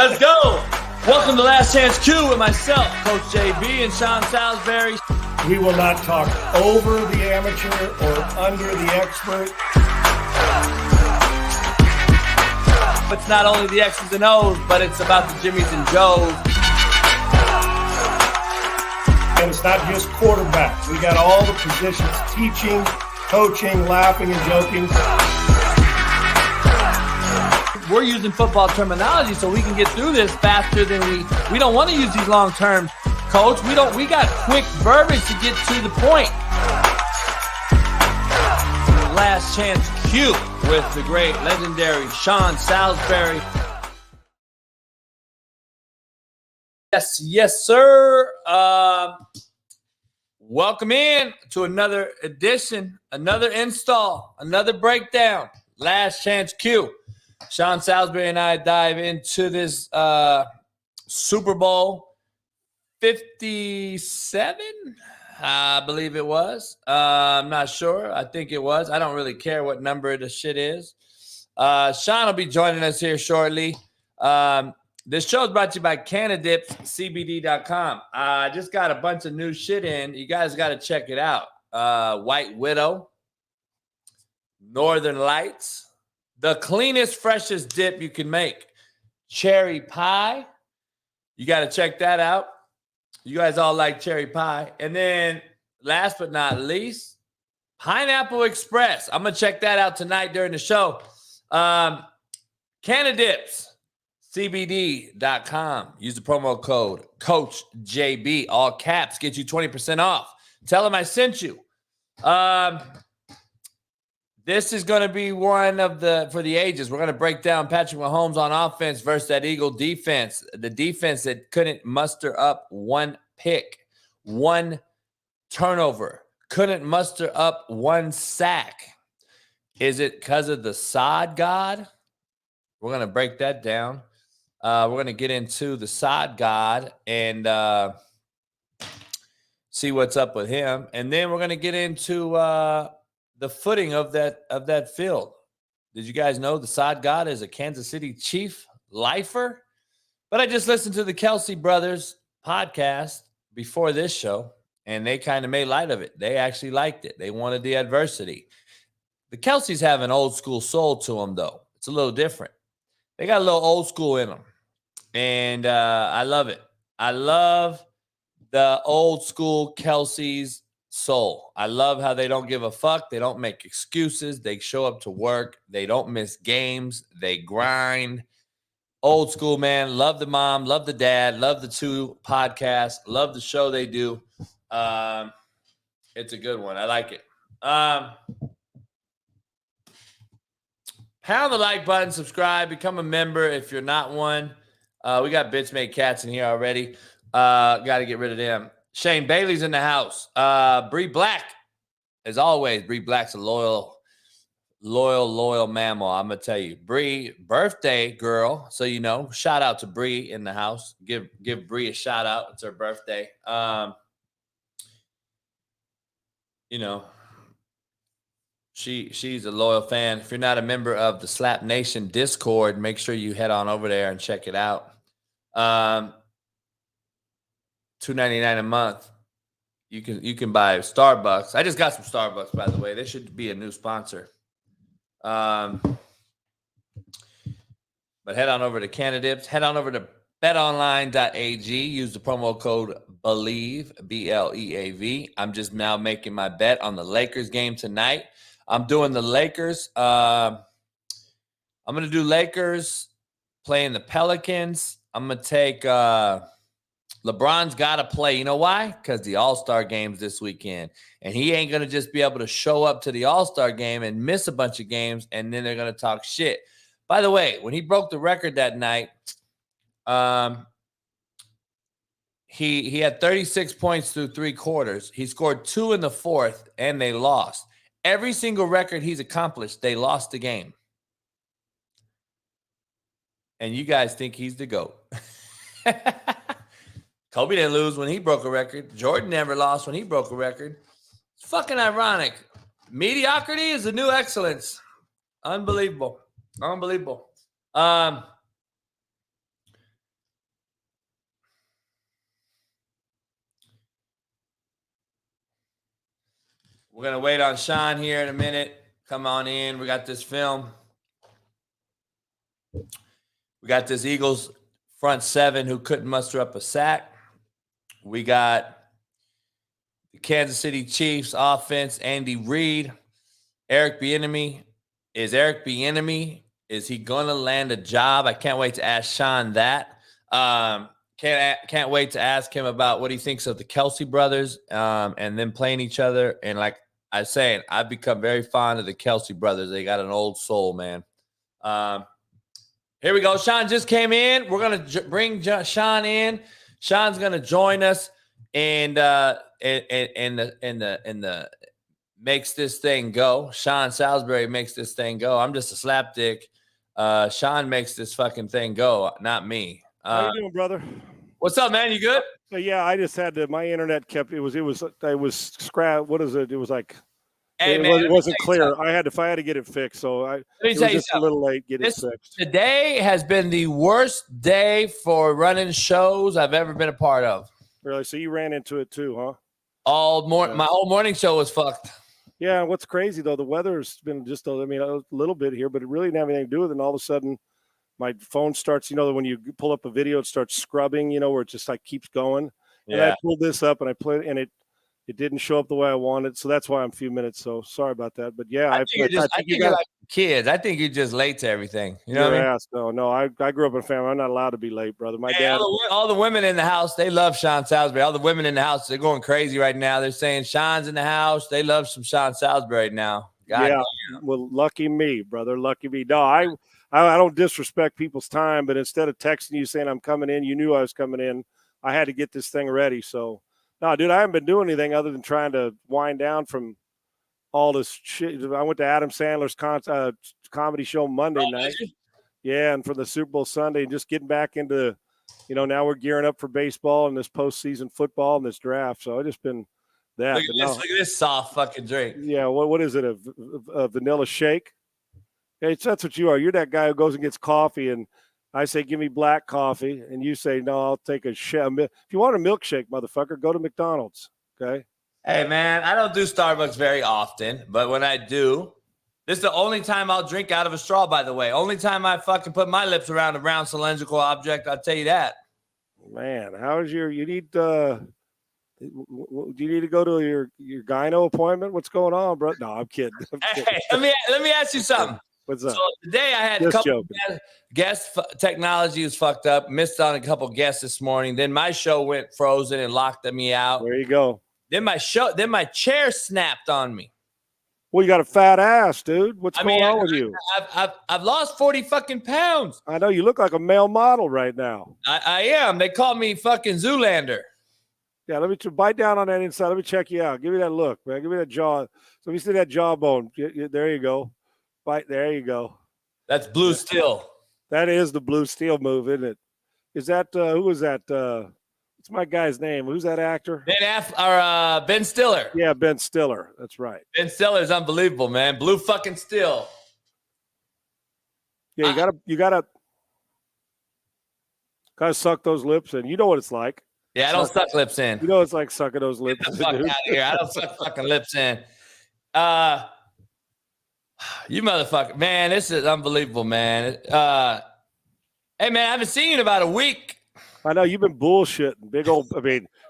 Let's go. Welcome to Last Chance Q with myself, Coach JB and Sean Salisbury. We will not talk over the amateur or under the expert. It's not only the X's and O's, but it's about the Jimmies and Joes. And it's not just quarterbacks. We got all the positions, teaching, coaching, laughing, and joking. We're using football terminology so we can get through this faster than we don't want to use these long terms, Coach. We got quick verbiage to get to the point. Last Chance Q with the great legendary Sean Salisbury. Yes, sir. Welcome in to another edition, another install, another breakdown. Last Chance Q. Sean Salisbury and I dive into this Super Bowl 57, I believe it was. I'm not sure. I think it was. I don't really care what number the shit is. Sean will be joining us here shortly. This show is brought to you by CannadipsCBD.com. I just got a bunch of new shit in. You guys got to check it out. White Widow, Northern Lights, the cleanest, freshest dip you can make. Cherry pie. You got to check that out. You guys all like cherry pie. And then last but not least, Pineapple Express. I'm going to check that out tonight during the show. CannadipsCBD.com. Use the promo code CoachJB. All caps. Get you 20% off. Tell them I sent you. This is going to be one of for the ages. We're going to break down Patrick Mahomes on offense versus that Eagle defense. The defense that couldn't muster up one pick, one turnover, couldn't muster up one sack. Is it because of the sod god? We're going to break that down. We're going to get into the sod god and see what's up with him. And then we're going to get into the footing of that field. Did you guys know the sod god is a Kansas City Chief lifer? But I just listened to the Kelce brothers podcast before this show, and they kind of made light of it. They actually liked it. They wanted the adversity. The Kelces have an old school soul to them, though. It's a little different. They got a little old school in them, and I love it. I love the old school Kelce's soul. I love how they don't give a fuck. They don't make excuses. They show up to work. They don't miss games. They grind. Old school, man. Love the mom. Love the dad. Love the two podcasts. Love the show they do. It's a good one. I like it. Pound the like button. Subscribe. Become a member if you're not one. We got Bitch Made Cats in here already. Got to get rid of them. Shane Bailey's in the house. Bree Black, as always. Bree Black's a loyal mammal. I'm gonna tell you, Bree, birthday girl. So you know, shout out to Bree in the house. Give Bree a shout out. It's her birthday. You know, she's a loyal fan. If you're not a member of the Slap Nation Discord, make sure you head on over there and check it out. $2.99 a month. You can buy Starbucks. I just got some Starbucks, by the way. They should be a new sponsor. But head on over to Cannadips. Head on over to betonline.ag. Use the promo code BELIEVE, BLEAV. I'm just now making my bet on the Lakers game tonight. I'm doing the Lakers. I'm going to do Lakers playing the Pelicans. I'm going to take LeBron's got to play. You know why? Because the All-Star game's this weekend. And he ain't going to just be able to show up to the All-Star game and miss a bunch of games, and then they're going to talk shit. By the way, when he broke the record that night, he had 36 points through 3 quarters. He scored 2 in the 4th, and they lost. Every single record he's accomplished, they lost the game. And you guys think he's the GOAT. Kobe didn't lose when he broke a record. Jordan never lost when he broke a record. It's fucking ironic. Mediocrity is the new excellence. Unbelievable. Unbelievable. We're going to wait on Sean here in a minute. Come on in. We got this film. We got this Eagles front seven who couldn't muster up a sack. We got the Kansas City Chiefs offense, Andy Reid. Eric Bieniemy. Is Eric Bieniemy, is he going to land a job? I can't wait to ask Sean that. Can't wait to ask him about what he thinks of the Kelce brothers and them playing each other. And like I was saying, I've become very fond of the Kelce brothers. They got an old soul, man. Here we go. Sean just came in. We're going to bring Sean in. Sean's going to join us and the makes this thing go. Sean Salisbury makes this thing go. I'm just a slapdick. Sean makes this fucking thing go, not me. How you doing, brother? What's up, man? You good? Yeah, I just had to. My internet kept. It was scrap. What is it? It was like. Hey, it wasn't clear. If I had to get it fixed. So let me tell you just a little late getting it fixed. Today has been the worst day for running shows I've ever been a part of. Really? So you ran into it too, huh? My whole morning show was fucked. Yeah, what's crazy though, the weather's been just a little bit here, but it really didn't have anything to do with it. And all of a sudden, my phone starts, when you pull up a video, it starts scrubbing, where it just like keeps going. Yeah. And I pulled this up and I played, and it didn't show up the way I wanted, so that's why I'm a few minutes. So sorry about that, but yeah, I think you're like kids. I think you're just late to everything. You know what I mean? No. I grew up in a family. I'm not allowed to be late, brother. My dad. All the women in the house, they love Sean Salisbury. All the women in the house, they're going crazy right now. They're saying Sean's in the house. They love some Sean Salisbury now. God damn. Well, lucky me, brother. Lucky me. No, I don't disrespect people's time, but instead of texting you saying I'm coming in, you knew I was coming in. I had to get this thing ready, so. No, dude, I haven't been doing anything other than trying to wind down from all this shit. I went to Adam Sandler's comedy show Monday night. Yeah, and for the Super Bowl Sunday, and just getting back into, now we're gearing up for baseball and this postseason football and this draft. So I've just been that. Look at this soft fucking drink. Yeah, what is it, a vanilla shake? Hey, that's what you are. You're that guy who goes and gets coffee and I say, give me black coffee, and you say, no, I'll take if you want a milkshake, motherfucker, go to McDonald's, okay? Hey, man, I don't do Starbucks very often, but when I do, this is the only time I'll drink out of a straw, by the way. Only time I fucking put my lips around a round cylindrical object, I'll tell you that. Man, you need to go to your gyno appointment? What's going on, bro? No, I'm kidding. Hey, let me ask you something. What's up? So today I had a couple guests. Technology was fucked up. Missed on a couple guests this morning. Then my show went frozen and locked me out. There you go. Then my chair snapped on me. Well, you got a fat ass, dude. What's going on with you? I've lost 40 fucking pounds. I know you look like a male model right now. I am. They call me fucking Zoolander. Yeah, let me bite down on that inside. Let me check you out. Give me that look, man. Give me that jaw. So let me see that jawbone. There you go. Bite. There you go. That's blue steel. That is the blue steel move, isn't it? Is that who is that? What's my guy's name? Who's that actor? Ben Stiller. Yeah, Ben Stiller. That's right. Ben Stiller is unbelievable, man. Blue fucking steel. Yeah, you gotta suck those lips in. You know what it's like. Yeah, I don't suck lips in. You know it's like sucking those lips in. Get the fuck out of here. I don't suck fucking lips in. You motherfucker. Man, this is unbelievable, man. Hey, man, I haven't seen you in about a week. I know you've been bullshitting. Big old,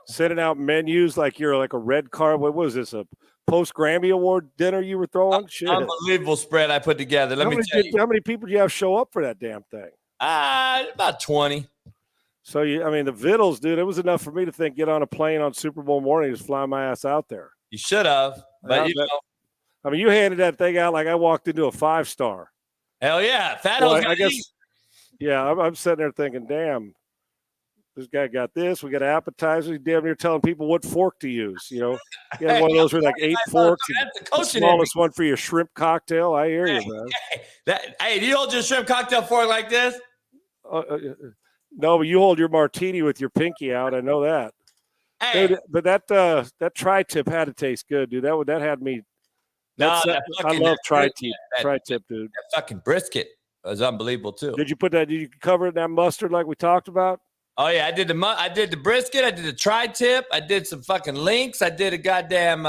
sending out menus like you're like a red card. What was this, a post-Grammy Award dinner you were throwing? Shit. Unbelievable spread I put together. Let me tell you. How many people do you have show up for that damn thing? About 20. So, the vittles, dude, it was enough for me to think, get on a plane on Super Bowl morning and just fly my ass out there. You should have, but you handed that thing out like I walked into a 5-star. Hell yeah. Fat hoes I guess. Eat. Yeah, I'm sitting there thinking, damn, this guy got this. We got appetizers. He's damn near telling people what fork to use. He had one of those with like 8 forks. The smallest one for your shrimp cocktail. I hear you, man. Hey, do you hold your shrimp cocktail fork like this? No, but you hold your martini with your pinky out. I know that. Hey. Dude, but that tri-tip had to taste good, dude. That had me. I love tri-tip. Tri-tip, dude. That fucking brisket was unbelievable too. Did you cover it in that mustard like we talked about? Oh yeah, I did the brisket. I did the tri-tip. I did some fucking links. I did a goddamn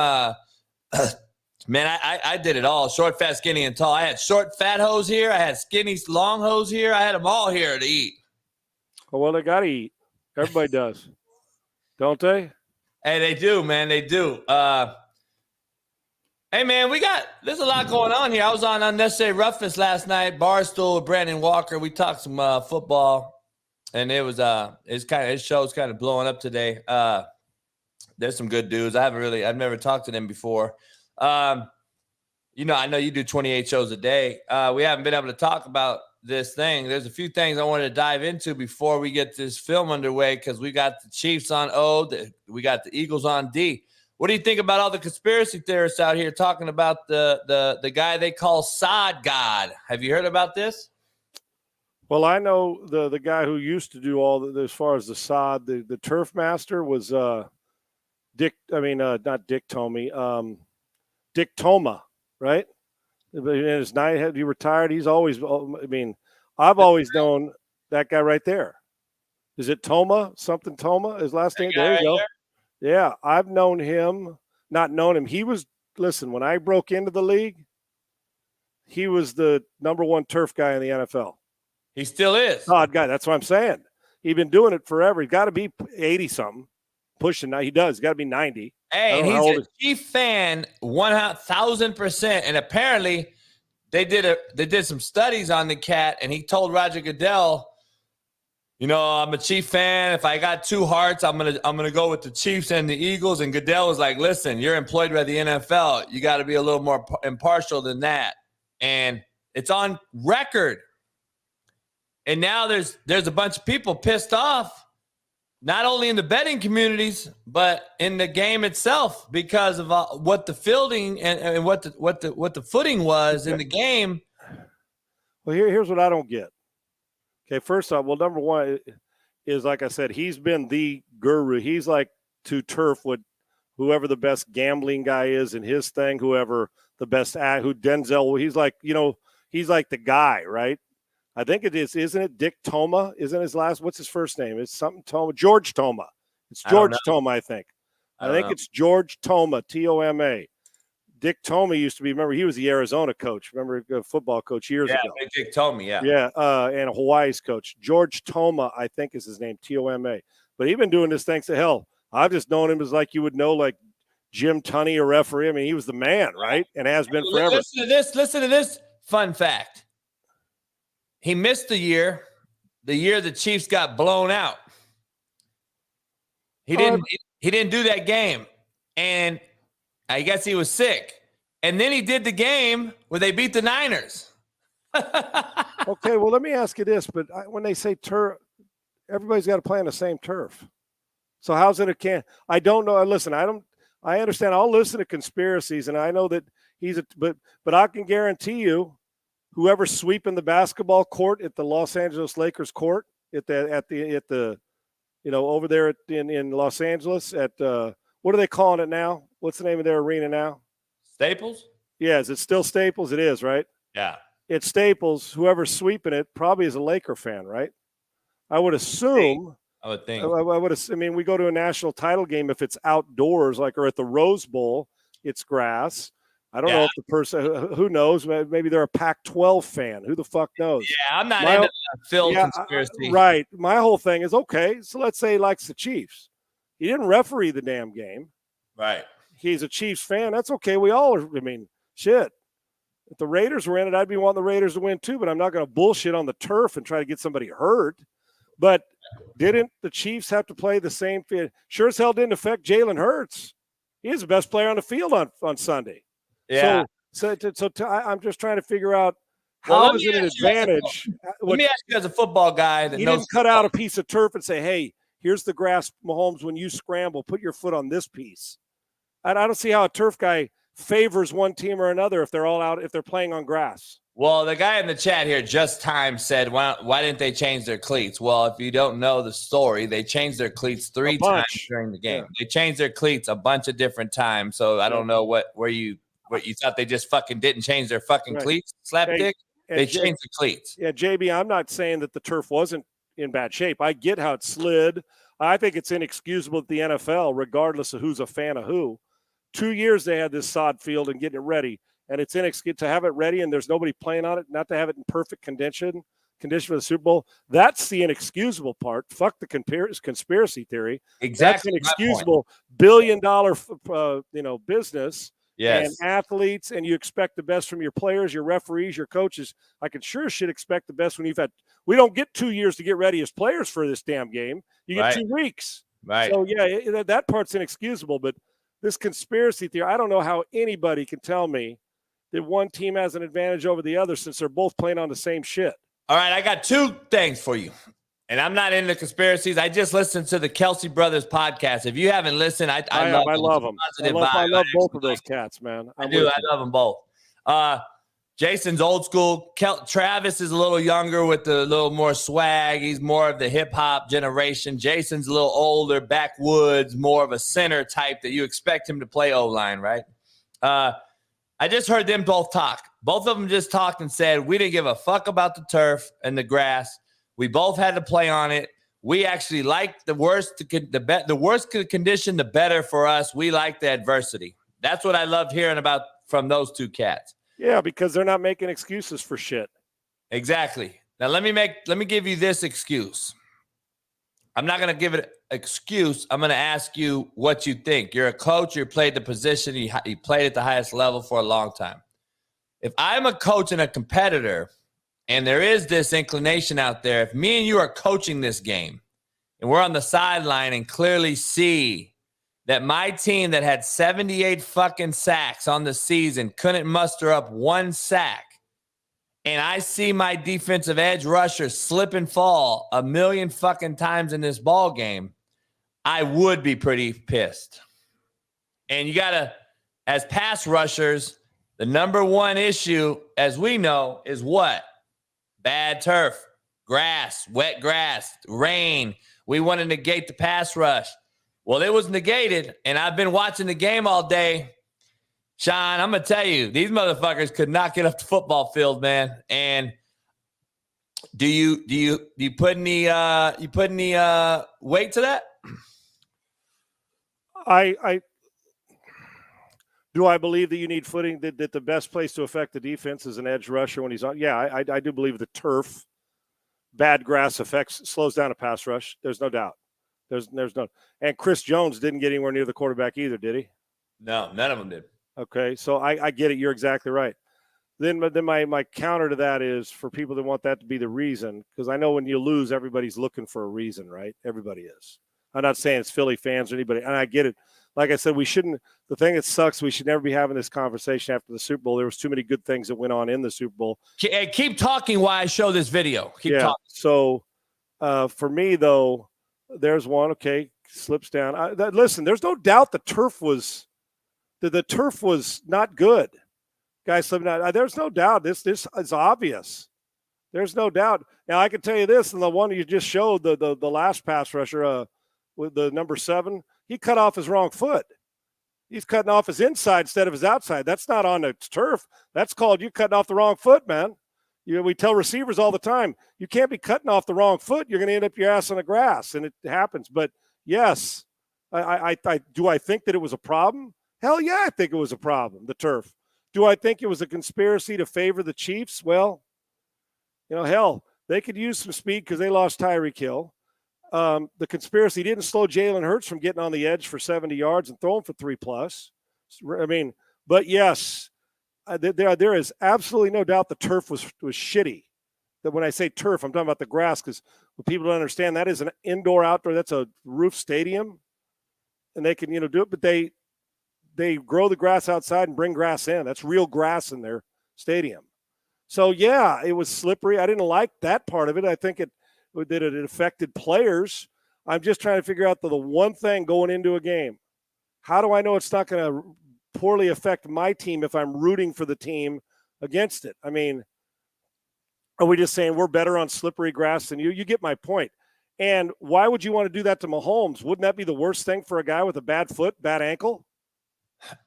Man, I did it all. Short, fat, skinny, and tall. I had short, fat hose here. I had skinny, long hose here. I had them all here to eat. Oh, well, they got to eat. Everybody does. Don't they? Hey, they do, man. They do. Hey, man, there's a lot going on here. I was on Unnecessary Roughness last night, Barstool with Brandon Walker. We talked some football, and his show's kind of blowing up today. There's some good dudes. I've never talked to them before. I know you do 28 shows a day. We haven't been able to talk about this thing. There's a few things I wanted to dive into before we get this film underway, because we got the Chiefs on O, we got the Eagles on D. What do you think about all the conspiracy theorists out here talking about the guy they call Sod God? Have you heard about this? Well, I know the guy who used to do as far as the sod, the turf master was Dick. I mean, not Dick Tomey. Dick Toma, right? In his night, he retired. He's always. I mean, I've always known that guy right there. Is it Toma? Something Toma? His last name. There you go. Yeah, I've known him. Not known him. He was. Listen, when I broke into the league, he was the number one turf guy in the NFL. He still is. Odd guy. That's what I'm saying. He's been doing it forever. He's got to be 80-something, pushing now. He does. He's got to be 90. Hey, and he's a Chief fan 1,000%. And apparently they did some studies on the cat, and he told Roger Goodell, I'm a Chief fan. If I got two hearts, I'm gonna go with the Chiefs and the Eagles. And Goodell was like, listen, you're employed by the NFL. You got to be a little more impartial than that. And it's on record. And now there's a bunch of people pissed off, not only in the betting communities, but in the game itself, because of what the fielding and what the footing was in the game. Well, here's what I don't get. Okay, first off, well, number one is, like I said, he's been the guru. He's like to turf with whoever the best gambling guy is in his thing, whoever the best who Denzel. He's like, he's like the guy, right? I think it is, isn't it? Dick Toma, isn't his last? What's his first name? It's something Toma. George Toma. It's George Toma, I think. I think it's George Toma, Toma. Dick Toma used to be. Remember, he was the Arizona coach. Remember, football coach years ago. Yeah, Dick Toma. Yeah. Yeah, and a Hawaii's coach. George Toma, I think, is his name. Toma. But he's been doing this thanks to hell. I've just known him as like you would know, like Jim Tunney, a referee. I mean, he was the man, right? And has been forever. Listen to this fun fact. He missed the year the Chiefs got blown out. He didn't do that game, and I guess he was sick. And then he did the game where they beat the Niners. Okay, well, let me ask you this. But when they say turf, everybody's got to play on the same turf. So how's it I don't know. Listen, I understand. I'll listen to conspiracies, and I know that but I can guarantee you, whoever's sweeping the basketball court at the Los Angeles Lakers court at the over there in Los Angeles at what are they calling it now? What's the name of their arena now? Staples? Yeah, is it still Staples? It is, right? Yeah. It's Staples. Whoever's sweeping it probably is a Laker fan, right? I would assume. I would think. I mean, we go to a national title game if it's outdoors, or at the Rose Bowl, it's grass. I don't know if the person, who knows, maybe they're a Pac-12 fan. Who the fuck knows? Yeah, I'm not into the Phil conspiracy. Right. My whole thing is, okay, so let's say he likes the Chiefs. He didn't referee the damn game. Right. He's a Chiefs fan. That's okay. We all are. I mean, shit. If the Raiders were in it, I'd be wanting the Raiders to win too, but I'm not going to bullshit on the turf and try to get somebody hurt. But didn't the Chiefs have to play the same field? Sure as hell didn't affect Jalen Hurts. He's the best player on the field on Sunday. Yeah. So I'm just trying to figure out how is it an advantage. Let me ask you as a football guy that he didn't cut out a piece of turf and say, hey, here's the grass, Mahomes, when you scramble, put your foot on this piece. I don't see how a turf guy favors one team or another if they're all out, if they're playing on grass. Well, the guy in the chat here, Just Time, said, why didn't they change their cleats? Well, if you don't know the story, they changed their cleats 3 times during the game. Yeah. They changed their cleats a bunch of different times. So I don't know what you thought they just fucking didn't change their fucking cleats, slapdick. They changed the cleats. Yeah, JB, I'm not saying that the turf wasn't in bad shape. I get how it slid. I think it's inexcusable at the NFL, regardless of who's a fan of who, 2 years they had this sod field and getting it ready, and it's inexcusable to have it ready and there's nobody playing on it, not to have it in perfect condition for the Super Bowl. That's the inexcusable part. Fuck the conspiracy theory. Exactly. That's inexcusable. $billion-dollar business. Yes. And athletes, and you expect the best from your players, your referees, your coaches. I can sure should expect the best when we don't get 2 years to get ready as players for this damn game. You get 2 weeks. Right. So, yeah, that part's inexcusable. But this conspiracy theory, I don't know how anybody can tell me that one team has an advantage over the other since they're both playing on the same shit. All right, I got 2 things for you. And I'm not into conspiracies. I just listened to the Kelce brothers podcast. If you haven't listened, I love them. I love both of those cats, man. I love them both. Jason's old school. Travis is a little younger with a little more swag. He's more of the hip-hop generation. Jason's a little older, backwoods, more of a center type that you expect him to play O-line, right? I just heard them both talk. Both of them just talked and said, we didn't give a fuck about the turf and the grass. We both had to play on it. We actually like the worst condition, the better for us. We like the adversity. That's what I loved hearing about from those 2 cats. Yeah, because they're not making excuses for shit. Exactly. Now let me give you this excuse. I'm not going to give it an excuse. I'm going to ask you what you think. You're a coach. You played the position. You played at the highest level for a long time. If I'm a coach and a competitor, and there is this inclination out there, if me and you are coaching this game and we're on the sideline and clearly see that my team that had 78 fucking sacks on the season couldn't muster up 1 sack, and I see my defensive edge rusher slip and fall 1,000,000 fucking times in this ball game, I would be pretty pissed. And you got to, as pass rushers, the number 1 issue, as we know, is what? Bad turf, grass, wet grass, rain. We want to negate the pass rush. Well, it was negated, and I've been watching the game all day. Sean, I'm going to tell you, these motherfuckers could not get up the football field, man. And do you put any weight to that? Do I believe that you need footing, that the best place to affect the defense is an edge rusher when he's on? Yeah, I do believe the turf, bad grass slows down a pass rush. There's no doubt. There's no. And Chris Jones didn't get anywhere near the quarterback either, did he? No, none of them did. Okay, so I get it. You're exactly right. Then my counter to that is for people that want that to be the reason, because I know when you lose, everybody's looking for a reason, right? Everybody is. I'm not saying it's Philly fans or anybody, and I get it. Like I said, we shouldn't. The thing that sucks, we should never be having this conversation after the Super Bowl. There was too many good things that went on in the Super Bowl. Keep talking while I show this video. Keep talking. So for me, though, there's one. Okay, slips down. Listen, there's no doubt the turf was not good. Guys slipping out. There's no doubt. This is obvious. There's no doubt. Now I can tell you this, and the one you just showed, the last pass rusher with the number 7. He cut off his wrong foot. He's cutting off his inside instead of his outside. That's not on the turf. That's called you cutting off the wrong foot, man. We tell receivers all the time, you can't be cutting off the wrong foot. You're going to end up your ass on the grass, and it happens. But, yes, I do I think that it was a problem? Hell, yeah, I think it was a problem, the turf. Do I think it was a conspiracy to favor the Chiefs? Well, hell, they could use some speed because they lost Tyreek Hill. The conspiracy didn't slow Jalen Hurts from getting on the edge for 70 yards and throwing for 3+. I mean, but yes, there is absolutely no doubt the turf was shitty. That when I say turf, I'm talking about the grass, because what people don't understand, that is an indoor-outdoor. That's a roof stadium, and they can do it. But they grow the grass outside and bring grass in. That's real grass in their stadium. So yeah, it was slippery. I didn't like that part of it. I think it affected players. I'm just trying to figure out the one thing going into a game. How do I know it's not going to poorly affect my team if I'm rooting for the team against it? I mean, are we just saying we're better on slippery grass than you? You get my point. And why would you want to do that to Mahomes? Wouldn't that be the worst thing for a guy with a bad foot, bad ankle?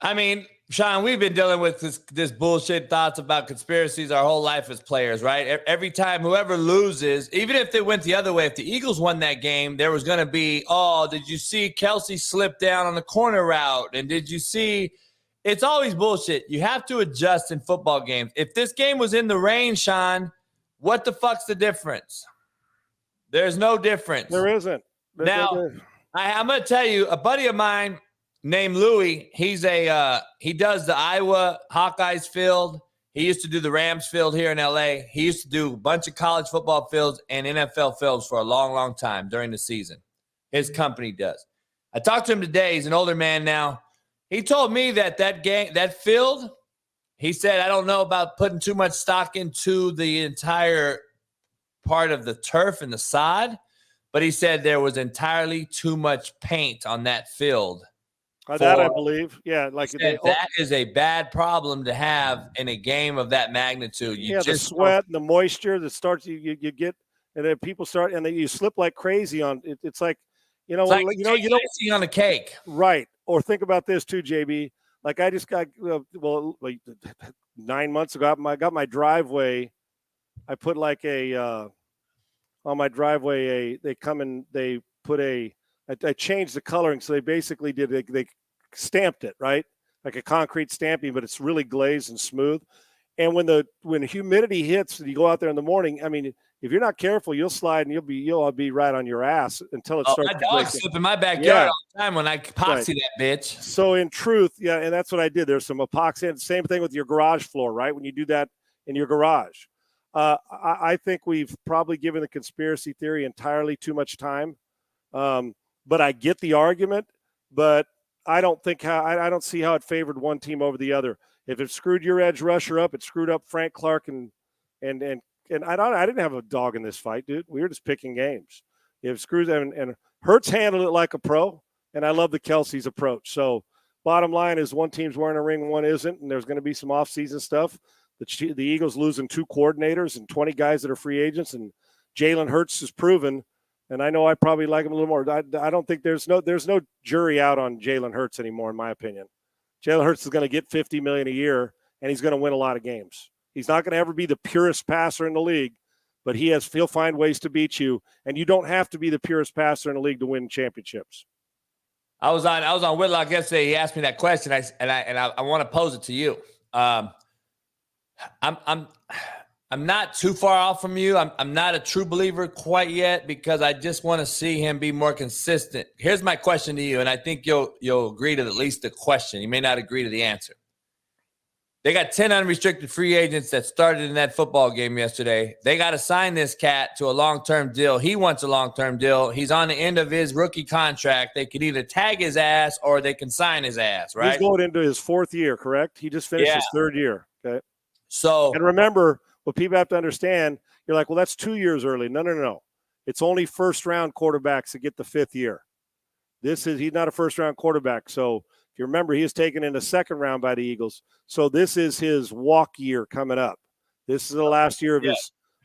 I mean, Sean, we've been dealing with this bullshit thoughts about conspiracies our whole life as players, right? Every time whoever loses, even if they went the other way, if the Eagles won that game, there was going to be, oh, did you see Kelce slip down on the corner route? And did you see – it's always bullshit. You have to adjust in football games. If this game was in the rain, Sean, what the fuck's the difference? There's no difference. There isn't. I'm going to tell you, a buddy of mine – named Louis, he does the Iowa Hawkeyes field. He used to do the Rams field here in LA. He used to do a bunch of college football fields and NFL fields for a long, long time during the season. His company does. I talked to him today. He's an older man now. He told me that field, he said, I don't know about putting too much stock into the entire part of the turf and the sod, but he said there was entirely too much paint on that field. That I believe. Yeah. That is a bad problem to have in a game of that magnitude. The sweat and the moisture that starts, you get, and then people start, and then you slip like crazy on it. It's like, you know, icing on a cake. Right. Or think about this too, JB. Like I just got, like 9 months ago, I got my driveway. I put like on my driveway, I changed the coloring, so they basically they stamped it, right? Like a concrete stamping, but it's really glazed and smooth. And when humidity hits and you go out there in the morning, I mean, if you're not careful, you'll slide and you'll be right on your ass until it starts. My dogs slip in my backyard all the time when I epoxy that bitch. So in truth, yeah, and that's what I did. There's some epoxy. Same thing with your garage floor, right? When you do that in your garage. I think we've probably given the conspiracy theory entirely too much time. But I get the argument, but I don't see how it favored one team over the other. If it screwed your edge rusher up, it screwed up Frank Clark and I didn't have a dog in this fight, dude. We were just picking games. It screws and Hurts handled it like a pro, and I love the Kelce's approach. So bottom line is one team's wearing a ring, one isn't, and there's going to be some offseason stuff. The Eagles losing 2 coordinators and 20 guys that are free agents, and Jalen Hurts is proven. And I know I probably like him a little more. I don't think there's no jury out on Jalen Hurts anymore, in my opinion. Jalen Hurts is going to get $50 million a year, and he's going to win a lot of games. He's not going to ever be the purest passer in the league, but he'll find ways to beat you. And you don't have to be the purest passer in the league to win championships. I was on Whitlock yesterday. He asked me that question, I want to pose it to you. I'm not too far off from you. I'm not a true believer quite yet because I just want to see him be more consistent. Here's my question to you, and I think you'll agree to at least the question. You may not agree to the answer. They got 10 unrestricted free agents that started in that football game yesterday. They got to sign this cat to a long-term deal. He wants a long-term deal. He's on the end of his rookie contract. They could either tag his ass or they can sign his ass, right? He's going into his 4th year, correct? He just finished his 3rd year. Okay. So, and remember, what people have to understand, you're like, well, that's 2 years early. No. It's only first-round quarterbacks that get the 5th year. He's not a first-round quarterback. So if you remember, he was taken in the 2nd round by the Eagles. So this is his walk year coming up. This is the last year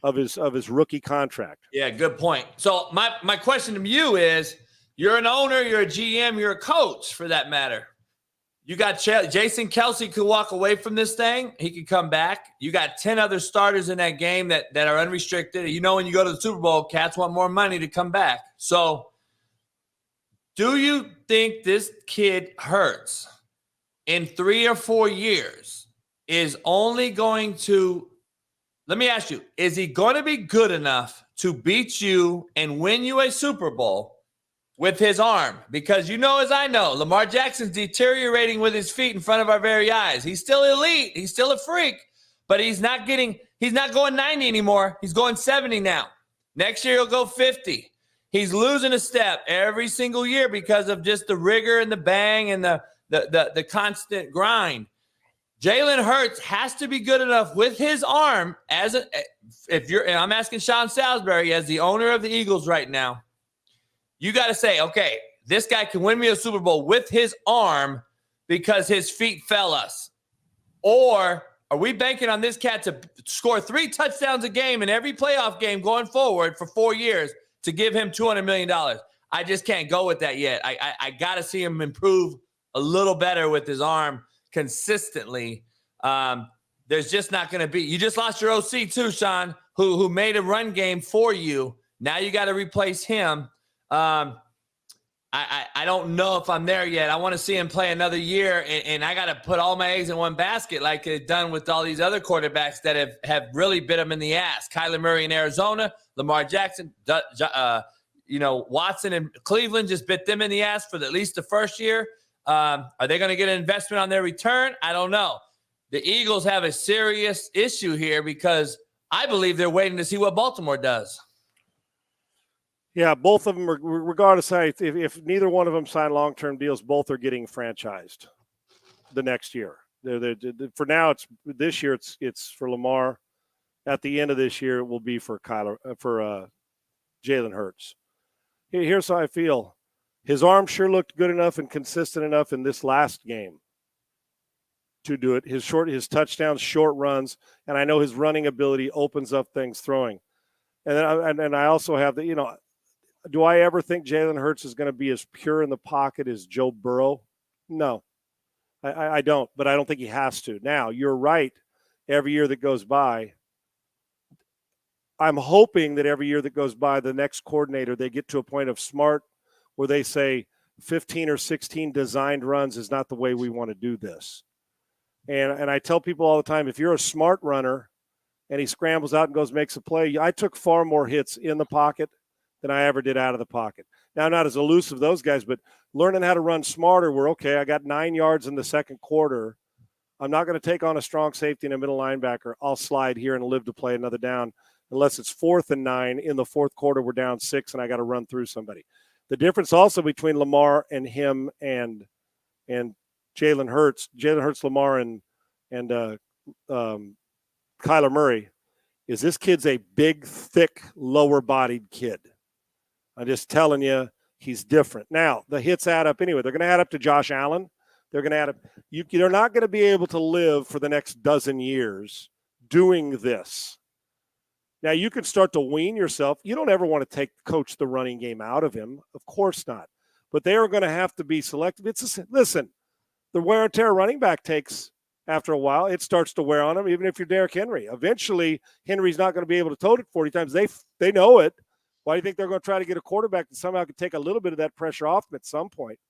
of his rookie contract. Yeah, good point. So my question to you is, you're an owner, you're a GM, you're a coach for that matter. You got Jason Kelce could walk away from this thing. He could come back. You got 10 other starters in that game that are unrestricted. You know, when you go to the Super Bowl, cats want more money to come back. So do you think this kid Hurts in 3 or 4 years is only going to – let me ask you, is he going to be good enough to beat you and win you a Super Bowl with his arm? Because you know, as I know, Lamar Jackson's deteriorating with his feet in front of our very eyes. He's still elite. He's still a freak, but he's not going 90 anymore. He's going 70 now. Next year, he'll go 50. He's losing a step every single year because of just the rigor and the bang and the constant grind. Jalen Hurts has to be good enough with his arm and I'm asking Sean Salisbury as the owner of the Eagles right now. You got to say, okay, this guy can win me a Super Bowl with his arm because his feet fell us. Or are we banking on this cat to score 3 touchdowns a game in every playoff game going forward for 4 years to give him $200 million? I just can't go with that yet. I got to see him improve a little better with his arm consistently, there's just not going to be. You just lost your OC too, Sean, who made a run game for you. Now you got to replace him. I don't know if I'm there yet. I want to see him play another year, and I got to put all my eggs in one basket like it's done with all these other quarterbacks that have really bit him in the ass. Kyler Murray in Arizona, Lamar Jackson, Watson in Cleveland just bit them in the ass for at least the first year. Are they going to get an investment on their return? I don't know. The Eagles have a serious issue here because I believe they're waiting to see what Baltimore does. Yeah, both of them, regardless, if neither one of them sign long-term deals, both are getting franchised the next year. For now, it's this year. It's for Lamar. At the end of this year, it will be for Jalen Hurts. Here's how I feel: his arm sure looked good enough and consistent enough in this last game to do it. His touchdowns, short runs, and I know his running ability opens up things throwing. And I also have the do I ever think Jalen Hurts is going to be as pure in the pocket as Joe Burrow? No, I don't. But I don't think he has to. Now, you're right. Every year that goes by, I'm hoping that every year that goes by, the next coordinator, they get to a point of smart where they say 15 or 16 designed runs is not the way we want to do this. And I tell people all the time, if you're a smart runner and he scrambles out and goes makes a play, I took far more hits in the pocket than I ever did out of the pocket. Now, I'm not as elusive those guys, but learning how to run smarter, we're okay. I got 9 yards in the second quarter. I'm not going to take on a strong safety and a middle linebacker. I'll slide here and live to play another down unless it's 4th and 9. In the fourth quarter, we're down 6, and I got to run through somebody. The difference also between Lamar and him and Jalen Hurts, Lamar, and Kyler Murray, is this kid's a big, thick, lower-bodied kid. I'm just telling you, he's different. Now, the hits add up anyway. They're going to add up to Josh Allen. They're going to add up. They're not going to be able to live for the next dozen years doing this. Now, you can start to wean yourself. You don't ever want to coach the running game out of him. Of course not. But they are going to have to be selective. Listen, the wear and tear running back takes after a while. It starts to wear on him, even if you're Derrick Henry. Eventually, Henry's not going to be able to tote it 40 times. They know it. Why do you think they're going to try to get a quarterback that somehow can take a little bit of that pressure off him at some point?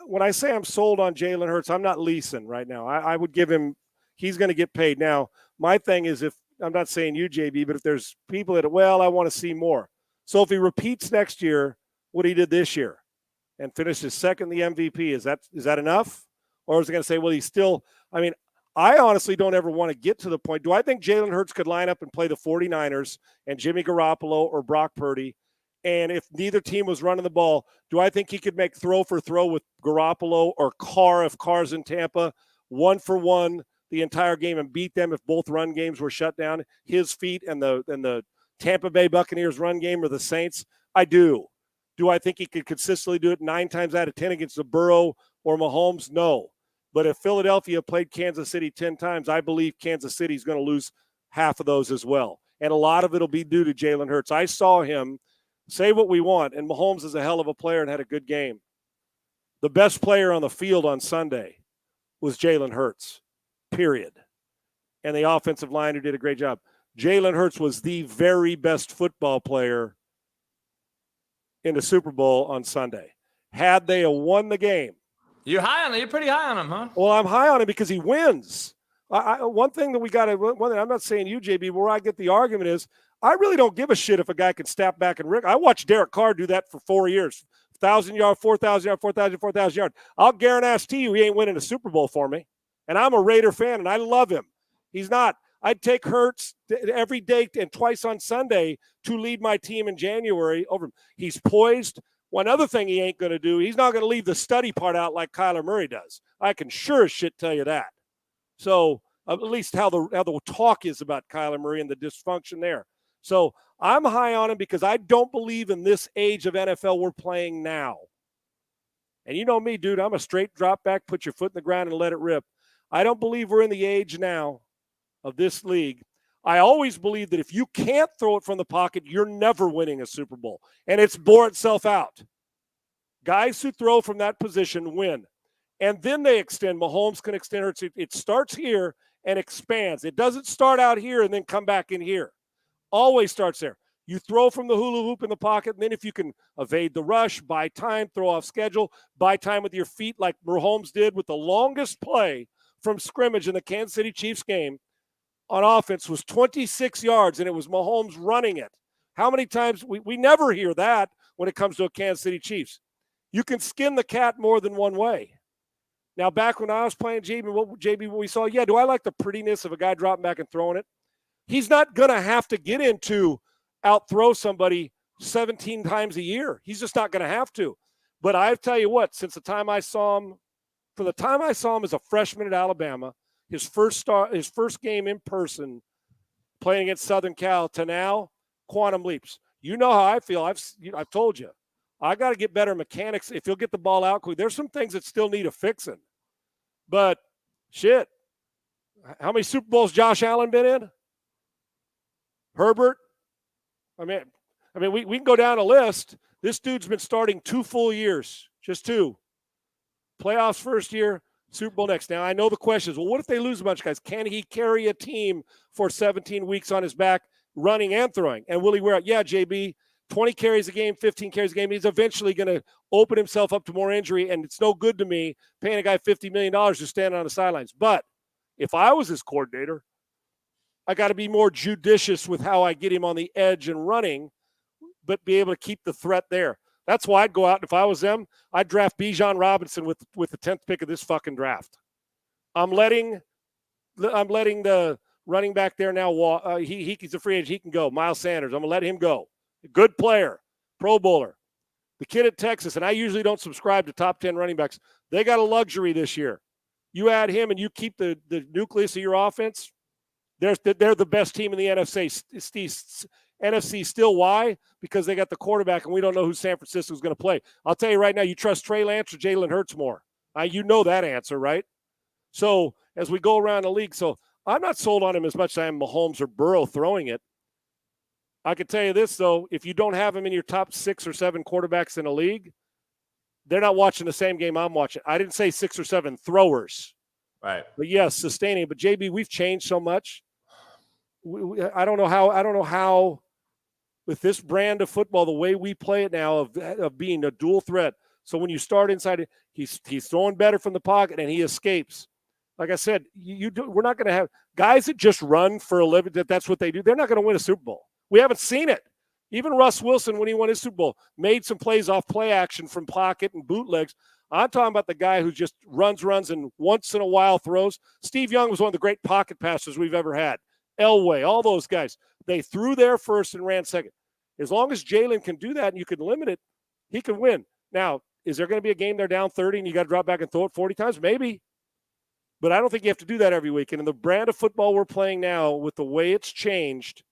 When I say I'm sold on Jalen Hurts, I'm not leasing right now. I would give him – he's going to get paid. Now, my thing is I'm not saying you, JB, but if there's people that, I want to see more. So if he repeats next year what he did this year and finishes second in the MVP, is that enough? Or is it going to say, he's still – I honestly don't ever want to get to the point. Do I think Jalen Hurts could line up and play the 49ers and Jimmy Garoppolo or Brock Purdy? And if neither team was running the ball, do I think he could make throw for throw with Garoppolo or Carr if Carr's in Tampa, 1-for-1 the entire game and beat them if both run games were shut down? His feet and the Tampa Bay Buccaneers run game or the Saints? I do. Do I think he could consistently do it 9 times out of 10 against the Burrow or Mahomes? No. But if Philadelphia played Kansas City 10 times, I believe Kansas City is going to lose half of those as well. And a lot of it will be due to Jalen Hurts. I saw him say what we want, and Mahomes is a hell of a player and had a good game. The best player on the field on Sunday was Jalen Hurts, period. And the offensive line who did a great job. Jalen Hurts was the very best football player in the Super Bowl on Sunday. Had they won the game, you're high on him. You're pretty high on him, huh? Well, I'm high on him because he wins. One thing that we got to – I'm not saying you, JB, where I get the argument is I really don't give a shit if a guy can snap back and rip. I watched Derek Carr do that for 4 years. 1,000 yard, 4,000 yard, 4,000, 4,000 yard. I'll guarantee you he ain't winning a Super Bowl for me. And I'm a Raider fan, and I love him. He's not. I'd take Hurts every day and twice on Sunday to lead my team in January over him. He's poised. One other thing he ain't going to do, he's not going to leave the study part out like Kyler Murray does. I can sure as shit tell you that. So at least how the talk is about Kyler Murray and the dysfunction there. So I'm high on him because I don't believe in this age of NFL we're playing now. And you know me, dude, I'm a straight drop back, put your foot in the ground and let it rip. I don't believe we're in the age now of this league. I always believe that if you can't throw it from the pocket, you're never winning a Super Bowl. And it's bore itself out. Guys who throw from that position win. And then they extend. Mahomes can extend Hurts. It starts here and expands. It doesn't start out here and then come back in here. Always starts there. You throw from the hula hoop in the pocket, and then if you can evade the rush, buy time, throw off schedule, buy time with your feet like Mahomes did with the longest play from scrimmage in the Kansas City Chiefs game on offense was 26 yards, and it was Mahomes running it. How many times? We never hear that when it comes to a Kansas City Chiefs. You can skin the cat more than one way. Now, back when I was playing JB, what we saw, do I like the prettiness of a guy dropping back and throwing it? He's not going to have to get into out-throw somebody 17 times a year. He's just not going to have to. But I tell you what, since the time I saw him, as a freshman at Alabama, his first game in person playing against Southern Cal to now, quantum leaps. You know how I feel. I've told you. I got to get better mechanics. If he'll get the ball out quick, there's some things that still need a fixing. But shit, how many Super Bowls Josh Allen been in? Herbert? I mean, we can go down a list. This dude's been starting 2 full years, just 2. Playoffs first year, Super Bowl next. Now, I know the question is, well, what if they lose a bunch of guys? Can he carry a team for 17 weeks on his back, running and throwing? And will he wear out? Yeah, JB, 20 carries a game, 15 carries a game. He's eventually going to open himself up to more injury, and it's no good to me paying a guy $50 million to stand on the sidelines. But if I was his coordinator, I got to be more judicious with how I get him on the edge and running, but be able to keep the threat there. That's why I'd go out, and if I was them, I'd draft Bijan Robinson with the 10th pick of this fucking draft. I'm letting the running back there now. He's a free agent. He can go. Miles Sanders. I'm going to let him go. Good player, Pro Bowler. The kid at Texas, and I usually don't subscribe to top 10 running backs. They got a luxury this year. You add him and you keep the nucleus of your offense, they're the best team in the NFC still. Why? Because they got the quarterback, and we don't know who San Francisco is going to play. I'll tell you right now, you trust Trey Lance or Jalen Hurts more? You know that answer, right? So as we go around the league, so I'm not sold on him as much as I am Mahomes or Burrow throwing it. I can tell you this, though, if you don't have him in your top 6 or 7 quarterbacks in the league, they're not watching the same game I'm watching. I didn't say 6 or 7 throwers. Right. But yes, sustaining. But JB, we've changed so much. I don't know how with this brand of football, the way we play it now of being a dual threat. So when you start inside, he's throwing better from the pocket and he escapes. Like I said, we're not going to have guys that just run for a living. That's what they do. They're not going to win a Super Bowl. We haven't seen it. Even Russ Wilson, when he won his Super Bowl, made some plays off play action from pocket and bootlegs. I'm talking about the guy who just runs, and once in a while throws. Steve Young was one of the great pocket passers we've ever had. Elway, all those guys. They threw there first and ran second. As long as Jalen can do that and you can limit it, he can win. Now, is there going to be a game they're down 30 and you got to drop back and throw it 40 times? Maybe. But I don't think you have to do that every week. And in the brand of football we're playing now, with the way it's changed,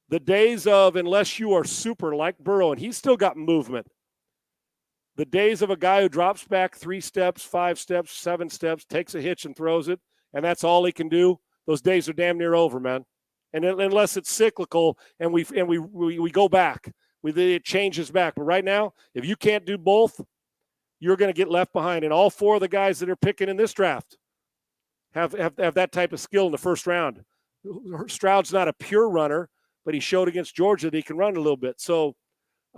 the days of, unless you are super like Burrow, and he's still got movement, the days of a guy who drops back 3 steps, 5 steps, 7 steps, takes a hitch and throws it, and that's all he can do, those days are damn near over, man. And unless it's cyclical and we go back, it changes back. But right now, if you can't do both, you're going to get left behind. And all 4 of the guys that are picking in this draft have that type of skill in the first round. Stroud's not a pure runner, but he showed against Georgia that he can run a little bit. So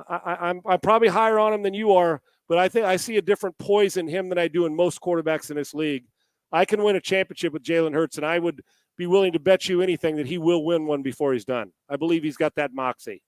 I'm probably higher on him than you are, but I think I see a different poise in him than I do in most quarterbacks in this league. I can win a championship with Jalen Hurts, and I would be willing to bet you anything that he will win one before he's done. I believe he's got that moxie.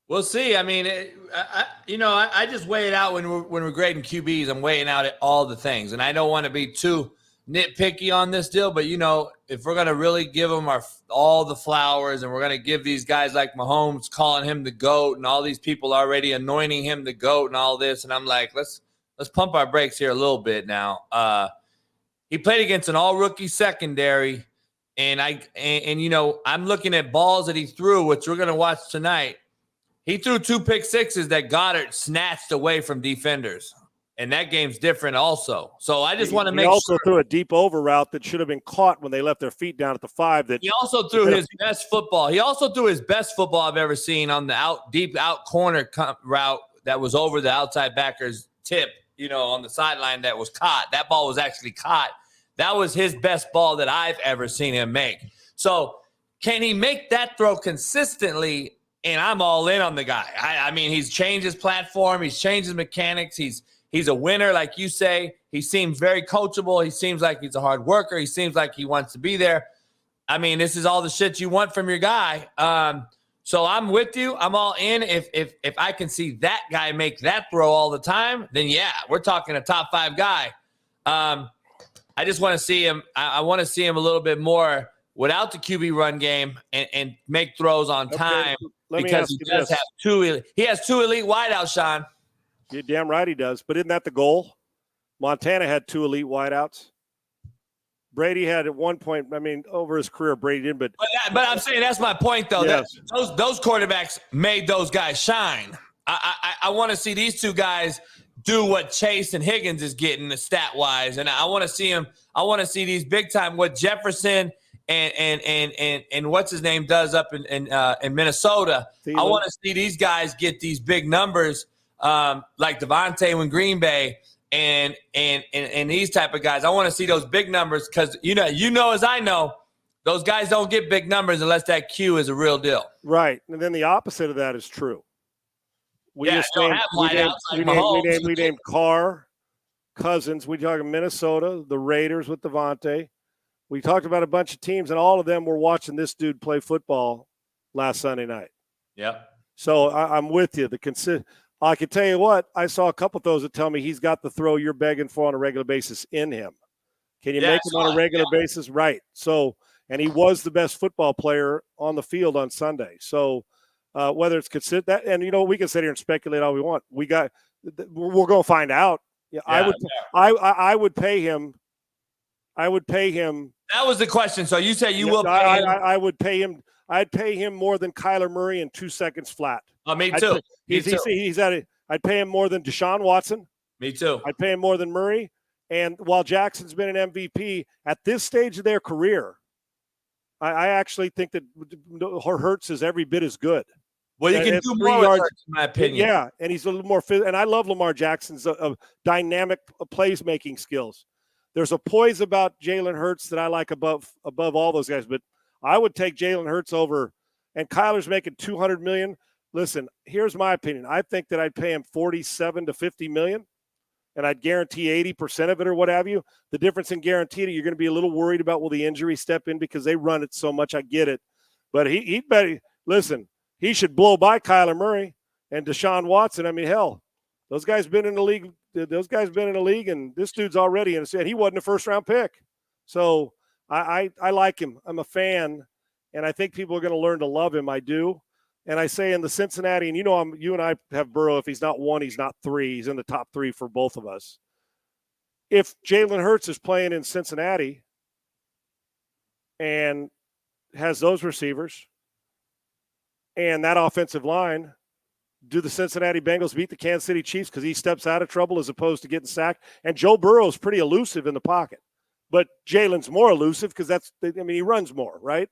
We'll see. I mean, I just weigh it out when we're grading QBs. I'm weighing out all the things, and I don't want to be too nitpicky on this deal, but if we're going to really give them all the flowers, and we're going to give these guys like Mahomes calling him the GOAT and all these people already anointing him the GOAT and all this, and I'm like, let's pump our brakes here a little bit now. He played against an all-rookie secondary, and I'm looking at balls that he threw, which we're going to watch tonight. He threw 2 pick sixes that Goddard snatched away from defenders. And that game's different also. So I just want to make sure. He also threw a deep over route that should have been caught when they left their feet down at the 5. He also threw his best football. He also threw his best football I've ever seen on the deep out corner route that was over the outside backer's tip, on the sideline that was caught. That ball was actually caught. That was his best ball that I've ever seen him make. So can he make that throw consistently? And I'm all in on the guy. I mean, he's changed his platform. He's changed his mechanics. He's a winner, like you say. He seems very coachable. He seems like he's a hard worker. He seems like he wants to be there. I mean, this is all the shit you want from your guy. So I'm with you. I'm all in. If I can see that guy make that throw all the time, then yeah, we're talking a top 5 guy. I just want to see him. I want to see him a little bit more without the QB run game and make throws on time, because he does have he has 2 elite wideouts, Sean. You're damn right he does. But isn't that the goal? Montana had 2 elite wideouts. Brady had at one point, I mean, over his career, Brady didn't. But I'm saying that's my point, though. Yes. That those quarterbacks made those guys shine. I want to see these 2 guys do what Chase and Higgins is getting stat-wise. And I want to see him. I want to see these big-time, what Jefferson and what's his name does up in Minnesota. I want to see these guys get these big numbers like Devontae in Green Bay and these type of guys. I want to see those big numbers because you know as I know, those guys don't get big numbers unless that Q is a real deal. Right. And then the opposite of that is true. We named Carr, Cousins. We talked Minnesota, the Raiders with Devontae. We talked about a bunch of teams, and all of them were watching this dude play football last Sunday night. Yep. So I'm with you. I can tell you what, I saw a couple of those that tell me he's got the throw you're begging for on a regular basis in him. Can you make him on a regular basis? Right. So, and he was the best football player on the field on Sunday. So whether it's considered that, and we can sit here and speculate all we want. We're going to find out. Yeah, I would pay him. I would pay him. That was the question. So you say you will pay him. I would pay him. I'd pay him more than Kyler Murray in 2 seconds flat. Oh, me too. I'd pay him more than Deshaun Watson. Me too. I'd pay him more than Murray. And while Jackson's been an MVP at this stage of their career, I actually think that Hurts is every bit as good. Well, you can do more with Hurts, in my opinion. Yeah, and he's a little more – and I love Lamar Jackson's dynamic plays-making skills. There's a poise about Jalen Hurts that I like above all those guys. But I would take Jalen Hurts over – and Kyler's making $200 million. Listen, here's my opinion. I think that I'd pay him $47 to $50 million, and I'd guarantee 80% of it or what have you. The difference in guaranteed, you're going to be a little worried about will the injury step in because they run it so much. I get it. But he should blow by Kyler Murray and Deshaun Watson. I mean, hell, those guys been in the league. And this dude's already in. And he wasn't a first-round pick. So I like him. I'm a fan, and I think people are going to learn to love him. I do. And I say in the Cincinnati, and you and I have Burrow. If he's not 1, he's not 3. He's in the top 3 for both of us. If Jalen Hurts is playing in Cincinnati and has those receivers and that offensive line, do the Cincinnati Bengals beat the Kansas City Chiefs because he steps out of trouble as opposed to getting sacked? And Joe Burrow is pretty elusive in the pocket, but Jalen's more elusive because he runs more, right?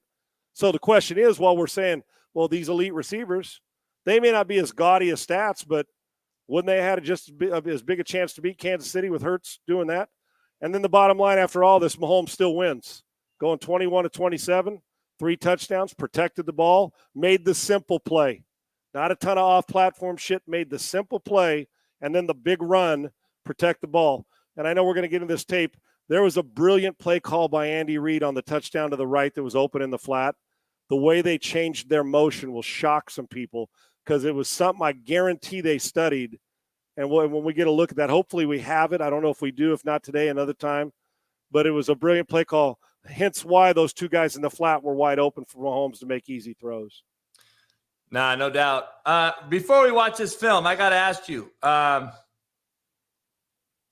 So the question is, while we're saying, well, these elite receivers, they may not be as gaudy as stats, but wouldn't they have had just as big a chance to beat Kansas City with Hurts doing that? And then the bottom line after all this, Mahomes still wins, going 21-27, 3 touchdowns, protected the ball, made the simple play. Not a ton of off-platform shit, made the simple play, and then the big run, protect the ball. And I know we're going to get into this tape. There was a brilliant play call by Andy Reid on the touchdown to the right that was open in the flat. The way they changed their motion will shock some people because it was something I guarantee they studied. And when we get a look at that, hopefully we have it. I don't know if we do. If not today, another time. But it was a brilliant play call, hence why those 2 guys in the flat were wide open for Mahomes to make easy throws. Nah, no doubt. Before we watch this film, I got to ask you,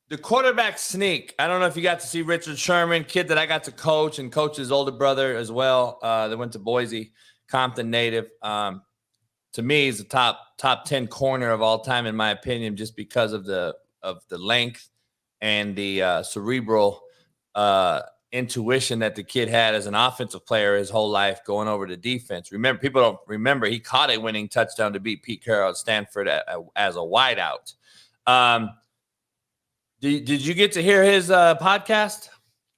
the quarterback sneak. I don't know if you got to see Richard Sherman, kid that I got to coach and coach his older brother as well. That went to Boise, Compton native. To me, he's the top 10 corner of all time, in my opinion, just because of the length and the cerebral intuition that the kid had as an offensive player his whole life going over to defense. Remember, people don't remember he caught a winning touchdown to beat Pete Carroll at Stanford as a wideout. Did you get to hear his podcast?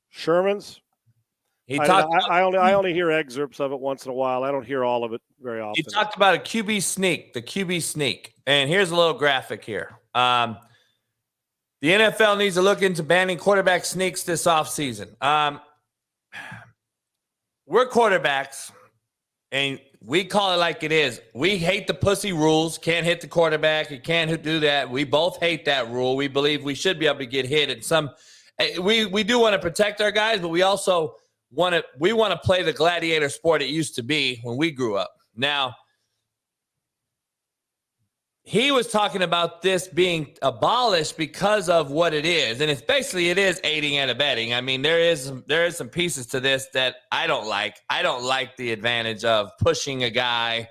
Sherman's? He talked. I only hear excerpts of it once in a while. I don't hear all of it very often. He talked about a QB sneak, the QB sneak. And here's a little graphic here. The NFL needs to look into banning quarterback sneaks this offseason. We're quarterbacks, and we call it like it is. We hate the pussy rules. Can't hit the quarterback. You can't do that. We both hate that rule. We believe we should be able to get hit. And we do want to protect our guys, but we also want to play the gladiator sport it used to be when we grew up. Now, he was talking about this being abolished because of what it is. And it is aiding and abetting. I mean, there is some pieces to this that I don't like. I don't like the advantage of pushing a guy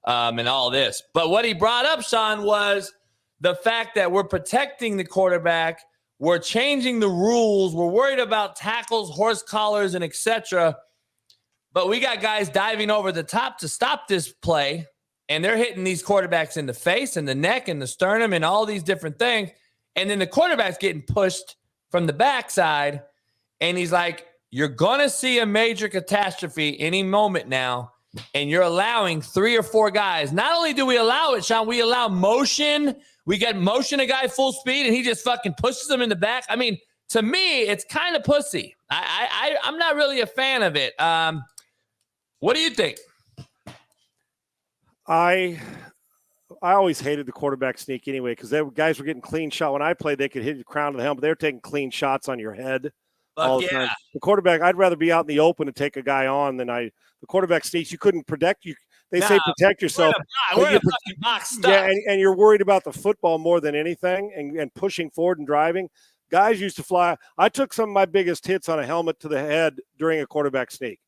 and all this. But what he brought up, Sean, was the fact that we're protecting the quarterback. We're changing the rules. We're worried about tackles, horse collars, and etc. But we got guys diving over the top to stop this play. And they're hitting these quarterbacks in the face and the neck and the sternum and all these different things. And then the quarterback's getting pushed from the backside. And he's like, you're going to see a major catastrophe any moment now. And you're allowing 3 or 4 guys. Not only do we allow it, Sean, we allow motion. We get motion a guy full speed and he just fucking pushes him in the back. I mean, to me, it's kind of pussy. I'm not really a fan of it. What do you think? I always hated the quarterback sneak anyway because guys were getting clean shot. When I played, they could hit the crown of the helmet. They were taking clean shots on your head all the time. The quarterback, I'd rather be out in the open and take a guy on than the quarterback sneaks. You couldn't protect you. They say protect yourself. We're in a fucking box stuff. Yeah, and you're worried about the football more than anything and pushing forward and driving. Guys used to fly. I took some of my biggest hits on a helmet to the head during a quarterback sneak.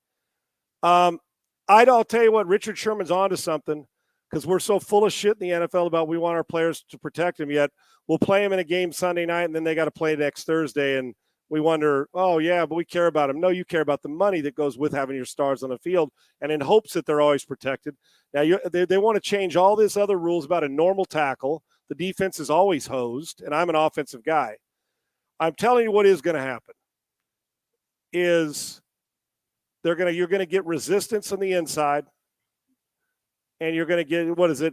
I'll tell you what, Richard Sherman's onto something because we're so full of shit in the NFL about we want our players to protect them, yet we'll play them in a game Sunday night and then they got to play next Thursday and we wonder, oh, yeah, but we care about them. No, you care about the money that goes with having your stars on the field and in hopes that they're always protected. Now, they want to change all these other rules about a normal tackle. The defense is always hosed, and I'm an offensive guy. I'm telling you what is going to happen is you're going to get resistance on the inside, and you're going to get,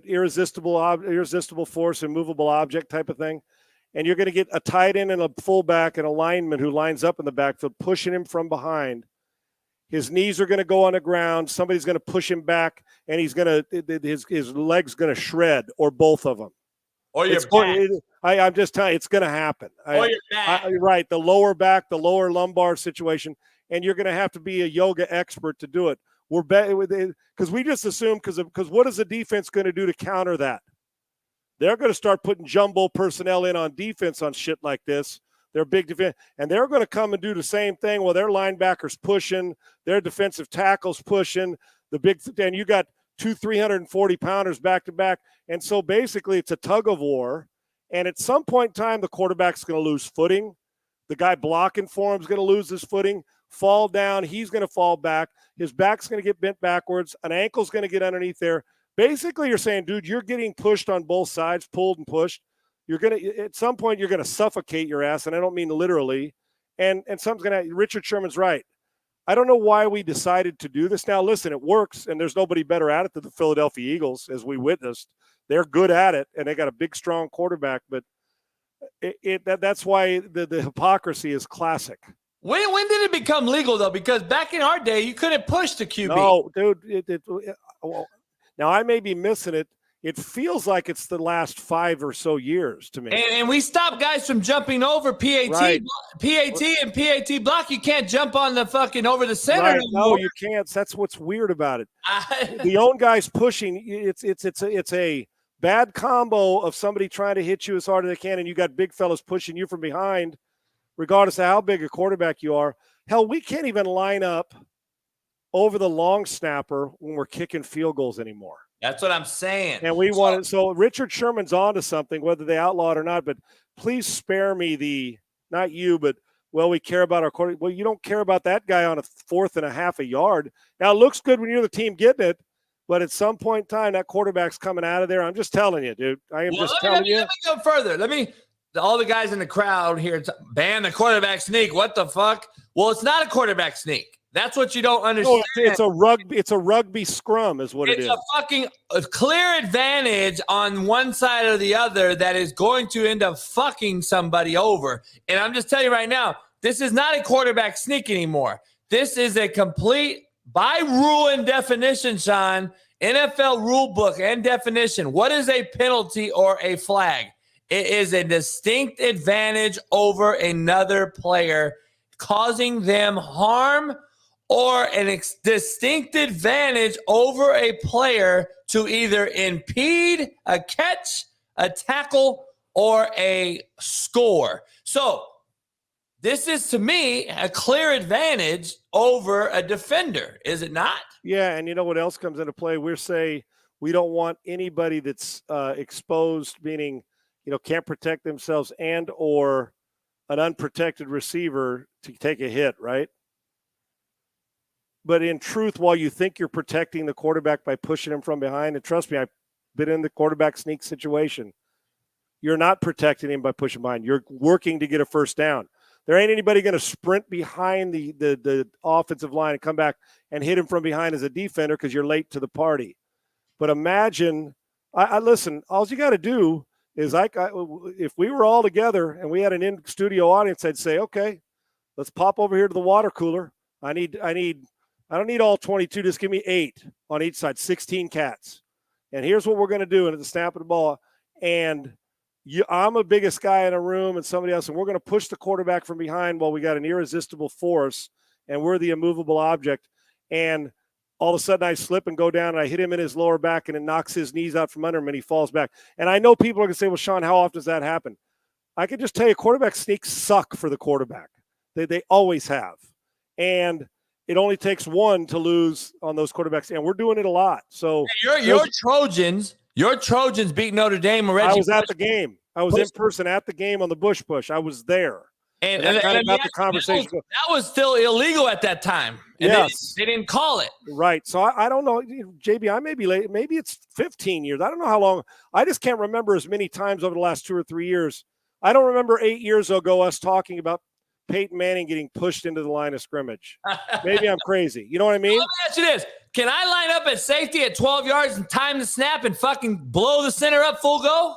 irresistible force, immovable object type of thing. And you're going to get a tight end and a fullback and a lineman who lines up in the backfield, pushing him from behind. His knees are going to go on the ground. Somebody's going to push him back, and his leg's going to shred, or both of them. Or your back. I'm just telling you, it's going to happen. Or your back. Right, the lower back, the lower lumbar situation, and you're going to have to be a yoga expert to do it. Because we just assume because what is the defense going to do to counter that? They're going to start putting jumbo personnel in on defense on shit like this. They're big defense, and they're going to come and do the same thing while their linebackers pushing, their defensive tackles pushing, and you got 2 340-pounders back to back. And so basically it's a tug of war. And at some point in time, the quarterback's going to lose footing. The guy blocking for him is going to lose his footing, fall down. He's going to fall back. His back's going to get bent backwards. An ankle's going to get underneath there. Basically, you're saying, dude, you're getting pushed on both sides, pulled and pushed. At some point, you're going to suffocate your ass, and I don't mean literally. And something's going to, Richard Sherman's right. I don't know why we decided to do this. Now, listen, it works, and there's nobody better at it than the Philadelphia Eagles, as we witnessed. They're good at it, and they got a big, strong quarterback, but that's why the hypocrisy is classic. When did it become legal, though? Because back in our day, you couldn't push the QB. No, dude. Now, I may be missing it. It feels like it's the last 5 or so years to me. And we stopped guys from jumping over PAT, right. PAT and PAT block. You can't jump on the fucking over the center. Right. No, you can't. That's what's weird about it. The own guy's pushing. It's a bad combo of somebody trying to hit you as hard as they can, and you got big fellas pushing you from behind, regardless of how big a quarterback you are. Hell, we can't even line up over the long snapper when we're kicking field goals anymore. That's what I'm saying. And so Richard Sherman's on to something, whether they outlaw it or not, but please spare me not you, but well, we care about our quarterback. Well, you don't care about that guy on a 4th and a half a yard. Now, it looks good when you're the team getting it, but at some point in time, that quarterback's coming out of there. I'm just telling you, dude. I am just telling you. Let me go further. All the guys in the crowd here, ban the quarterback sneak. What the fuck? Well, it's not a quarterback sneak. That's what you don't understand. No, it's a rugby scrum is what it is. It's a fucking clear advantage on one side or the other that is going to end up fucking somebody over. And I'm just telling you right now, this is not a quarterback sneak anymore. This is a complete, by rule and definition, Sean, NFL rule book and definition. What is a penalty or a flag? It is a distinct advantage over another player, causing them harm, or a distinct advantage over a player to either impede a catch, a tackle, or a score. So this is, to me, a clear advantage over a defender, is it not? Yeah, and you know what else comes into play? We're saying we don't want anybody that's exposed, meaning, can't protect themselves, and or an unprotected receiver to take a hit, right? But in truth, while you think you're protecting the quarterback by pushing him from behind, and trust me, I've been in the quarterback sneak situation, you're not protecting him by pushing behind. You're working to get a first down. There ain't anybody going to sprint behind the offensive line and come back and hit him from behind as a defender because you're late to the party. But imagine, I listen, all you got to do is if we were all together and we had an in-studio audience, I'd say, okay, let's pop over here to the water cooler. I don't need all 22. Just give me 8 on each side, 16 cats. And here's what we're going to do. And at the snap of the ball, and I'm the biggest guy in a room and somebody else, and we're going to push the quarterback from behind while we got an irresistible force, and we're the immovable object. And all of a sudden I slip and go down, and I hit him in his lower back, and it knocks his knees out from under him, and he falls back. And I know people are going to say, well, Sean, how often does that happen? I can just tell you, quarterback sneaks suck for the quarterback. They always have. And it only takes one to lose on those quarterbacks, and we're doing it a lot. So your Trojans beat Notre Dame already. I was at the game. I was in person at the game on the Bush Push. I was there. And that kind of got the conversation. That was still illegal at that time. And yes. They didn't call it. Right. So I don't know. JB, I may be late. Maybe it's 15 years. I don't know how long. I just can't remember as many times over the last 2 or 3 years. I don't remember 8 years ago us talking about Peyton Manning getting pushed into the line of scrimmage. Maybe I'm crazy. You know what I mean? Let me ask you this. Can I line up at safety at 12 yards and time the snap and fucking blow the center up full go?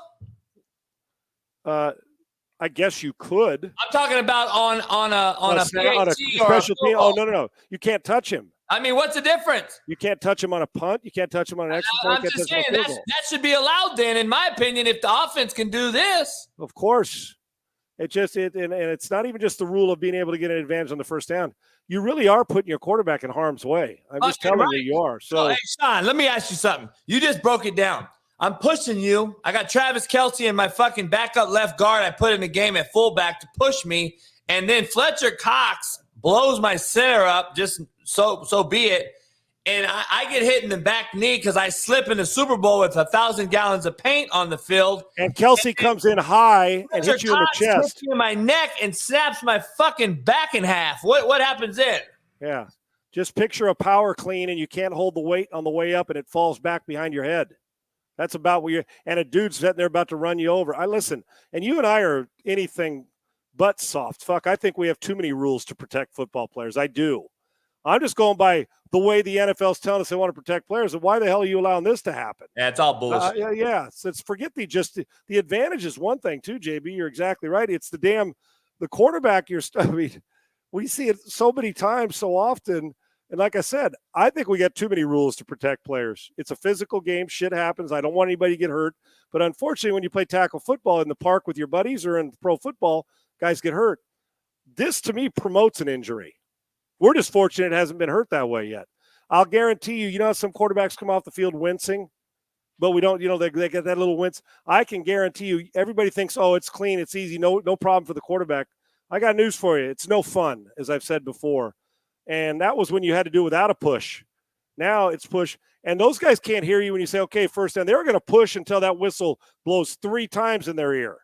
I guess you could. I'm talking about on a special team. Oh, no. You can't touch him. I mean, what's the difference? You can't touch him on a punt. You can't touch him on an extra point. I'm just saying that should be allowed then, in my opinion, if the offense can do this. Of course. And it's not even just the rule of being able to get an advantage on the first down. You really are putting your quarterback in harm's way. I'm just telling you are. So, hey, Sean, let me ask you something. You just broke it down. I'm pushing you. I got Travis Kelce and my fucking backup left guard I put in the game at fullback to push me. And then Fletcher Cox blows my center up, just so be it. And I get hit in the back knee because I slip in the Super Bowl with 1,000 gallons of paint on the field. And Kelce comes in high and hits you in the chest. Hits me in my neck and snaps my fucking back in half. What happens then? Yeah. Just picture a power clean and you can't hold the weight on the way up and it falls back behind your head. That's about where you're – and a dude's sitting there about to run you over. Listen, and you and I are anything but soft. Fuck, I think we have too many rules to protect football players. I do. I'm just going by the way the NFL's telling us they want to protect players. And why the hell are you allowing this to happen? Yeah, it's all bullshit. Yeah. So forget the advantage is one thing too, JB. You're exactly right. It's the quarterback. We see it so many times, so often. And like I said, I think we got too many rules to protect players. It's a physical game. Shit happens. I don't want anybody to get hurt. But unfortunately, when you play tackle football in the park with your buddies or in pro football, guys get hurt. This, to me, promotes an injury. We're just fortunate it hasn't been hurt that way yet. I'll guarantee you, how some quarterbacks come off the field wincing, but we don't, they get that little wince. I can guarantee you, everybody thinks, oh, it's clean, it's easy, no problem for the quarterback. I got news for you. It's no fun, as I've said before. And that was when you had to do it without a push. Now it's push. And those guys can't hear you when you say, okay, first down. They're going to push until that whistle blows 3 times in their ear.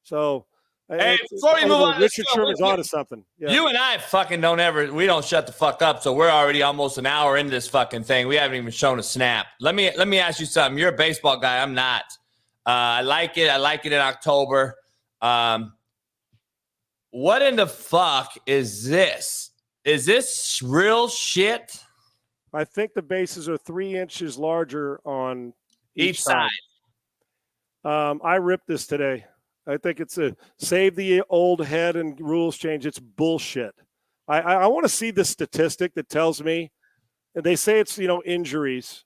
So Hey, before we move on, Richard Sherman's onto something. Yeah. You and I fucking we don't shut the fuck up. So we're already almost an hour into this fucking thing. We haven't even shown a snap. Let me ask you something. You're a baseball guy. I'm not. I like it. I like it in October. What in the fuck is this? Is this real shit? I think the bases are 3 inches larger on each side. I ripped this today. I think it's a save the old head and rules change. It's bullshit. I want to see the statistic that tells me, and they say it's, injuries.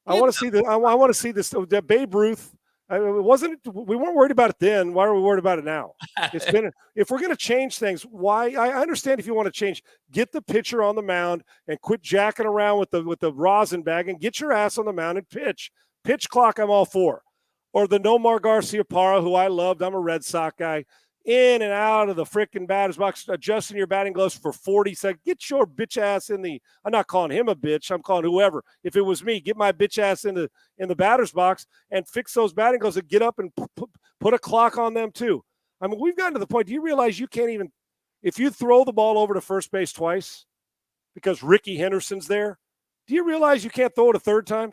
I want to see I want to see this. That Babe Ruth, we weren't worried about it then. Why are we worried about it now? It's been, if we're going to change things, why? I understand if you want to change, get the pitcher on the mound and quit jacking around with the rosin bag and get your ass on the mound and pitch. Pitch clock, I'm all for. Or the Nomar Garciaparra, who I loved. I'm a Red Sox guy. In and out of the freaking batter's box, adjusting your batting gloves for 40 seconds. Get your bitch ass in the – I'm not calling him a bitch. I'm calling whoever. If it was me, get my bitch ass in the batter's box and fix those batting gloves and get up and put a clock on them too. I mean, we've gotten to the point. Do you realize you can't even – if you throw the ball over to first base twice because Ricky Henderson's there, do you realize you can't throw it a third time?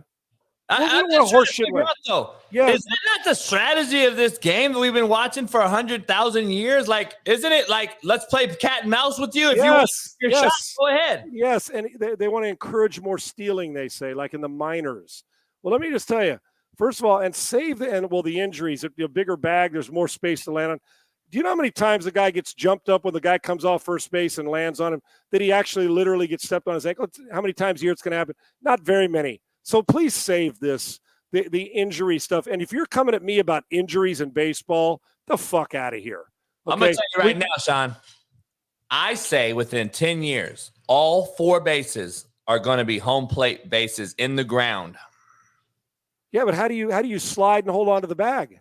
I'm just trying to figure out, though. Yeah. Is that not the strategy of this game that we've been watching for 100,000 years? Like, isn't it like, let's play cat and mouse with you? If you want your shot, go ahead. Yes, and they want to encourage more stealing, they say, like in the minors. Well, let me just tell you, first of all, and save the injuries, a bigger bag, there's more space to land on. Do you know how many times the guy gets jumped up when the guy comes off first base and lands on him, that he actually literally gets stepped on his ankle? How many times a year it's going to happen? Not very many. So please save this, the injury stuff. And if you're coming at me about injuries in baseball, the fuck out of here. Okay? I'm going to tell you right now, Sean, I say within 10 years, all 4 bases are going to be home plate bases in the ground. Yeah, but how do you slide and hold on to the bag?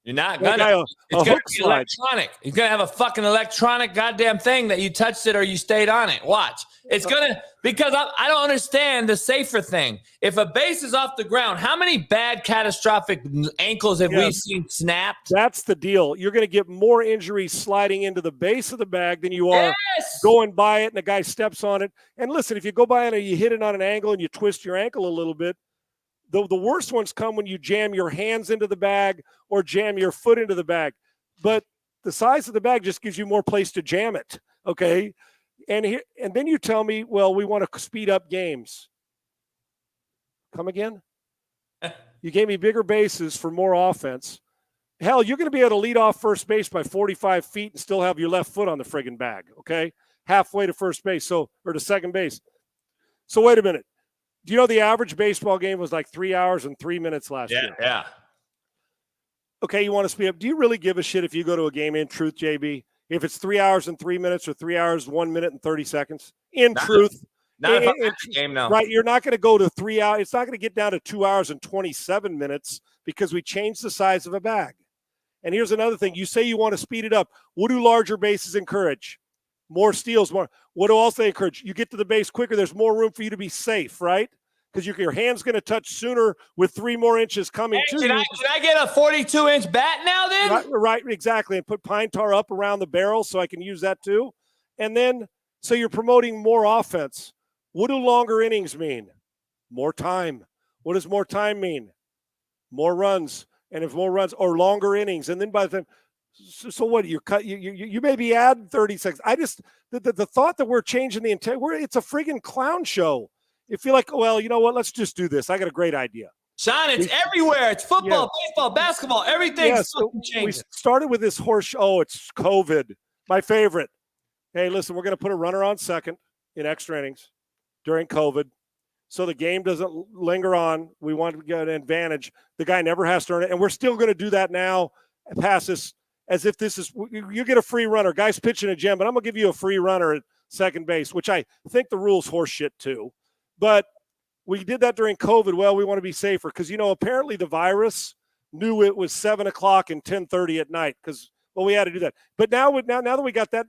You're not going to. It's going to be electronic. You're going to have a fucking electronic goddamn thing that you touched it or you stayed on it. Watch. It's going to, because I don't understand the safer thing. If a base is off the ground, how many bad catastrophic ankles have we seen snapped? That's the deal. You're going to get more injuries sliding into the base of the bag than you are going by it and the guy steps on it. And listen, if you go by it and you hit it on an angle and you twist your ankle a little bit, the worst ones come when you jam your hands into the bag or jam your foot into the bag. But the size of the bag just gives you more place to jam it, okay? And then you tell me, well, we want to speed up games. Come again? You gave me bigger bases for more offense. Hell, you're going to be able to lead off first base by 45 feet and still have your left foot on the friggin' bag, okay? Halfway to first base, or to second base. So wait a minute. Do you know the average baseball game was like 3 hours and 3 minutes last year? Yeah. Okay, you want to speed up. Do you really give a shit if you go to a game in truth, JB? If it's 3 hours and 3 minutes or 3 hours, 1 minute and 30 seconds? Truth. Not if I'm at the game now. Right, you're not going to go to 3 hours. It's not going to get down to 2 hours and 27 minutes because we changed the size of a bag. And here's another thing. You say you want to speed it up. What do larger bases encourage? More steals, more. What do else they encourage? You get to the base quicker. There's more room for you to be safe, right? Because your hand's going to touch sooner with 3 more inches coming to you. Can I get a 42-inch bat now then? Right, exactly. And put pine tar up around the barrel so I can use that too. And then, so you're promoting more offense. What do longer innings mean? More time. What does more time mean? More runs. And if more runs or longer innings. And then by the time, so what, you maybe add 30 seconds. The thought that we're changing the intent, it's a friggin' clown show. If you're like, well, you know what, let's just do this. I got a great idea. Sean, it's everywhere. It's football, baseball, basketball, everything's changing. We started with this horse show. Oh, it's COVID. My favorite. Hey, listen, we're going to put a runner on second in extra innings during COVID so the game doesn't linger on. We want to get an advantage. The guy never has to earn it. And we're still going to do that now, pass this as if this is – you get a free runner. Guy's pitching a gem, but I'm going to give you a free runner at second base, which I think the rule's horse shit too. But we did that during COVID. Well, we want to be safer because, apparently the virus knew it was 7 o'clock and 10:30 at night because, we had to do that. But now that we got that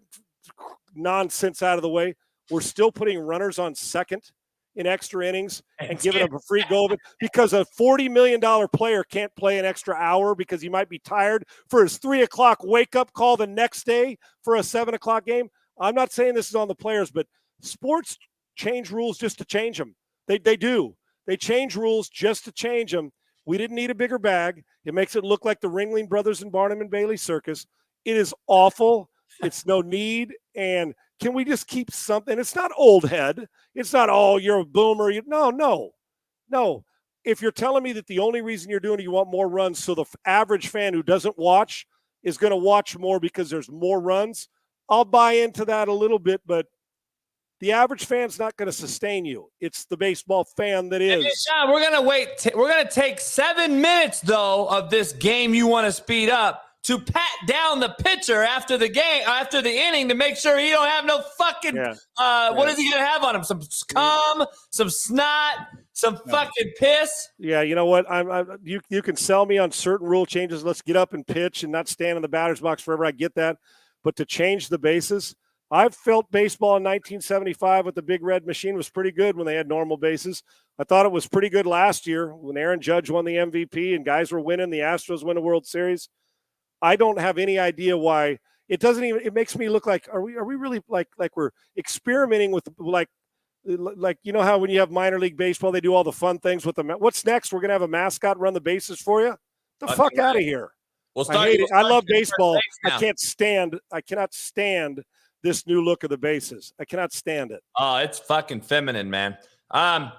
nonsense out of the way, we're still putting runners on second in extra innings and giving up a free go of it because a $40 million player can't play an extra hour because he might be tired for his 3 o'clock wake-up call the next day for a 7 o'clock game. I'm not saying this is on the players, but sports change rules just to change them. They do. They change rules just to change them. We didn't need a bigger bag. It makes it look like the Ringling Brothers and Barnum and Bailey circus. It is awful. It's no need. And can we just keep something? It's not old head. It's not, oh, you're a boomer. No. If you're telling me that the only reason you're doing it, you want more runs so the average fan who doesn't watch is going to watch more because there's more runs, I'll buy into that a little bit, but the average fan's not going to sustain you. It's the baseball fan that is. Hey, Sean, we're going to wait. We're going to take 7 minutes, though, of this game you want to speed up to pat down the pitcher after the game, after the inning, to make sure he don't have no fucking what is he going to have on him? Some cum, some snot, some fucking piss? Yeah, you know what? You can sell me on certain rule changes. Let's get up and pitch and not stand in the batter's box forever. I get that. But to change the bases, I've felt baseball in 1975 with the Big Red Machine was pretty good when they had normal bases. I thought it was pretty good last year when Aaron Judge won the MVP and guys were winning. The Astros win the World Series. I don't have any idea why it doesn't even. It makes me look like are we really like we're experimenting with like you know how when you have minor league baseball they do all the fun things with them. What's next? We're gonna have a mascot run the bases for you. The fuck out of here. I love baseball. I cannot stand this new look of the bases. I cannot stand it. Oh, it's fucking feminine, man. All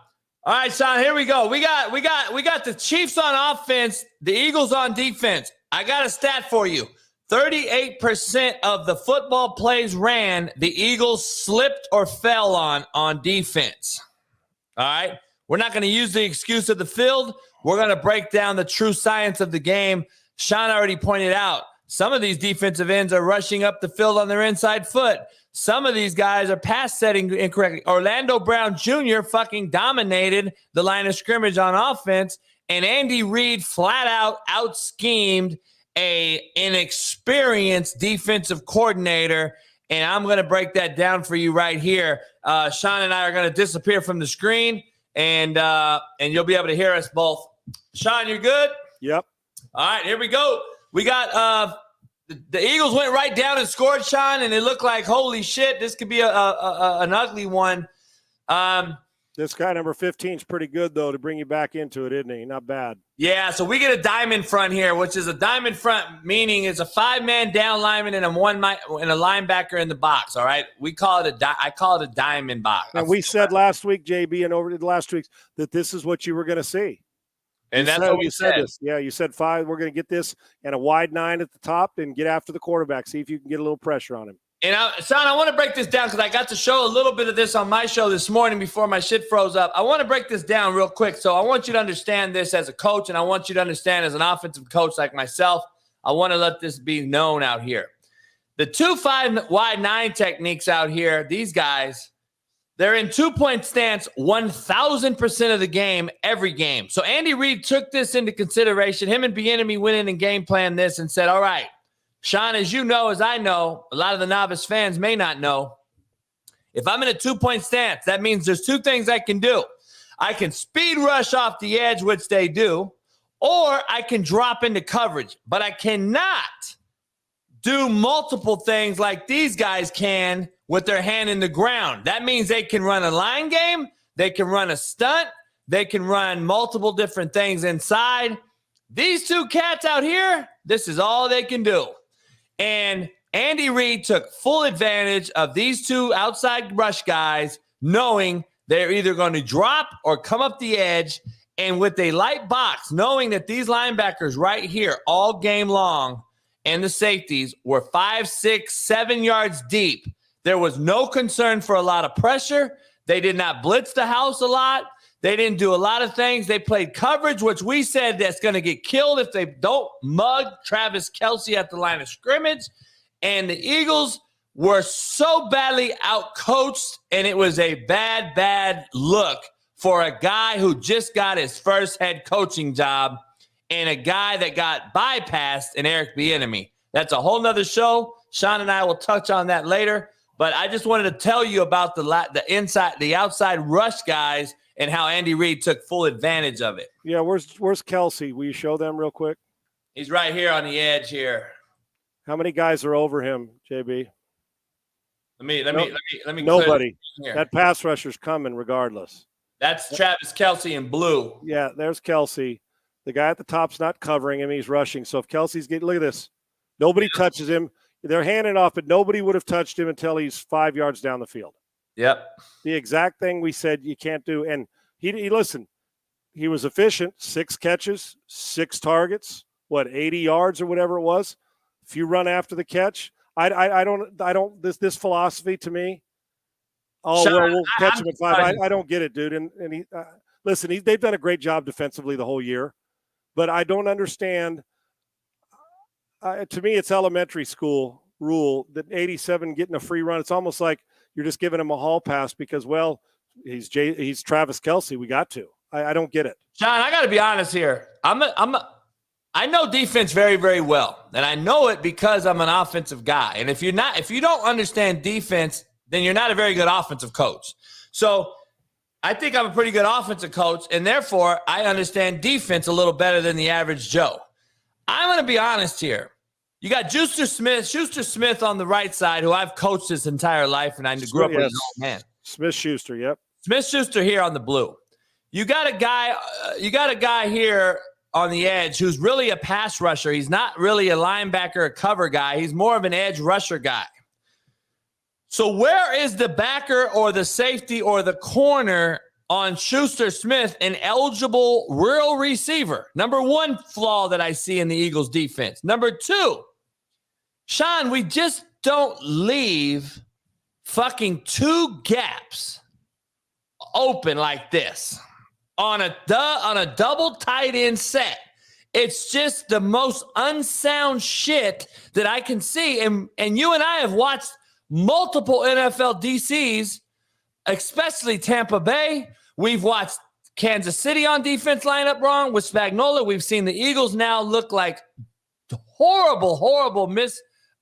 right, Sean, here we go. We got the Chiefs on offense, the Eagles on defense. I got a stat for you. 38% of the football plays ran, the Eagles slipped or fell on defense. All right? We're not going to use the excuse of the field. We're going to break down the true science of the game. Sean already pointed out, some of these defensive ends are rushing up the field on their inside foot. Some of these guys are pass setting incorrectly. Orlando Brown Jr. fucking dominated the line of scrimmage on offense, and Andy Reid flat out schemed an inexperienced defensive coordinator, and I'm going to break that down for you right here. Sean and I are going to disappear from the screen, and you'll be able to hear us both. Sean, you're good? Yep. All right, here we go. We got the Eagles went right down and scored, Sean, and it looked like, holy shit, this could be an ugly one. This guy, number 15, is pretty good, though, to bring you back into it, isn't he? Not bad. Yeah, so we get a diamond front here, which is a diamond front, meaning it's a 5-man down lineman and a linebacker in the box, all right? I call it a diamond box. And we said last week, JB, and over the last weeks, that this is what you were going to see. And that's what we said. Yeah, you said 5. We're going to get this and a wide 9 at the top and get after the quarterback. See if you can get a little pressure on him. And, Sean, I want to break this down because I got to show a little bit of this on my show this morning before my shit froze up. I want to break this down real quick. So I want you to understand this as a coach, and I want you to understand as an offensive coach like myself. I want to let this be known out here. The 2-5 wide 9 techniques out here, these guys, they're in 2-point stance 1,000% of the game, every game. So Andy Reid took this into consideration. Him and Bieniemy went in and game planned this and said, all right, Sean, as you know, as I know, a lot of the novice fans may not know, if I'm in a 2-point stance, that means there's 2 things I can do. I can speed rush off the edge, which they do, or I can drop into coverage. But I cannot do multiple things like these guys can with their hand in the ground. That means they can run a line game, they can run a stunt, they can run multiple different things inside. These 2 cats out here, this is all they can do. And Andy Reid took full advantage of these 2 outside rush guys, knowing they're either going to drop or come up the edge. And with a light box, knowing that these linebackers right here all game long and the safeties were 5, 6, 7 yards deep, there was no concern for a lot of pressure. They did not blitz the house a lot. They didn't do a lot of things. They played coverage, which we said that's going to get killed if they don't mug Travis Kelce at the line of scrimmage. And the Eagles were so badly outcoached, and it was a bad look for a guy who just got his first head coaching job and a guy that got bypassed in Eric Bieniemy. That's a whole nother show. Sean and I will touch on that later. But I just wanted to tell you about the outside rush guys and how Andy Reid took full advantage of it. Yeah, where's Kelce? Will you show them real quick? He's right here on the edge here. How many guys are over him, JB? Let me. Nobody. That pass rusher's coming regardless. That's Travis Kelce in blue. Yeah, there's Kelce. The guy at the top's not covering him. He's rushing. So if Kelce's getting, look at this. Nobody touches him. They're handing off, but nobody would have touched him until he's 5 yards down the field. Yep. The exact thing we said you can't do. And he listened. He was efficient. 6 catches, 6 targets, 80 yards or whatever it was. If you run after the catch, I don't this philosophy to me. Oh, Sean, we'll catch him at 5. I don't get it, dude. And he listen, they've done a great job defensively the whole year, but I don't understand. To me, it's elementary school rule that 87 getting a free run. It's almost like you're just giving him a hall pass because, well, he's Travis Kelce. We got to. I don't get it. Sean, I got to be honest here. I know defense very, very well, and I know it because I'm an offensive guy. And if you don't understand defense, then you're not a very good offensive coach. So I think I'm a pretty good offensive coach, and therefore I understand defense a little better than the average Joe. I'm going to be honest here. You got Schuster Smith on the right side, who I've coached his entire life, and I grew up with an old man. Smith-Schuster, yep. Smith-Schuster here on the blue. You got a guy here on the edge who's really a pass rusher. He's not really a linebacker or cover guy. He's more of an edge rusher guy. So where is the backer or the safety or the corner on Schuster Smith, an eligible real receiver? Number one flaw that I see in the Eagles defense. Number two, Sean, we just don't leave fucking 2 gaps open like this on a double tight end set. It's just the most unsound shit that I can see. And you and I have watched multiple NFL DCs, especially Tampa Bay. We've watched Kansas City on defense line up wrong with Spagnuolo. We've seen the Eagles now look like horrible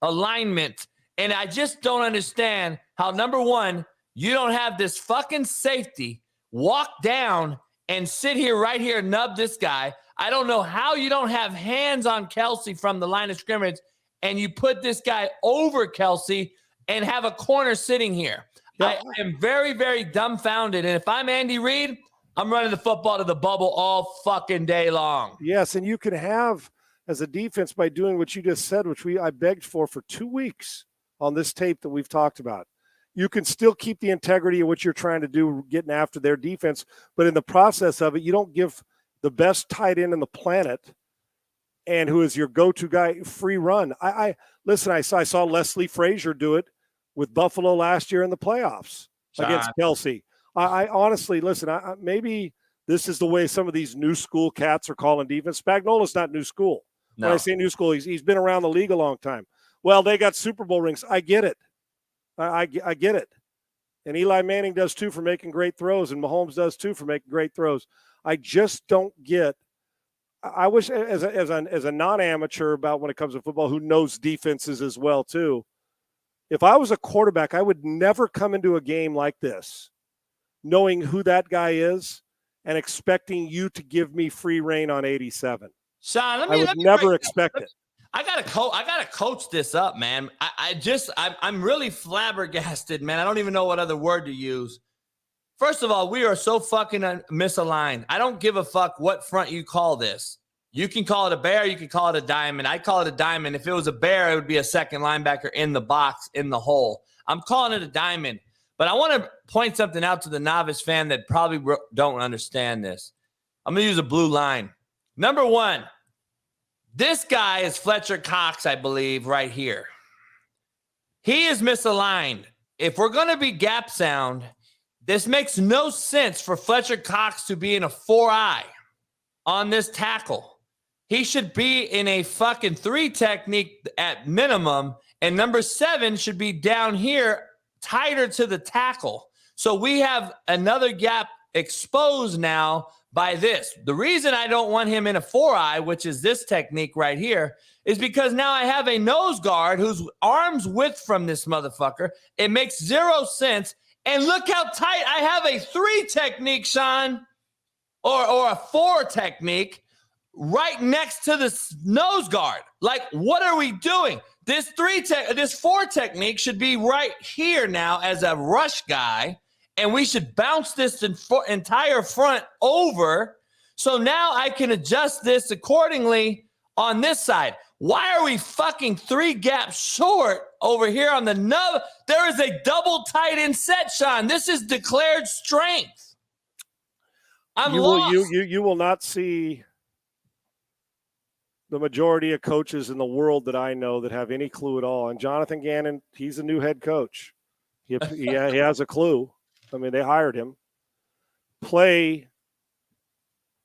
misalignment. And I just don't understand how, number one, you don't have this fucking safety walk down and sit here right here and nub this guy. I don't know how you don't have hands on Kelce from the line of scrimmage and you put this guy over Kelce and have a corner sitting here. Yeah. I am very, very dumbfounded. And if I'm Andy Reid, I'm running the football to the bubble all fucking day long. Yes, and you can have, as a defense, by doing what you just said, which I begged for 2 weeks on this tape that we've talked about. You can still keep the integrity of what you're trying to do, getting after their defense. But in the process of it, you don't give the best tight end in the planet and who is your go-to guy free run. Listen, I saw Leslie Frazier do it with Buffalo last year in the playoffs against Kelce. I honestly, listen, maybe this is the way some of these new school cats are calling defense. Spagnuolo's not new school. No. When I say new school, he's been around the league a long time. Well, they got Super Bowl rings. I get it. I get it. And Eli Manning does too for making great throws, and Mahomes does too for making great throws. I just don't get. I wish, as a non-amateur about when it comes to football, who knows defenses as well too. If I was a quarterback, I would never come into a game like this, knowing who that guy is and expecting you to give me free reign on 87. Sean, I would never expect it. I gotta coach this up, man. I'm really flabbergasted, man. I don't even know what other word to use. First of all, we are so fucking misaligned. I don't give a fuck what front you call this. You can call it a bear, you can call it a diamond. I call it a diamond. If it was a bear, it would be a second linebacker in the box, in the hole. I'm calling it a diamond. But I want to point something out to the novice fan that probably don't understand this. I'm going to use a blue line. Number one, this guy is Fletcher Cox, I believe, right here. He is misaligned. If we're going to be gap sound, this makes no sense for Fletcher Cox to be in a 4-eye on this tackle. He should be in a fucking 3 technique at minimum, and number 7 should be down here tighter to the tackle. So we have another gap exposed now by this. The reason I don't want him in a 4-eye, which is this technique right here, is because now I have a nose guard whose arm's width from this motherfucker. It makes zero sense. And look how tight I have a 3 technique, Sean, or a 4 technique right next to this nose guard. Like, what are we doing? This 4 technique should be right here now as a rush guy, and we should bounce this entire front over. So now I can adjust this accordingly on this side. Why are we fucking 3 gaps short over here on the nub? There is a double tight end set, Sean. This is declared strength. I'm lost. You will not see the majority of coaches in the world that I know that have any clue at all. And Jonathan Gannon, he's a new head coach. He has a clue. I mean, they hired him. Play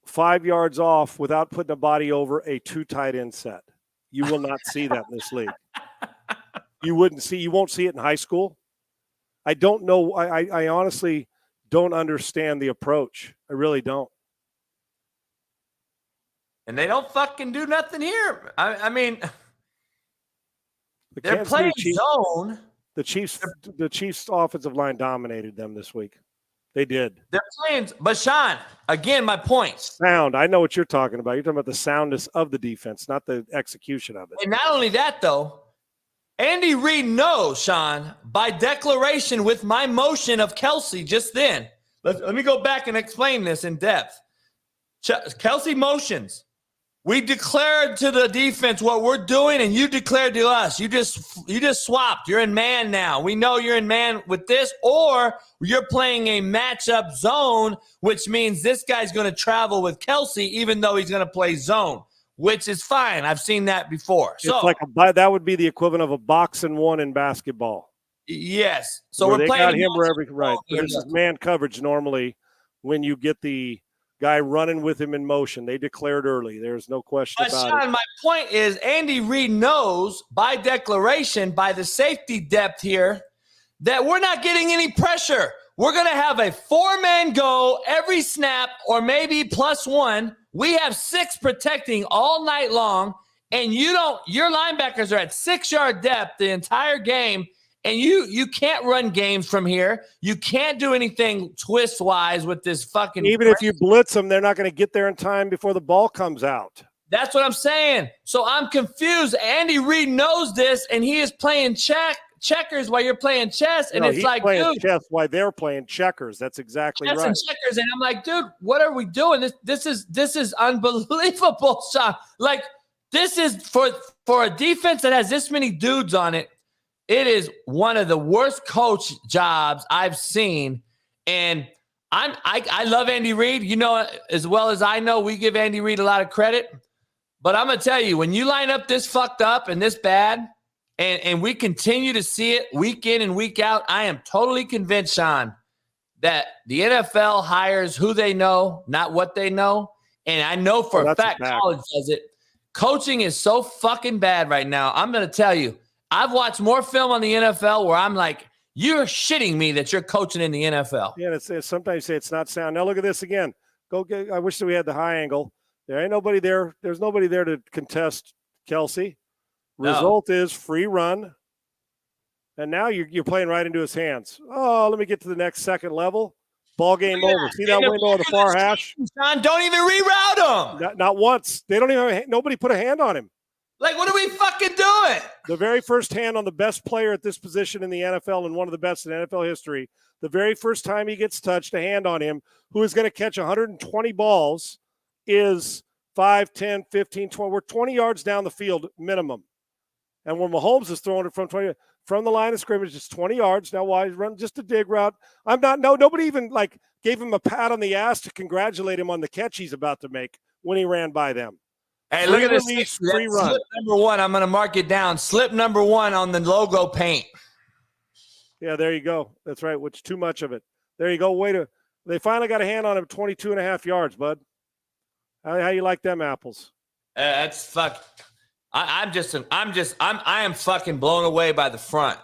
5 yards off without putting a body over a 2 tight end set. You will not see that in this league. You won't see it in high school. I don't know. I honestly don't understand the approach. I really don't. And they don't fucking do nothing here. I mean, they're playing zone. The Chiefs' offensive line dominated them this week. They did. They're playing, but Sean, again, my points. Sound. I know what you're talking about. You're talking about the soundness of the defense, not the execution of it. And not only that, though, Andy Reid knows, Sean, by declaration with my motion of Kelce just then. Let me go back and explain this in depth. Kelce motions. We declared to the defense what we're doing, and you declared to us. You just swapped. You're in man now. We know you're in man with this, or you're playing a matchup zone, which means this guy's going to travel with Kelce, even though he's going to play zone, which is fine. I've seen that before. It's like that would be the equivalent of a box and one in basketball. Yes. So we're playing. They got him wherever right. But this is man coverage normally when you get the guy running with him in motion. They declared early. There's no question about Sean, it. My point is Andy Reid knows by declaration, by the safety depth here, that we're not getting any pressure. We're going to have a 4-man go every snap or maybe +1. We have 6 protecting all night long, and your linebackers are at 6-yard depth the entire game. And you can't run games from here. You can't do anything twist-wise with this fucking. Even if you blitz them, they're not going to get there in time before the ball comes out. That's what I'm saying. So I'm confused. Andy Reid knows this, and he is playing checkers while you're playing chess. And it's like, dude, chess while they're playing checkers. That's exactly right. And checkers, and I'm like, dude, what are we doing? This is unbelievable, Sean. Like, this is for a defense that has this many dudes on it. It is one of the worst coach jobs I've seen, and I love Andy Reid. You know, as well as I know, we give Andy Reid a lot of credit. But I'm gonna tell you, when you line up this fucked up and this bad, and we continue to see it week in and week out, I am totally convinced, Sean, that the NFL hires who they know, not what they know. And I know for a fact college does it. Coaching is so fucking bad right now. I'm gonna tell you. I've watched more film on the NFL where I'm like, you're shitting me that you're coaching in the NFL. Yeah, it's sometimes you say it's not sound. Now look at this again. I wish that we had the high angle. There ain't nobody there. There's nobody there to contest Kelce. Result is free run. And now you're playing right into his hands. Oh, let me get to the next second level. Ball game over. See that window on the far hash? John, don't even reroute him. Not once. They don't even. Nobody put a hand on him. Like, what are we fucking doing? The very first hand on the best player at this position in the NFL and one of the best in NFL history, the very first time he gets touched, a hand on him, who is going to catch 120 balls, is 5, 10, 15, 20. We're 20 yards down the field minimum. And when Mahomes is throwing it from the line of scrimmage, it's 20 yards. Now, why run just a dig route? Nobody even gave him a pat on the ass to congratulate him on the catch he's about to make when he ran by them. Hey, look at this. Free run. Slip number 1. I'm going to mark it down. Slip number 1 on the logo paint. Yeah, there you go. That's right. Which too much of it. There you go. They finally got a hand on him 22.5 yards, bud. How you like them apples? That's fuck. I am fucking blown away by the front.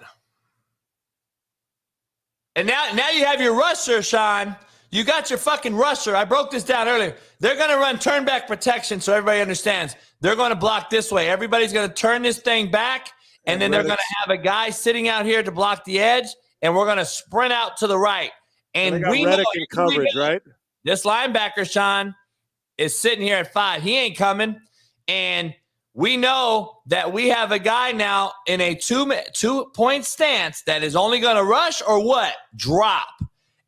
And now you have your rusher, Sean. You got your fucking rusher. I broke this down earlier. They're going to run turn back protection so everybody understands. They're going to block this way. Everybody's going to turn this thing back, and then they're going to have a guy sitting out here to block the edge, and we're going to sprint out to the right. And we know in coverage, right? This linebacker, Sean, is sitting here at 5. He ain't coming. And we know that we have a guy now in a 2-point stance that is only going to rush or what? Drop.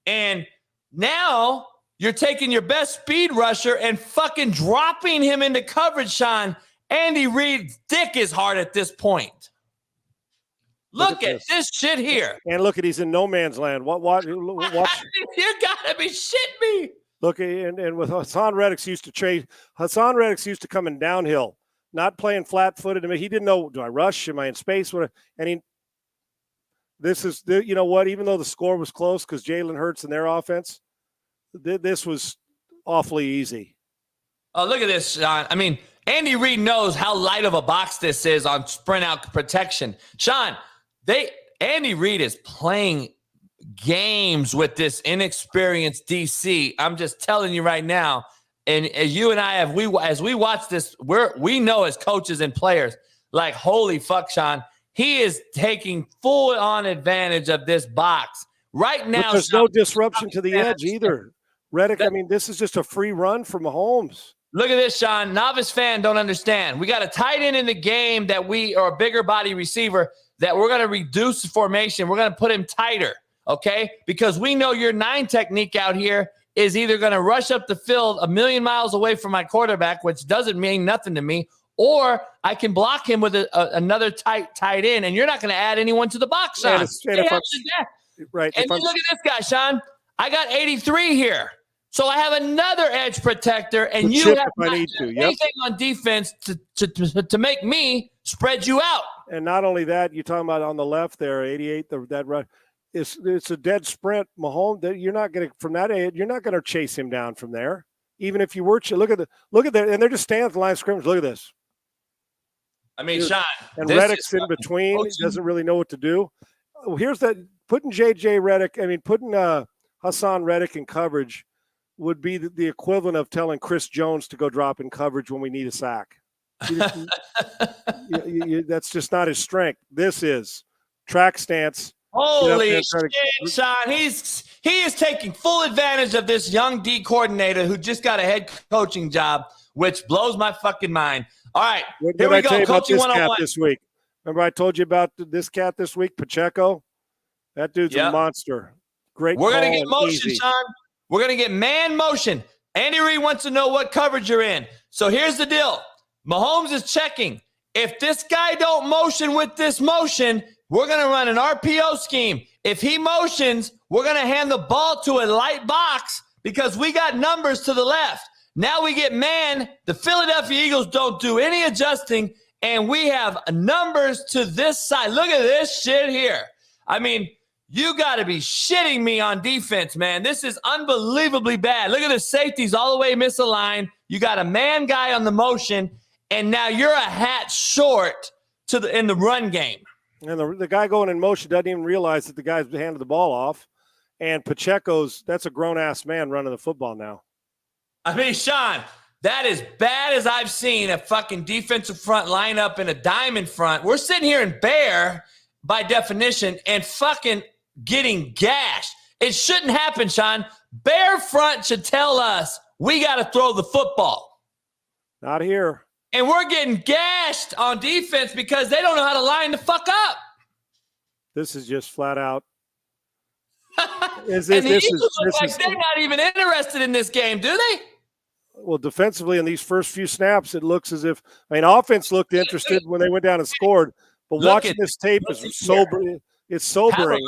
And now you're taking your best speed rusher and fucking dropping him into coverage, Sean. Andy Reid's dick is hard at this point. Look at this shit here. And look at, he's in no man's land. What? You gotta be shitting me. Look, and with Hassan Reddick's used to trade. Hassan Reddick's used to coming downhill, not playing flat-footed. I mean, he didn't know, do I rush? Am I in space? This is, you know what? Even though the score was close because Jalen Hurts and their offense, this was awfully easy. Oh, look at this, Sean. I mean, Andy Reid knows how light of a box this is on sprint out protection. Sean, Andy Reid is playing games with this inexperienced DC. I'm just telling you right now. And as you and I as we watch this, we know as coaches and players, like, holy fuck, Sean, he is taking full on advantage of this box right now. But there's no disruption to the edge either. Reddick, I mean, this is just a free run from Mahomes. Look at this, Sean. Novice fan don't understand. We got a tight end in the game that or a bigger body receiver that we're going to reduce the formation. We're going to put him tighter, okay? Because we know your 9 technique out here is either going to rush up the field a million miles away from my quarterback, which doesn't mean nothing to me, or I can block him with another tight end, and you're not going to add anyone to the box, Sean. Right. And then look at this guy, Sean. I got 83 here. So I have another edge protector, and you have not done anything on defense to make me spread you out. And not only that, you're talking about on the left there, 88, that run. It's a dead sprint, Mahomes. That you're not going to from that edge. You're not going to chase him down from there. Even if you were, look at that, and they're just standing at the line of scrimmage. Look at this. I mean, Sean, and Reddick's in between. He doesn't really know what to do. Here's that putting putting Hassan Reddick in coverage would be the equivalent of telling Chris Jones to go drop in coverage when we need a sack. That's just not his strength. This is track stance. Holy shit, Sean. He is taking full advantage of this young D coordinator who just got a head coaching job, which blows my fucking mind. All right, here we go. Coaching 101 this week. Remember I told you about this cat this week, Pacheco? That dude's a monster. Great. We're going to get motion, Sean. We're going to get man motion. Andy Reid wants to know what coverage you're in. So here's the deal. Mahomes is checking. If this guy don't motion with this motion, we're going to run an RPO scheme. If he motions, we're going to hand the ball to a light box because we got numbers to the left. Now we get man. The Philadelphia Eagles don't do any adjusting, and we have numbers to this side. Look at this shit here. I mean, you got to be shitting me on defense, man. This is unbelievably bad. Look at the safeties all the way misaligned. You got a man guy on the motion, and now you're a hat short in the run game. And the guy going in motion doesn't even realize that the guy's handed the ball off. And that's a grown-ass man running the football now. I mean, Sean, that is bad as I've seen a fucking defensive front line up in a diamond front. We're sitting here in bear by definition and fucking getting gashed. It shouldn't happen, Sean. Bear front should tell us we got to throw the football. Not here. And we're getting gashed on defense because they don't know how to line the fuck up. This is just flat out. The Eagles look like they're not even interested in this game, do they? Well, defensively in these first few snaps, it looks as if offense looked interested when they went down and scored. But watching this tape is sobering. It's sobering.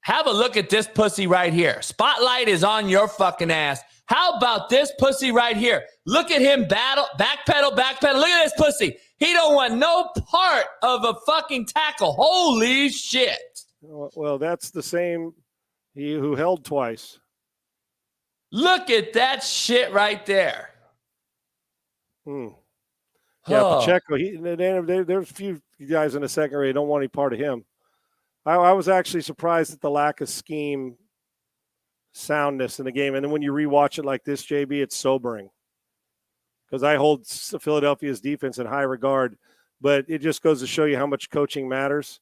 Have a look at this pussy right here. Spotlight is on your fucking ass. How about this pussy right here? Look at him backpedal. Look at this pussy. He don't want no part of a fucking tackle. Holy shit. Well, that's the same he who held twice. Look at that shit right there. Yeah, Pacheco. There's a few guys in the secondary who don't want any part of him. I was actually surprised at the lack of scheme. soundness in the game. And then when you rewatch it like this, JB, it's sobering. Because I hold Philadelphia's defense in high regard, but it just goes to show you how much coaching matters.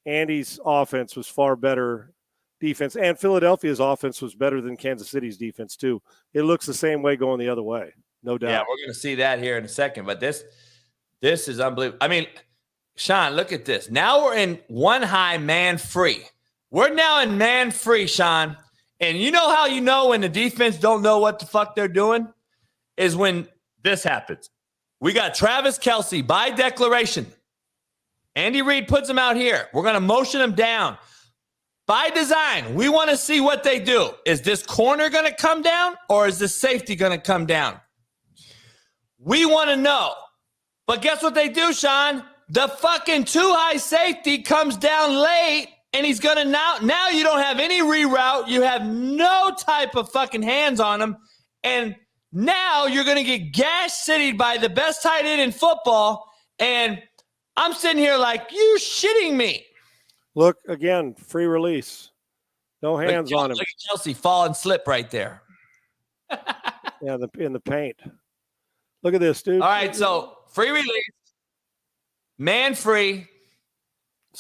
Andy's offense was far better defense, and Philadelphia's offense was better than Kansas City's defense too. It looks the same way going the other way, no doubt. Yeah, we're going to see that here in a second, but this is unbelievable. I mean, Sean, look at this. Now we're in one high man free. We're now in man free, Sean. And you know how you know when the defense don't know what the fuck they're doing? Is when this happens. We got Travis Kelce by declaration. Andy Reid puts him out here. We're going to motion him down. By design, we want to see what they do. Is this corner going to come down or is this safety going to come down? We want to know. But guess what they do, Sean? The fucking too high safety comes down late, and he's going to now you don't have any reroute. You have no type of fucking hands on him. And now you're going to get gash-city'd by the best tight end in football. And I'm sitting here like, you shitting me. Look, again, free release. No hands on him. Look at Kelce fall and slip right there. Yeah, in the paint. Look at this, dude. All right, so free release. Man free.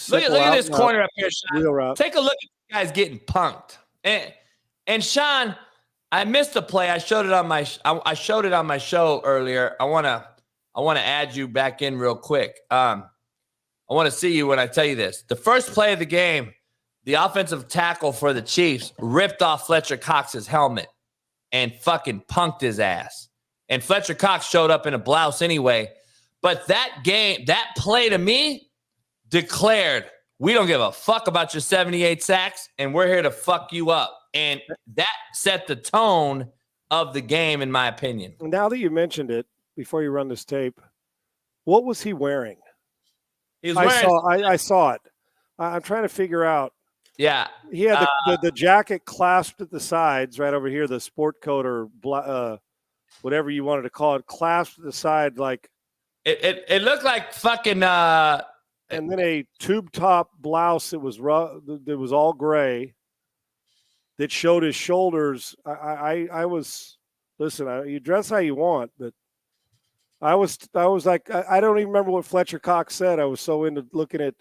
Look at this corner up here, Sean. Take a look at the guys getting punked. And Sean, I missed a play. I showed it on my show earlier. I wanna add you back in real quick. I want to see you when I tell you this. The first play of the game, the offensive tackle for the Chiefs ripped off Fletcher Cox's helmet and fucking punked his ass. And Fletcher Cox showed up in a blouse anyway. But that play to me declared, we don't give a fuck about your 78 sacks, and we're here to fuck you up. And that set the tone of the game, in my opinion. Now that you mentioned it, before you run this tape, what was he wearing? I saw it. I'm trying to figure out. Yeah. He had the jacket clasped at the sides right over here, the sport coat or whatever you wanted to call it, clasped at the side like. It looked like fucking. And then a tube top blouse that was all gray that showed his shoulders. I was, listen, you dress how you want, but I was like, I don't even remember what Fletcher Cox said. I was so into looking at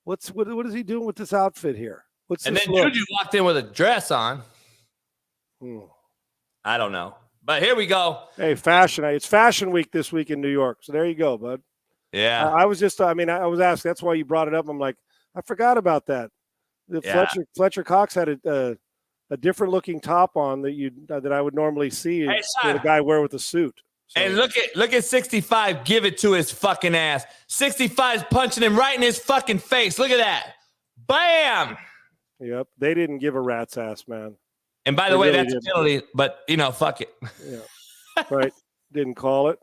what is he doing with this outfit here? And then Juju walked in with a dress on. I don't know, but here we go. Hey, fashion! It's Fashion Week this week in New York, so there you go, bud. Yeah, I was just, I was asked. That's why you brought it up. I'm like, I forgot about that. Fletcher Cox had a different looking top on that I would normally see the guy wear with a suit. So. And look at 65. Give it to his fucking ass. 65's punching him right in his fucking face. Look at that. Bam. Yep. They didn't give a rat's ass, man. And by the way, that's a penalty, but fuck it. Yeah. Right. Didn't call it.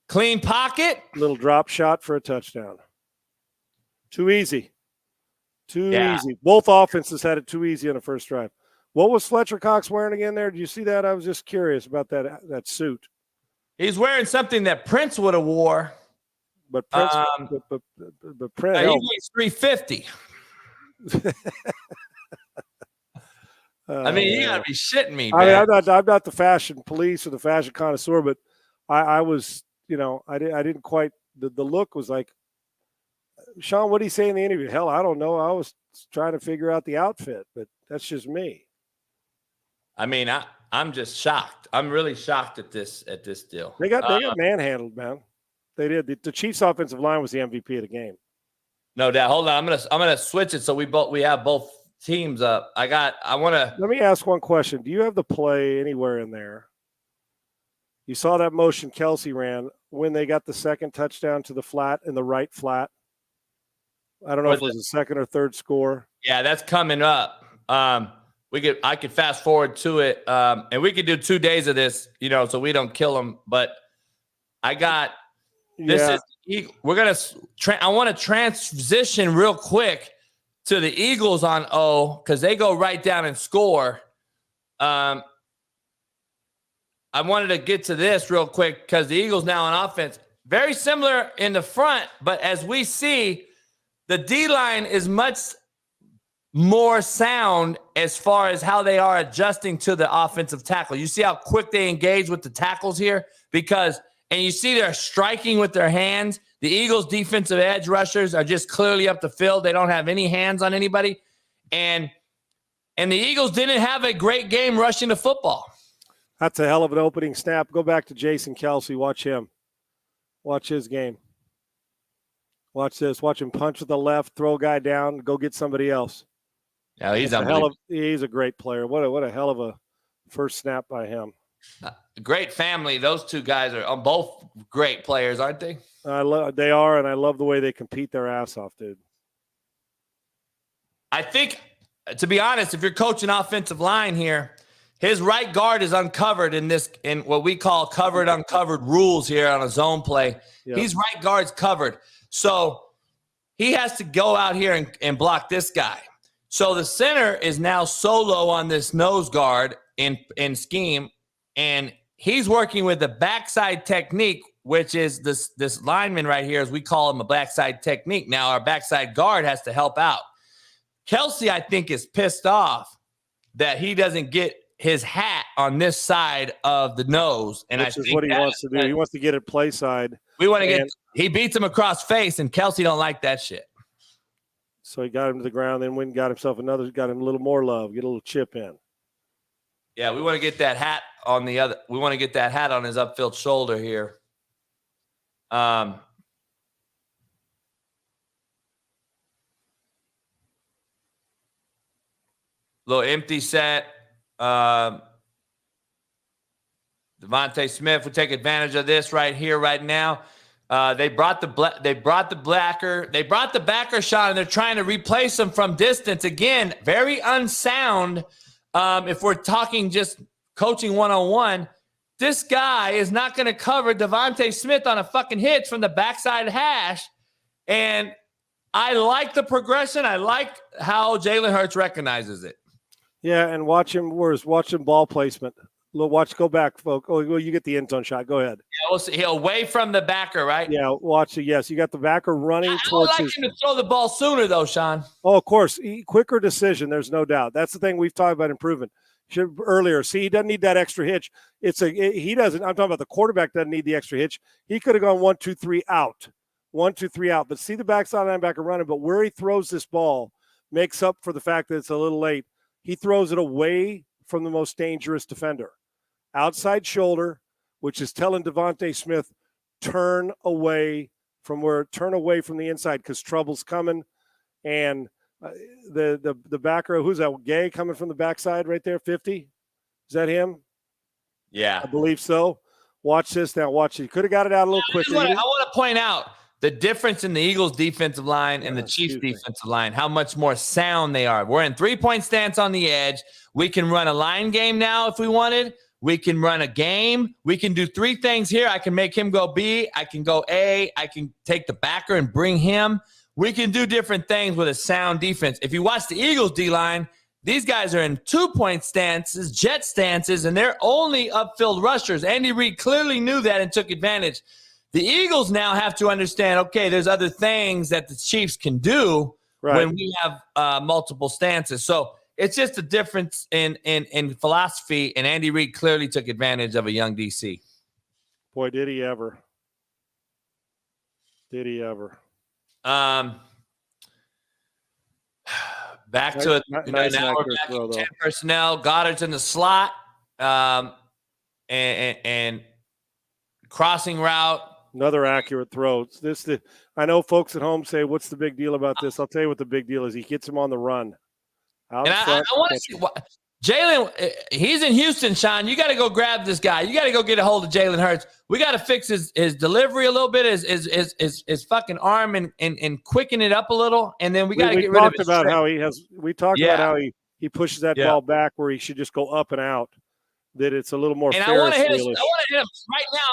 Clean pocket. Little drop shot for a touchdown. Too easy. Too easy. Both offenses had it too easy on the first drive. What was Fletcher Cox wearing again there? Did you see that? I was just curious about that suit. He's wearing something that Prince would have wore. But Prince, but Prince, he weighs 350. I mean, you gotta be shitting me, man. I'm not the fashion police or the fashion connoisseur, but I was, I didn't quite. The look was like, Sean, what did he say in the interview? Hell, I don't know. I was trying to figure out the outfit, but that's just me. I mean, I'm just shocked. I'm really shocked at this deal. They got manhandled, man. They did. The Chiefs' offensive line was the MVP of the game. No doubt. Hold on. I'm gonna switch it so we have both teams up. Let me ask one question. Do you have the play anywhere in there? You saw that motion Kelce ran when they got the second touchdown to the flat in the right flat. I don't know if it was a second or third score. Yeah, that's coming up. I could fast forward to it, and we could do 2 days of this, so we don't kill them. But I got this. I want to transition real quick to the Eagles on O because they go right down and score. I wanted to get to this real quick because the Eagles now on offense, very similar in the front, but as we see, the D-line is much more sound as far as how they are adjusting to the offensive tackle. You see how quick they engage with the tackles here? And you see they're striking with their hands. The Eagles' defensive edge rushers are just clearly up the field. They don't have any hands on anybody. And the Eagles didn't have a great game rushing the football. That's a hell of an opening snap. Go back to Jason Kelce. Watch him. Watch his game. Watch this. Watch him punch with the left, throw a guy down, go get somebody else. Yeah, he's unbelievable. He's a great player. What a hell of a first snap by him. Great family. Those two guys are both great players, aren't they? They are, and I love the way they compete their ass off, dude. I think, to be honest, if you're coaching offensive line here, his right guard is uncovered in what we call covered, uncovered rules here on a zone play. Yep. His right guard's covered. So he has to go out here and block this guy. So the center is now solo on this nose guard in scheme, and he's working with the backside technique, which is this lineman right here, as we call him, a backside technique. Now our backside guard has to help out. Kelce, I think, is pissed off that he doesn't get his hat on this side of the nose. And which is what he wants to do. He wants to get it play side. He beats him across face, and Kelce don't like that shit. So he got him to the ground, then went and got himself got him a little more love, get a little chip in. Yeah, we want to get that hat on we want to get that hat on his upfield shoulder here. Little empty set. Devontae Smith will take advantage of this right here, right now. They brought the backer, Sean, and they're trying to replace him from distance. Again, very unsound. If we're talking just coaching one-on-one, this guy is not going to cover Devontae Smith on a fucking hitch from the backside hash. And I like the progression. I like how Jalen Hurts recognizes it. Yeah, and watch him ball placement. Go back, folks. Oh, well, you get the end zone shot. Go ahead. Yeah, he'll away from the backer, right? Yeah, watch it. Yes, you got the backer running towards him to throw the ball sooner, though, Sean. Oh, of course. Quicker decision, there's no doubt. That's the thing we've talked about improving earlier. See, he doesn't need that extra hitch. He doesn't. I'm talking about the quarterback doesn't need the extra hitch. He could have gone 1, 2, 3 out. 1, 2, 3 out. But see the backside linebacker running, but where he throws this ball makes up for the fact that it's a little late. He throws it away from the most dangerous defender. Outside shoulder, which is telling Devontae Smith, turn away from the inside because trouble's coming. And the backer, who's that? Gay coming from the backside right there, 50? Is that him? Yeah. I believe so. Watch this now. Watch it. He could have got it out a little quicker. I want to point out the difference in the Eagles' defensive line and the Chiefs' defensive line, how much more sound they are. We're in three-point stance on the edge. We can run a line game now if we wanted. We can run a game. We can do three things here. I can make him go B. I can go A. I can take the backer and bring him. We can do different things with a sound defense. If you watch the Eagles' D-line, these guys are in two-point stances, jet stances, and they're only upfield rushers. Andy Reid clearly knew that and took advantage. The Eagles now have to understand, okay, there's other things that the Chiefs can do when we have multiple stances. So it's just a difference in philosophy, and Andy Reid clearly took advantage of a young DC. Boy, did he ever. Did he ever. Back to it. Now we're back to 10 personnel. Goddard's in the slot, and crossing route. Another accurate throw. I know folks at home say, "What's the big deal about this?" I'll tell you what the big deal is. He gets him on the run. And I want to see Jalen. He's in Houston, Sean. You got to go grab this guy. You got to go get a hold of Jalen Hurts. We got to fix his delivery a little bit, his fucking arm, and quicken it up a little. And then we got to get rid of his about how he pushes that ball back where he should just go up and out. That it's a little more. And I want him right now.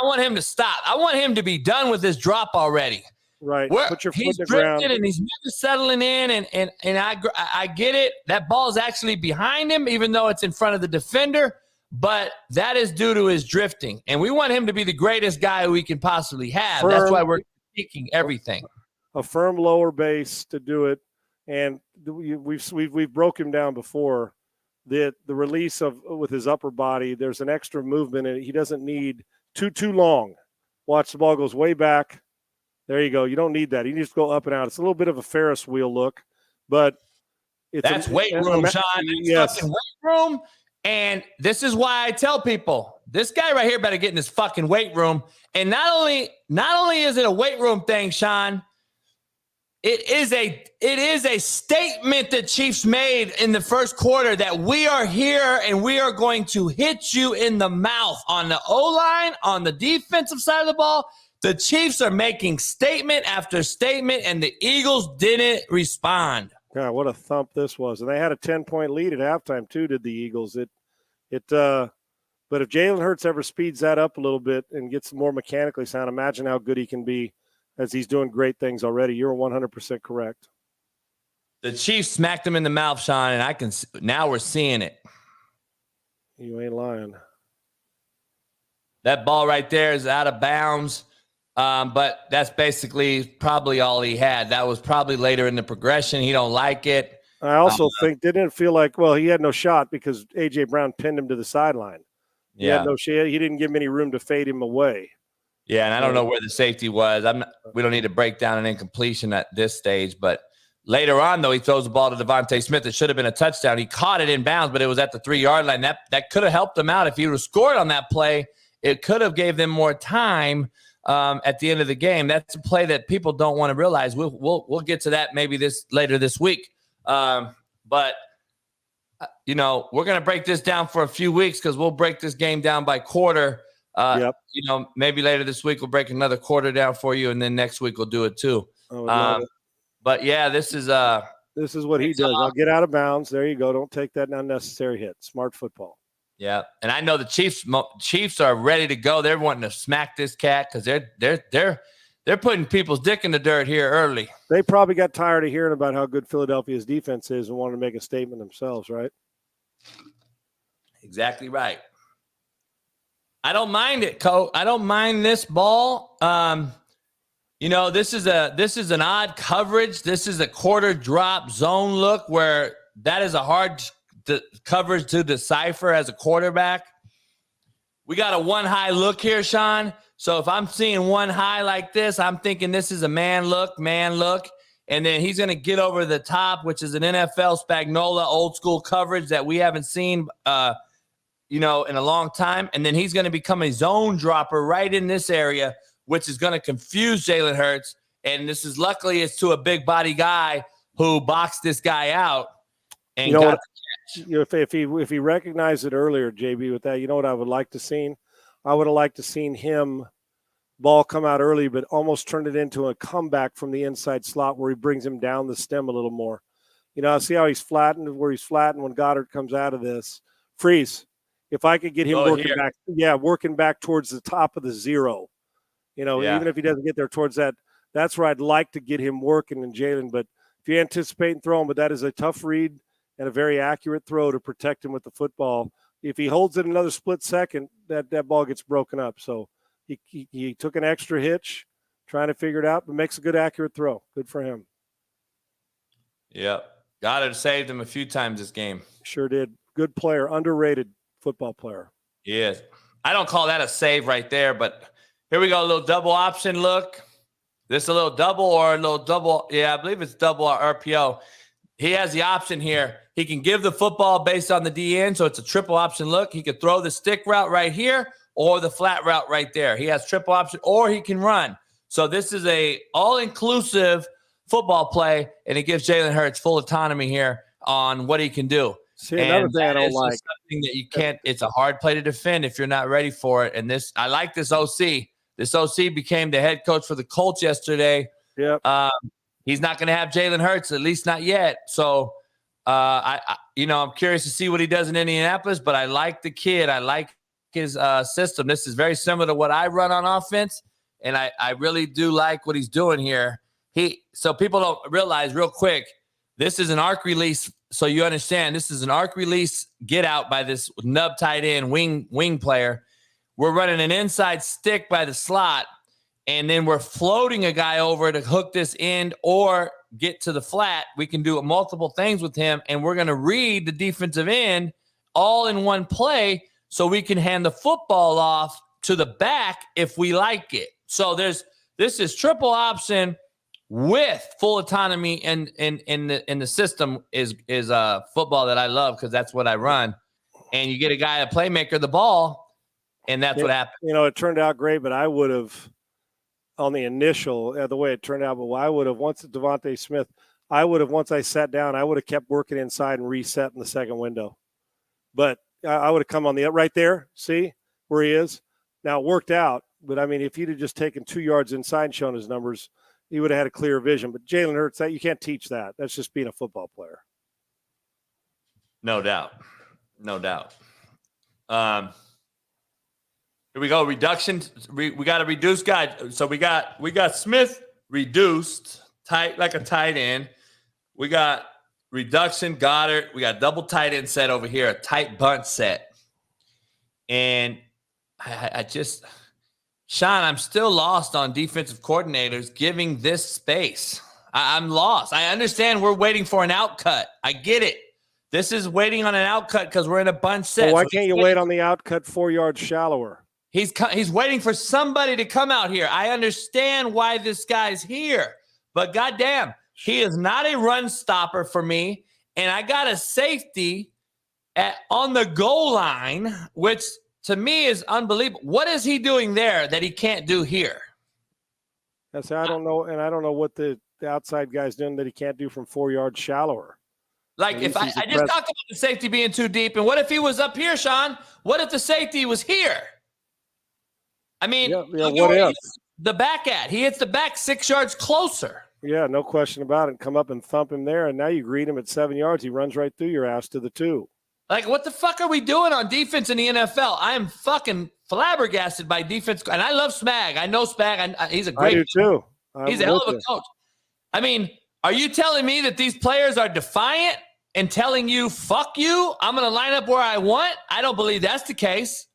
I want him to stop. I want him to be done with this drop already. Right. Put your foot in the ground. And he's never settling in, and I get it. That ball is actually behind him, even though it's in front of the defender. But that is due to his drifting, and we want him to be the greatest guy we can possibly have. That's why we're seeking everything. A firm lower base to do it, and we've broke him down before. The release with his upper body, there's an extra movement, and he doesn't need too long. Watch, the ball goes way back. There you go. You don't need that. He needs to go up and out. It's a little bit of a Ferris wheel look, but that's weight room, Sean. Yes, fucking weight room. And this is why I tell people, this guy right here better get in his fucking weight room. And not only is it a weight room thing, Sean, it is a statement that Chiefs made in the first quarter that we are here and we are going to hit you in the mouth on the O-line, on the defensive side of the ball. The Chiefs are making statement after statement, and the Eagles didn't respond. God, what a thump this was. And they had a 10-point lead at halftime too, did the Eagles. But if Jalen Hurts ever speeds that up a little bit and gets more mechanically sound, imagine how good he can be, as he's doing great things already. You're 100% correct. The Chiefs smacked him in the mouth, Sean, and now we're seeing it. You ain't lying. That ball right there is out of bounds. But that's basically probably all he had. That was probably later in the progression. He don't like it. I also think didn't it feel like, well, he had no shot because A.J. Brown pinned him to the sideline. He had no shot. He didn't give him any room to fade him away. Yeah, and I don't know where the safety was. We don't need to break down an incompletion at this stage. But later on, though, he throws the ball to Devontae Smith. It should have been a touchdown. He caught it in bounds, but it was at the 3-yard line. That could have helped him out. If he would have scored on that play, it could have gave them more time. At the end of the game. That's a play that people don't want to realize. We'll get to that maybe later this week. But we're going to break this down for a few weeks because we'll break this game down by quarter. Maybe later this week we'll break another quarter down for you, and then next week we'll do it too. But yeah, this is what he does. I'll get out of bounds. There you go. Don't take that unnecessary hit. Smart football. Yeah, and I know the Chiefs are ready to go. They're wanting to smack this cat because they're putting people's dick in the dirt here early. They probably got tired of hearing about how good Philadelphia's defense is and wanted to make a statement themselves, right? Exactly right. I don't mind it, Coach. I don't mind this ball. This is an odd coverage. This is a quarter drop zone look where that is a hard coverage to decipher as a quarterback. We got a one high look here, Sean. So if I'm seeing one high like this, I'm thinking this is a man look. And then he's going to get over the top, which is an NFL Spagnola old school coverage that we haven't seen, in a long time. And then he's going to become a zone dropper right in this area, which is going to confuse Jalen Hurts. And luckily it's to a big body guy who boxed this guy out and got the catch. If he recognized it earlier, JB, with that, you know what I would like to see? I would have liked to seen him ball come out early, but almost turn it into a comeback from the inside slot where he brings him down the stem a little more. See how he's flattened when Goddard comes out of this. Freeze. If I could get him working back towards the top of the zero, even if he doesn't get there towards that, that's where I'd like to get him working in Jalen. But if you anticipate and throw him, but that is a tough read and a very accurate throw to protect him with the football. If he holds it another split second, that ball gets broken up. So he took an extra hitch trying to figure it out, but makes a good, accurate throw. Good for him. Yeah. Goddard saved him a few times this game. Sure did. Good player, underrated football player. He is. I don't call that a save right there, but here we go. A little double option look. This a little double or a little double. Yeah, I believe it's double RPO. He has the option here. He can give the football based on the DN, so it's a triple option look. He could throw the stick route right here or the flat route right there. He has triple option, or he can run. So this is a all-inclusive football play, and it gives Jalen Hurts full autonomy here on what he can do. See, another thing I don't like. Something that you can't. It's a hard play to defend if you're not ready for it. And I like this OC. This OC became the head coach for the Colts yesterday. Yep. He's not going to have Jalen Hurts, at least not yet. So, I'm curious to see what he does in Indianapolis, but I like the kid. I like his system. This is very similar to what I run on offense, and I really do like what he's doing here. So people don't realize real quick, this is an arc release. So you understand, this is an arc release get out by this nub tight end wing player. We're running an inside stick by the slot, and then we're floating a guy over to hook this end, or get to the flat. We can do multiple things with him, and we're going to read the defensive end all in one play so we can hand the football off to the back if we like it. So this is triple option with full autonomy in the system is football that I love because that's what I run. And you get a guy, a playmaker, the ball, and that's what happened. You know, it turned out great, but I would have, on the initial, the way it turned out, but I would have, once Devontae Smith, once I sat down, I would have kept working inside and reset in the second window. But I would have come on the right there, see where he is? Now, it worked out, but I mean, if he'd have just taken 2 yards inside and shown his numbers, he would have had a clear vision. But Jalen Hurts, that you can't teach that. That's just being a football player. No doubt. No doubt. Here we go. Reduction. We got a reduced guy. So we got Smith reduced, tight like a tight end. We got reduction, Goddard. We got double tight end set over here, a tight bunt set. And I just, Sean, I'm still lost on defensive coordinators giving this space. I'm lost. I understand we're waiting for an outcut. I get it. This is waiting on an outcut because we're in a bunch set. Well, why can't you wait on the outcut 4 yards shallower? He's waiting for somebody to come out here. I understand why this guy's here, but goddamn, he is not a run stopper for me. And I got a safety on the goal line, which to me is unbelievable. What is he doing there that he can't do here? That's I don't know, and I don't know what the outside guy's doing that he can't do from 4 yards shallower. Like if I just talked about the safety being too deep, and what if he was up here, Sean? What if the safety was here? I mean, what if? The back he hits the back 6 yards closer. Yeah, no question about it. Come up and thump him there, and now you greet him at 7 yards. He runs right through your ass to the 2. Like, what the fuck are we doing on defense in the NFL? I am fucking flabbergasted by defense, and I love Smag. I know Smag. He's a great. I do too. He's a hell of a coach. I mean, are you telling me that these players are defiant and telling you, fuck you, I'm going to line up where I want? I don't believe that's the case.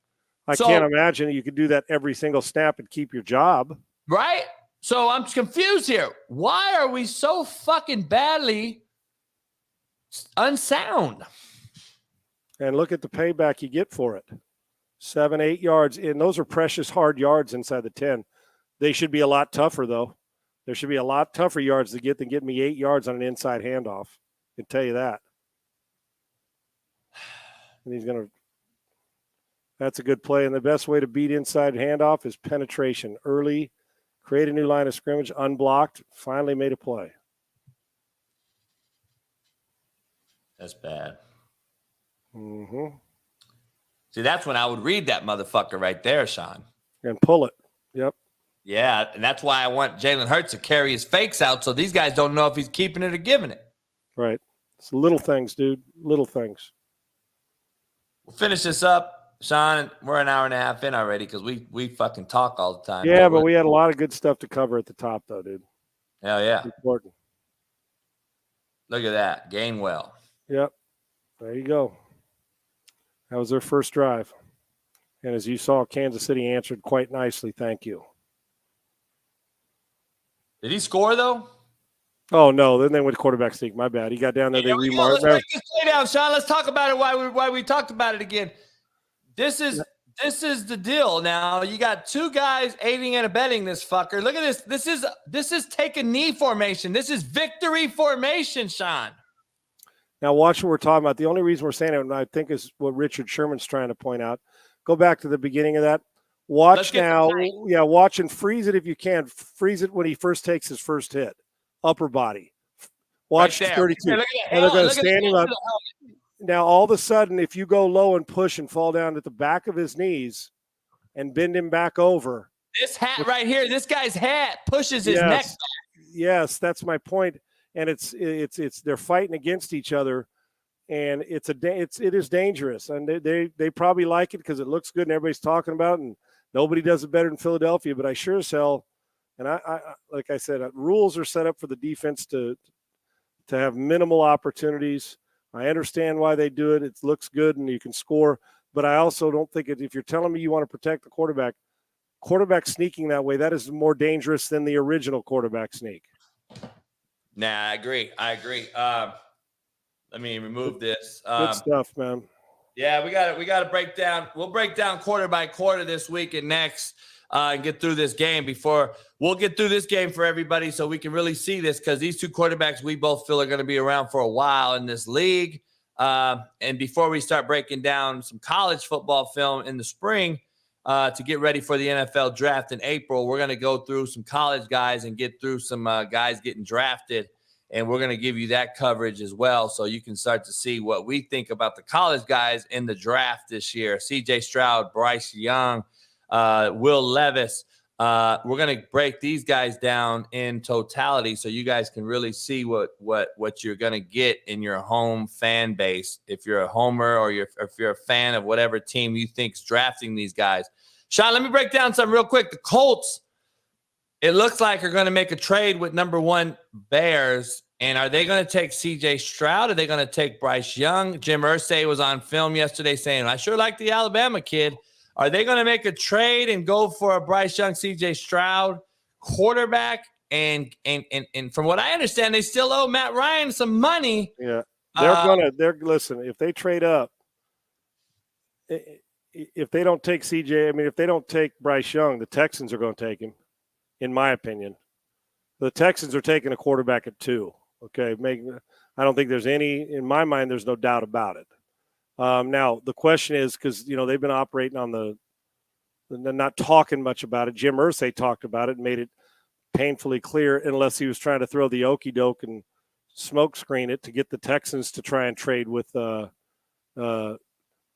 I can't imagine you could do that every single snap and keep your job. Right? So I'm confused here. Why are we so fucking badly unsound? And look at the payback you get for it. 7, 8 yards. And those are precious hard yards inside the 10. They should be a lot tougher, though. There should be a lot tougher yards to get than get me 8 yards on an inside handoff. I can tell you that. And he's going to – that's a good play. And the best way to beat inside handoff is penetration. Early, create a new line of scrimmage, unblocked, finally made a play. That's bad. Mm-hmm. See, that's when I would read that motherfucker right there, Sean. And pull it. Yep. Yeah, and that's why I want Jalen Hurts to carry his fakes out so these guys don't know if he's keeping it or giving it. Right. It's little things, dude. Little things. We'll finish this up, Sean. We're an hour and a half in already because we fucking talk all the time. Yeah, but we had a lot of good stuff to cover at the top, though, dude. Hell yeah. It's important. Look at that. Gainwell. Yep. There you go. That was their first drive. And as you saw, Kansas City answered quite nicely. Thank you. Did he score, though? Oh, no. Then they went quarterback sneak. My bad. He got down there. They remarked. Let's break this play down, Sean. Let's talk about it. Why we talked about it again. This is the deal. Now you got two guys aiding and abetting this fucker. Look at this. This is take a knee formation. This is victory formation, Sean. Now watch what we're talking about. The only reason we're saying it, and I think is what Richard Sherman's trying to point out. Go back to the beginning of that. Watch now. Yeah, watch and freeze it if you can. Freeze it when he first takes his first hit. Upper body. Watch right 32. Hey, and they're going to stand him up. Now, all of a sudden, if you go low and push and fall down at the back of his knees and bend him back over. This hat right here, this guy's hat pushes his neck back. Yes, that's my point. And it's they're fighting against each other, and it is dangerous. And they probably like it because it looks good and everybody's talking about it, and nobody does it better than Philadelphia. But I sure as hell, and I like I said, rules are set up for the defense to have minimal opportunities. I understand why they do it. It looks good and you can score, but I also don't think if you're telling me you want to protect the quarterback sneaking that way, that is more dangerous than the original quarterback sneak. Nah, I agree. Let me remove this. Good stuff, man. Yeah, we got to break down. We'll break down quarter by quarter this week and next, and get through this game we'll get through this game for everybody so we can really see this, because these two quarterbacks we both feel are going to be around for a while in this league. And before we start breaking down some college football film in the spring, to get ready for the NFL draft in April, we're going to go through some college guys and get through some guys getting drafted. And we're going to give you that coverage as well, so you can start to see what we think about the college guys in the draft this year. C.J. Stroud, Bryce Young, Will Levis. We're going to break these guys down in totality so you guys can really see what you're going to get in your home fan base. If you're a homer or if you're a fan of whatever team you think's drafting these guys. Sean, let me break down something real quick. The Colts, it looks like are going to make a trade with number 1 Bears. And are they going to take C.J. Stroud? Are they going to take Bryce Young? Jim Irsay was on film yesterday saying, I sure like the Alabama kid. Are they going to make a trade and go for a Bryce Young, C.J. Stroud quarterback? And from what I understand, they still owe Matt Ryan some money. Yeah, listen, if they trade up, if they don't take CJ, if they don't take Bryce Young, the Texans are going to take him, in my opinion. The Texans are taking a quarterback at 2. Okay, I don't think there's in my mind, there's no doubt about it. Now, the question is, because, they've been operating on not talking much about it. Jim Irsay talked about it and made it painfully clear, unless he was trying to throw the okie doke and smoke screen it to get the Texans to try and trade with the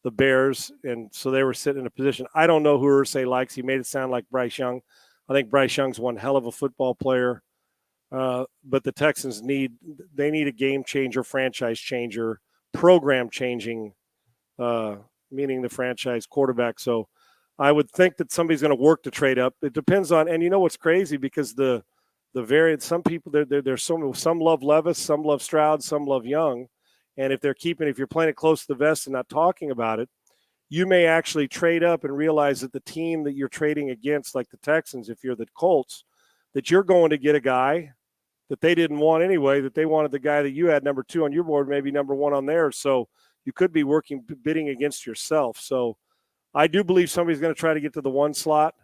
Bears. And so they were sitting in a position. I don't know who Irsay likes. He made it sound like Bryce Young. I think Bryce Young's one hell of a football player. But the Texans need a game changer, franchise changer, program changing, meaning the franchise quarterback. So I would think that somebody's going to work to trade up. It depends on, and what's crazy, because the variant, some people, there's some love Levis, some love Stroud, some love Young. And if you're playing it close to the vest and not talking about it, you may actually trade up and realize that the team that you're trading against, like the Texans, if you're the Colts, that you're going to get a guy that they didn't want anyway, that they wanted the guy that you had number 2 on your board, maybe number 1 on theirs. So you could be bidding against yourself. So I do believe somebody's going to try to get to the 1 slot.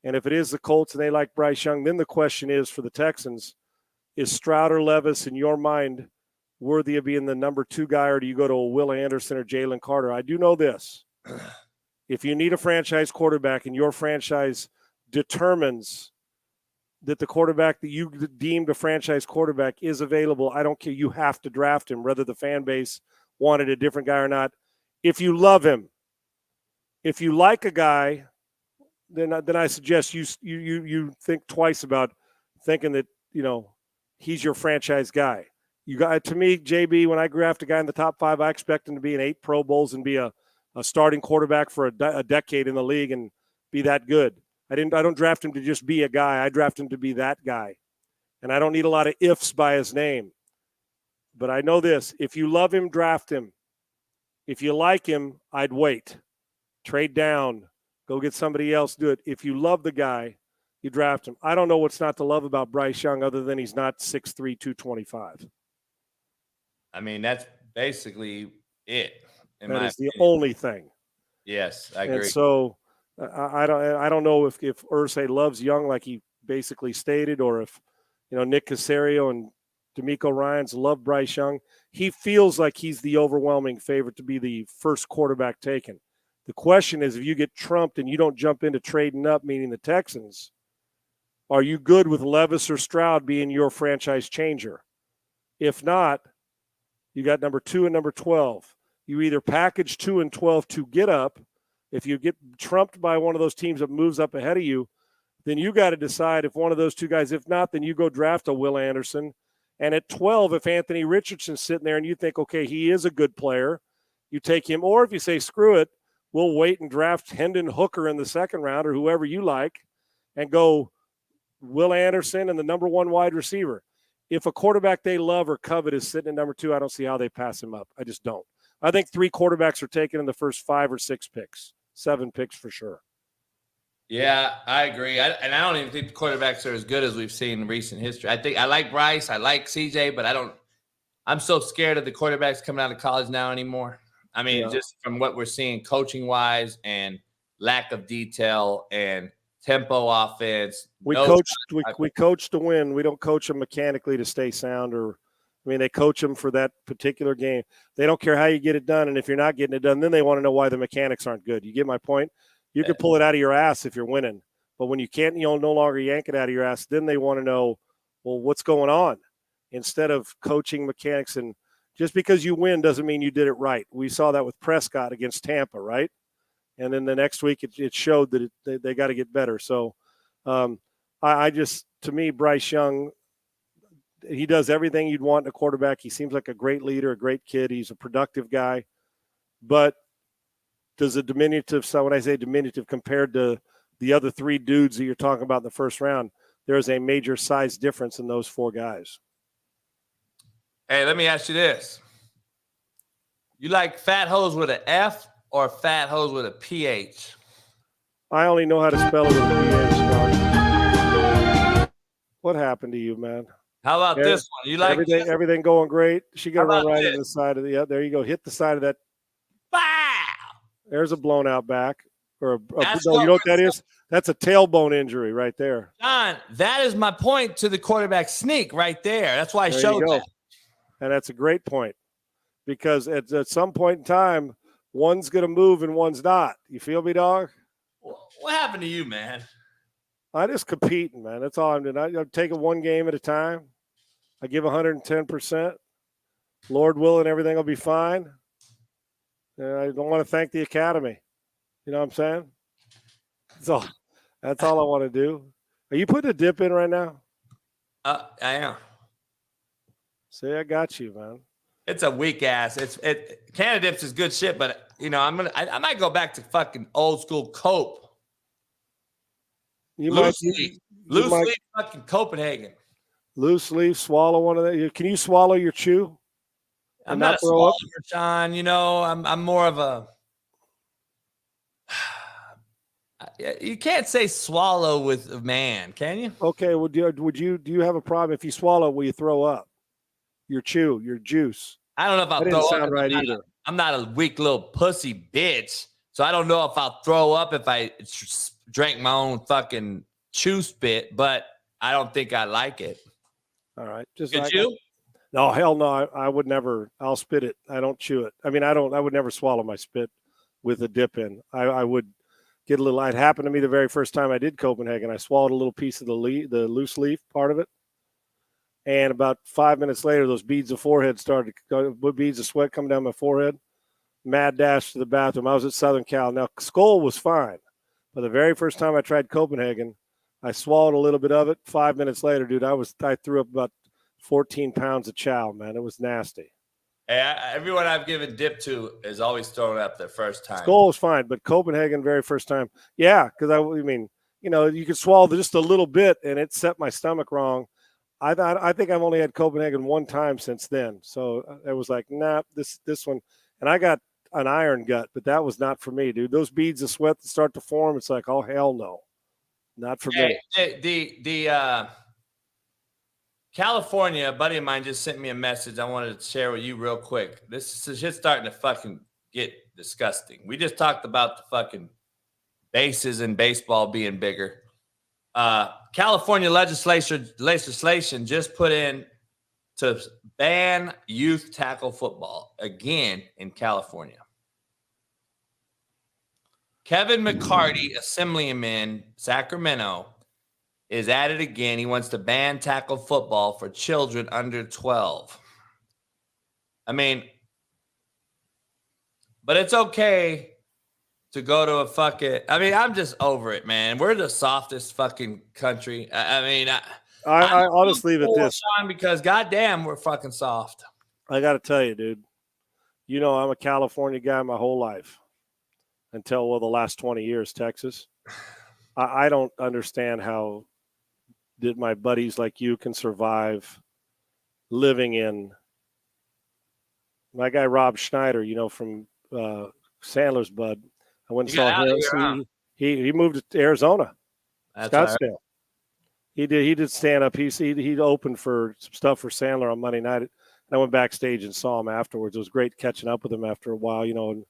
And if it is the Colts and they like Bryce Young, then the question is for the Texans, is Stroud or Levis, in your mind, worthy of being the number 2 guy, or do you go to a Will Anderson or Jalen Carter? I do know this. If you need a franchise quarterback and your franchise determines that the quarterback that you deemed a franchise quarterback is available, I don't care. You have to draft him, whether the fan base wanted a different guy or not. If you love him, if you like a guy, then I suggest you think twice about thinking that, he's your franchise guy. To me, JB, when I draft a guy in the top 5, I expect him to be in 8 Pro Bowls and be a starting quarterback for a decade in the league and be that good. I don't draft him to just be a guy. I draft him to be that guy. And I don't need a lot of ifs by his name. But I know this. If you love him, draft him. If you like him, I'd wait. Trade down. Go get somebody else. Do it. If you love the guy, you draft him. I don't know what's not to love about Bryce Young other than he's not 6'3", 225. That's basically it. That is the only thing. Yes, I agree. And so I don't know if Irsay loves Young like he basically stated, or if Nick Caserio and DeMeco Ryans love Bryce Young. He feels like he's the overwhelming favorite to be the first quarterback taken. The question is, if you get trumped and you don't jump into trading up, meaning the Texans, are you good with Levis or Stroud being your franchise changer? If not, you got number 2 and number 12. You either package 2 and 12 to get up. If you get trumped by one of those teams that moves up ahead of you, then you got to decide if one of those 2 guys. If not, then you go draft a Will Anderson. And at 12, if Anthony Richardson's sitting there and you think, okay, he is a good player, you take him. Or if you say, screw it, we'll wait and draft Hendon Hooker in the 2nd round or whoever you like and go Will Anderson and the number 1 wide receiver. If a quarterback they love or covet is sitting at number 2, I don't see how they pass him up. I just don't. I think 3 quarterbacks are taken in the first 5 or 6 picks, 7 picks for sure. Yeah, I agree. And I don't even think the quarterbacks are as good as we've seen in recent history. I like Bryce, I like CJ, but I'm so scared of the quarterbacks coming out of college now anymore. I mean, just from what we're seeing coaching wise and lack of detail and tempo offense. We coach to win. We don't coach them mechanically to stay sound they coach them for that particular game. They don't care how you get it done. And if you're not getting it done, then they want to know why the mechanics aren't good. You get my point? You can pull it out of your ass if you're winning. But when you can't, no longer yank it out of your ass, then they want to know, well, what's going on? Instead of coaching mechanics. And just because you win doesn't mean you did it right. We saw that with Prescott against Tampa, right? And then the next week it showed that they got to get better. So to me, Bryce Young, he does everything you'd want in a quarterback. He seems like a great leader, a great kid. He's a productive guy. But does a diminutive, so when I say diminutive compared to the other three dudes that you're talking about in the first round, there is a major size difference in those four guys. Hey, let me ask you this. You like fat hoes with an F or fat hoes with a PH? I only know how to spell it with a PH, dog. What happened to you, man? How about this one? You like everything going great? She got to run right into the side of the. There you go. Hit the side of that. Wow. There's a blown out back. No, you know what that is? That's a tailbone injury right there. John, that is my point to the quarterback sneak right there. That's why I showed that. And that's a great point because at some point in time, one's going to move and one's not. You feel me, dog? What happened to you, man? I just competing, man. That's all I'm doing. I'm taking one game at a time. I give 110%. Lord willing, everything will be fine. And I don't want to thank the academy. You know what I'm saying? That's all I want to do. Are you putting a dip in right now? I am. See, I got you, man. It's a weak ass. Cannadips is good shit, but I might go back to fucking old school cope. Loose leaf fucking Copenhagen. Loose leaf, swallow one of that. Can you swallow your chew? I'm not a swallower, John. I'm more of a. You can't say swallow with a man, can you? Okay. Well, do you have a problem if you swallow? Will you throw up? Your chew, your juice. I don't know if I'll throw up. Sound right either. I'm not a weak little pussy bitch, so I don't know if I'll throw up if I drank my own fucking chew spit, but I don't think I like it. All right. Could you? No, hell no. I would never. I'll spit it. I don't chew it. I mean, I would never swallow my spit with a dip in. I would get a little. It happened to me the very first time I did Copenhagen. I swallowed a little piece of the loose leaf part of it. And about 5 minutes later, those beads of beads of sweat coming down my forehead. Mad dash to the bathroom. I was at Southern Cal. Now, Skull was fine. But the very first time I tried Copenhagen, I swallowed a little bit of it. 5 minutes later, dude, I threw up about 14 pounds of chow, man. It was nasty. Hey, everyone I've given dip to is always throwing up their first time. Skull was fine, but Copenhagen, very first time. Yeah, because you could swallow just a little bit, and it set my stomach wrong. I think I've only had Copenhagen one time since then. So it was like, nah, this one. And I got an iron gut, but that was not for me, dude. Those beads of sweat that start to form, it's like, oh, hell no. Not for me. The California, a buddy of mine just sent me a message I wanted to share with you real quick. This is just starting to fucking get disgusting. We just talked about the fucking bases in baseball being bigger. California legislation just put in to ban youth tackle football again in California. Kevin McCarty, assemblyman, Sacramento, is at it again. He wants to ban tackle football for children under 12. I mean, but it's okay to go to a fucking. I mean, I'm just over it, man. We're the softest fucking country. I I'll just leave it this, Sean, because goddamn, we're fucking soft. I got to tell you, dude. I'm a California guy my whole life until the last 20 years, Texas. I don't understand how did my buddies like you can survive living in. My guy Rob Schneider, from Sandler's bud. I went and saw him. He moved to Arizona, That's right. Scottsdale. He did stand up. He opened for some stuff for Sandler on Monday night. And I went backstage and saw him afterwards. It was great catching up with him after a while, and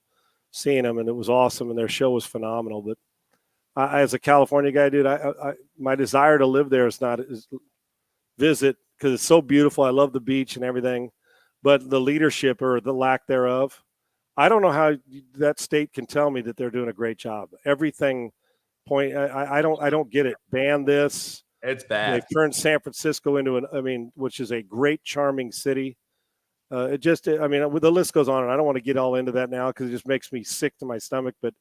seeing him, and it was awesome. And their show was phenomenal. But as a California guy, dude, my desire to live there is visit because it's so beautiful. I love the beach and everything, but the leadership or the lack thereof, I don't know how that state can tell me that they're doing a great job. Everything I don't get it. Ban this. It's bad. They've turned San Francisco into which is a great, charming city. The list goes on, and I don't want to get all into that now because it just makes me sick to my stomach. But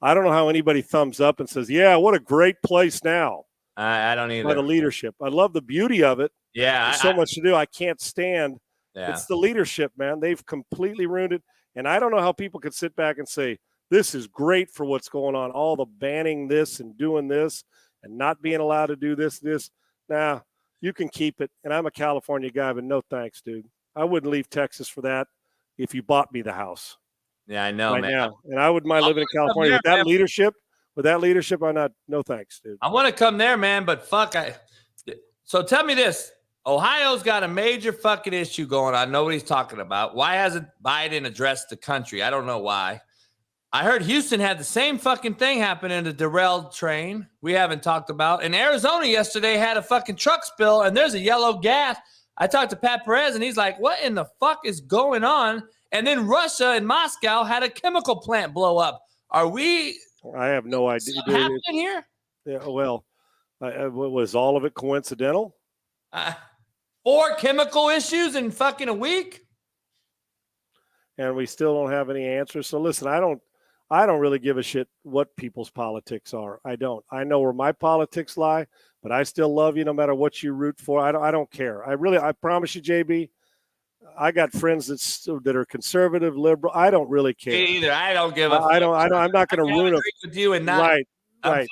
I don't know how anybody thumbs up and says, "Yeah, what a great place now." I don't either. By the leadership, I love the beauty of it. Yeah, there's so much to do. I can't stand. Yeah. It's the leadership, man. They've completely ruined it, and I don't know how people could sit back and say this is great for what's going on. All the banning this and doing this and not being allowed to do this. Nah, you can keep it. And I'm a California guy, but no thanks, dude. I wouldn't leave Texas for that if you bought me the house. Yeah, I know, man. Now. And I wouldn't mind living in California with that leadership. With that leadership, no thanks, dude. I want to come there, man, but fuck. So tell me this. Ohio's got a major fucking issue going on. Nobody's talking about. Why hasn't Biden addressed the country? I don't know why. I heard Houston had the same fucking thing happen in the derailed train we haven't talked about. And Arizona yesterday had a fucking truck spill, and there's a yellow gas. I talked to Pat Perez, and he's like, what in the fuck is going on? And then Russia and Moscow had a chemical plant blow up. Are we – I have no idea. Happening here? Yeah, well, was all of it coincidental? 4 chemical issues in fucking a week? And we still don't have any answers. So listen, I don't really give a shit what people's politics are. I don't. I know where my politics lie, but I still love you no matter what you root for. I don't care. I promise you, JB, I got friends that are conservative, liberal. I don't really care. Me either. I don't give a fuck. I'm not going to ruin it with you and not. Right. Fine.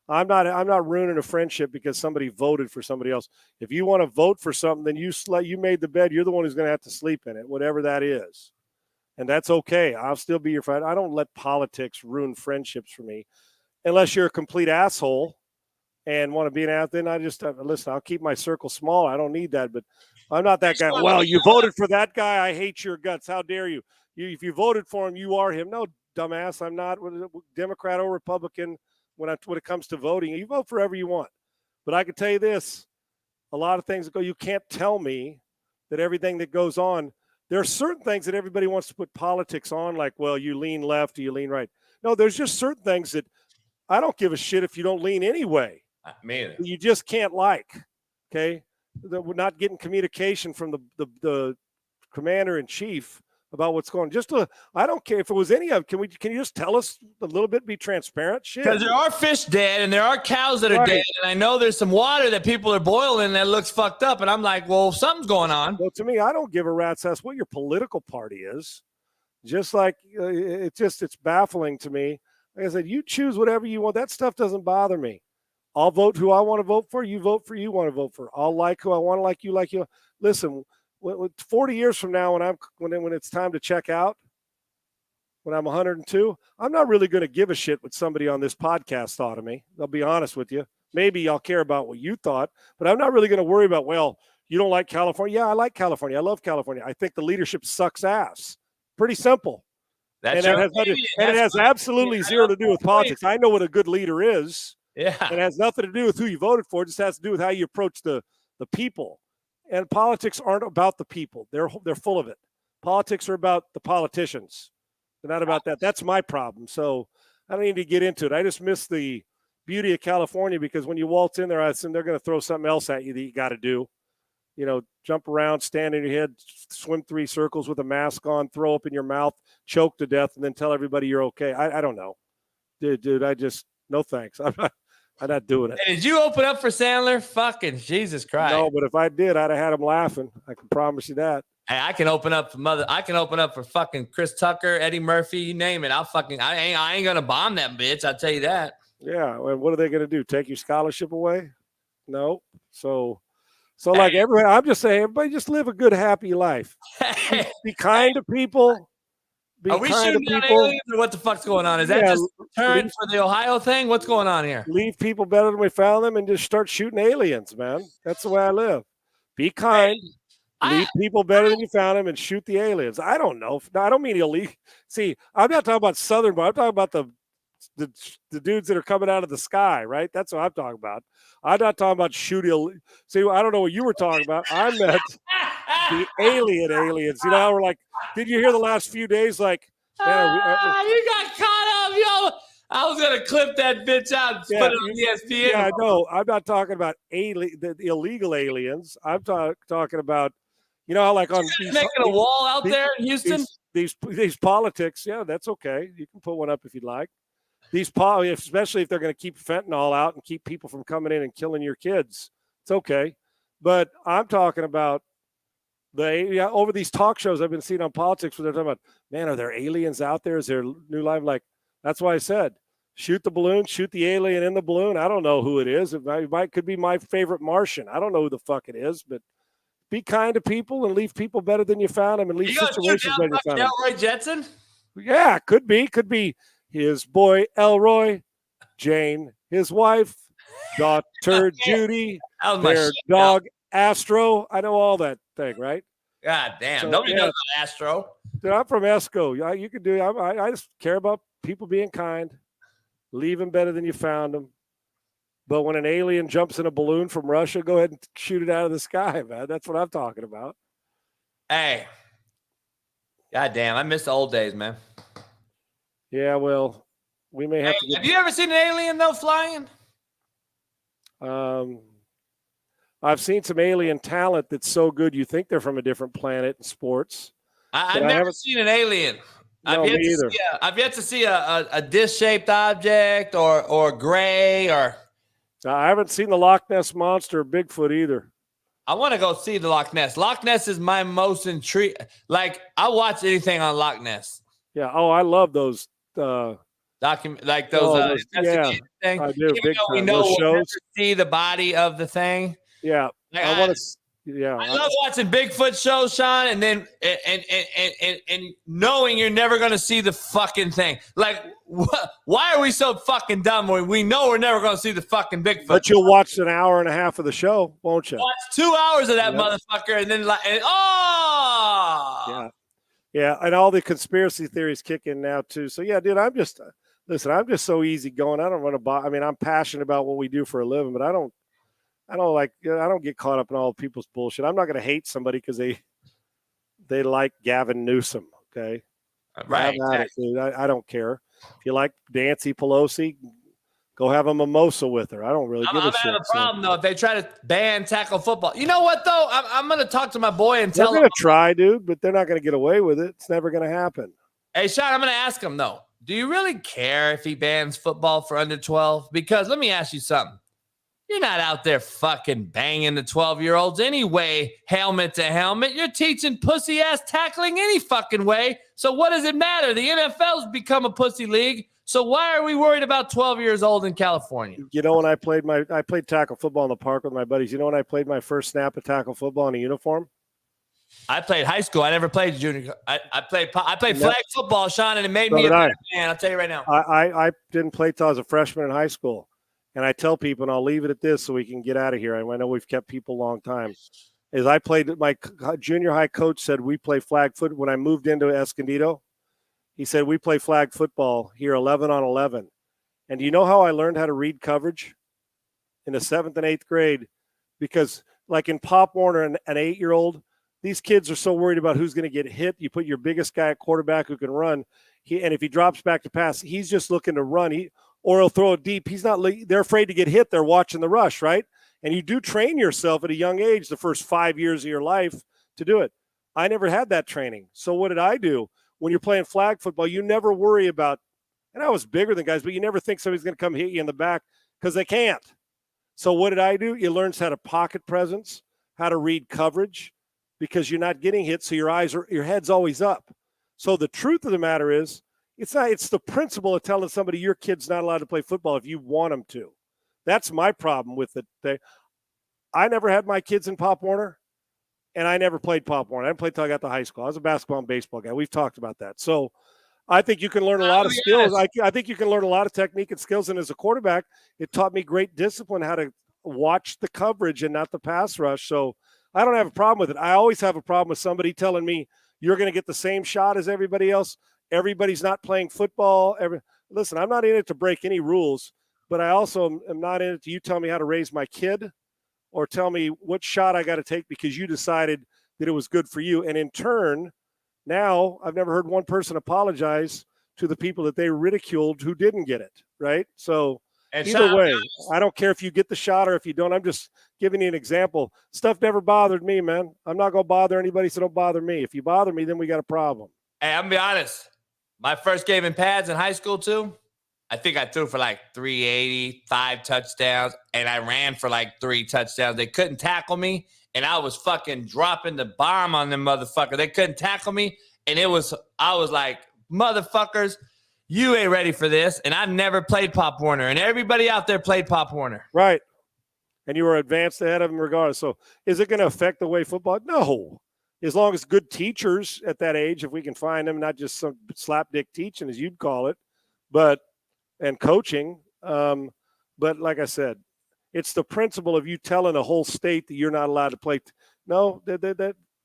I'm not ruining a friendship because somebody voted for somebody else. If you want to vote for something, then you made the bed. You're the one who's going to have to sleep in it, whatever that is. And that's okay. I'll still be your friend. I don't let politics ruin friendships for me unless you're a complete asshole and want to be an ass. Then I just listen, I'll keep my circle small. I don't need that, but I'm not that guy. Well, you voted for that guy. I hate your guts. How dare you? If you voted for him, you are him. No, dumbass. I'm not Democrat or Republican when it comes to voting. You vote for whoever you want. But I can tell you this, a lot of things you can't tell me that everything that goes on, there are certain things that everybody wants to put politics on, like, well, you lean left or you lean right. No, there's just certain things that I don't give a shit if you don't lean anyway. Me either. You just can't like, okay? We're not getting communication from the commander-in-chief about what's going on. I don't care if it was any of them. Can you just tell us a little bit, be transparent? Shit. Because there are fish dead and there are cows that are dead. And I know there's some water that people are boiling that looks fucked up. And I'm like, well, something's going on. Well, to me, I don't give a rat's ass what your political party is. Just like it's baffling to me. Like I said, you choose whatever you want. That stuff doesn't bother me. I'll vote who I want to vote for. You vote for you want to vote for. I'll like who I want to like you like you. Listen, 40 years from now, when it's time to check out, when I'm 102, I'm not really going to give a shit what somebody on this podcast thought of me. I'll be honest with you. Maybe I'll care about what you thought, but I'm not really going to worry about, well, you don't like California. Yeah, I like California. I love California. I think the leadership sucks ass. Pretty simple. It has absolutely zero to do with politics. I know what a good leader is. Yeah. It has nothing to do with who you voted for. It just has to do with how you approach the people. And politics aren't about the people. They're full of it. Politics are about the politicians. They're not about that. That's my problem. So I don't need to get into it. I just miss the beauty of California because when you waltz in there, I assume they're going to throw something else at you that you got to do. Jump around, stand on your head, swim 3 circles with a mask on, throw up in your mouth, choke to death, and then tell everybody you're okay. I don't know. Dude, no thanks. I'm not doing it. Hey, did you open up for Sandler? Fucking Jesus Christ. No, but if I did, I'd have had him laughing. I can promise you that. Hey, I can open up for fucking Chris Tucker, Eddie Murphy, you name it. I ain't gonna bomb that bitch. I'll tell you that. Yeah. And what are they gonna do? Take your scholarship away? No. So like everybody, I'm just saying, everybody just live a good, happy life. Be kind to people. Be Are we kind shooting to down people. aliens or what the fuck's going on? Is that just turn for the Ohio thing? What's going on here? Leave people better than we found them and just start shooting aliens, man. That's the way I live. Be kind. Leave people better than you found them and shoot the aliens. I don't know. No, I don't mean illegal. See, I'm not talking about Southern, but I'm talking about the dudes that are coming out of the sky, right? That's what I'm talking about. I'm not talking about shooting. See, I don't know what you were talking about. I meant the aliens. You know how we're like, did you hear the last few days? Like, man, you got caught up, yo. I was gonna clip that bitch out and put it on ESPN. Yeah, no, I'm not talking about the illegal aliens. I'm talking about, you know, how like on these, making a wall out there in Houston. These politics. Yeah, that's okay. You can put one up if you'd like. Especially if they're going to keep fentanyl out and keep people from coming in and killing your kids. It's okay. But I'm talking about over these talk shows I've been seeing on politics where they're talking about, man, are there aliens out there? Is there new life? Like, that's why I said, shoot the balloon, shoot the alien in the balloon. I don't know who it is. It could be my favorite Martian. I don't know who the fuck it is, but be kind to people and leave people better than you found them and leave situations better than you found them. Elroy Jetson? Yeah, could be. Could be his boy Elroy, Jane, his wife, daughter Judy, their dog Astro. I know all that thing, right? God damn. So, nobody knows about Astro. Dude, I'm from Esco. You can do. I just care about people being kind. Leave them better than you found them. But when an alien jumps in a balloon from Russia, go ahead and shoot it out of the sky, man. That's what I'm talking about. Hey. God damn, I miss the old days, man. Yeah, well, we may have to. Have you ever seen an alien, though, flying? I've seen some alien talent that's so good you think they're from a different planet in sports. I've never seen an alien. No, me either. I've yet to see a disc-shaped object or gray or. I haven't seen the Loch Ness Monster or Bigfoot either. I want to go see the Loch Ness. Loch Ness is my most intrigued. Like, I watch anything on Loch Ness. Yeah. Oh, I love those. Those yeah, thing. I do. Even though we know we'll never see the body of the thing. Yeah. Like, I want to. Yeah. I love watching Bigfoot shows, Sean, and then and knowing you're never going to see the fucking thing. Like, why are we so fucking dumb when we know we're never going to see the fucking Bigfoot? But you'll watch an hour and a half of the show, won't you? Watch 2 hours of that motherfucker, and then yeah, and all the conspiracy theories kick in now too. So yeah, dude, I'm just so easy going. I don't want to buy. I mean, I'm passionate about what we do for a living, but I don't get caught up in all people's bullshit. I'm not going to hate somebody because they like Gavin Newsom. Okay, right? Dude. I don't care. If you like Nancy Pelosi, go have a mimosa with her. I don't really give a shit. I'm having a problem though if they try to ban tackle football. You know what though? I'm going to talk to my boy and tell him. They're going to try, dude, but they're not going to get away with it. It's never going to happen. Hey, Sean, I'm going to ask him though. Do you really care if he bans football for under 12? Because let me ask you something. You're not out there fucking banging the 12-year-olds anyway, helmet to helmet. You're teaching pussy-ass tackling any fucking way. So what does it matter? The NFL's become a pussy league. So why are we worried about 12 years old in California? You know, when I played tackle football in the park with my buddies. You know when I played my first snap of tackle football in a uniform? I played high school. I never played junior. I played flag football, Sean, and it made me a better man. I'll tell you right now. I didn't play till I was a freshman in high school. And I tell people, and I'll leave it at this so we can get out of here. I know we've kept people a long time. Is I played, my junior high coach said we play flag football. When I moved into Escondido, he said we play flag football here 11 on 11. And do you know how I learned how to read coverage? In the 7th and 8th grade. Because like in Pop Warner, an 8-year-old, these kids are so worried about who's going to get hit. You put your biggest guy at quarterback who can run. And if he drops back to pass, he's just looking to run. Or he'll throw it deep. They're afraid to get hit. They're watching the rush, right? And you do train yourself at a young age, the first 5 years of your life, to do it. I never had that training. So what did I do? When you're playing flag football, you never worry about, and I was bigger than guys, but you never think somebody's going to come hit you in the back because they can't. So what did I do? You learn how to pocket presence, how to read coverage, because you're not getting hit, so your head's always up. So the truth of the matter is, it's the principle of telling somebody your kid's not allowed to play football if you want them to. That's my problem with it. I never had my kids in Pop Warner. and I never played Pop Warner. I didn't play until I got to high school. I was a basketball and baseball guy. We've talked about that. So I think you can learn a lot of skills. I think you can learn a lot of technique and skills. And as a quarterback, it taught me great discipline, how to watch the coverage and not the pass rush. So I don't have a problem with it. I always have a problem with somebody telling me you're going to get the same shot as everybody else. Everybody's not playing football. Listen, I'm not in it to break any rules, but I also am not in it to you tell me how to raise my kid or tell me what shot I got to take because you decided that it was good for you. And in turn, now I've never heard one person apologize to the people that they ridiculed who didn't get it, right? So either way, I don't care if you get the shot or if you don't. I'm just giving you an example. Stuff never bothered me, man. I'm not going to bother anybody, so don't bother me. If you bother me, then we got a problem. Hey, I'm going to be honest. My first game in pads in high school, too, I think I threw for like 380, 5 touchdowns, and I ran for like 3 touchdowns. They couldn't tackle me, and I was fucking dropping the bomb on them motherfuckers. They couldn't tackle me, and I was like, motherfuckers, you ain't ready for this. And I've never played Pop Warner, and everybody out there played Pop Warner. Right. And you were advanced ahead of them regardless. So is it going to affect the way football? No. As long as good teachers at that age, if we can find them, not just some slapdick teaching, as you'd call it, and coaching. But like I said, it's the principle of you telling a whole state that you're not allowed to play. No,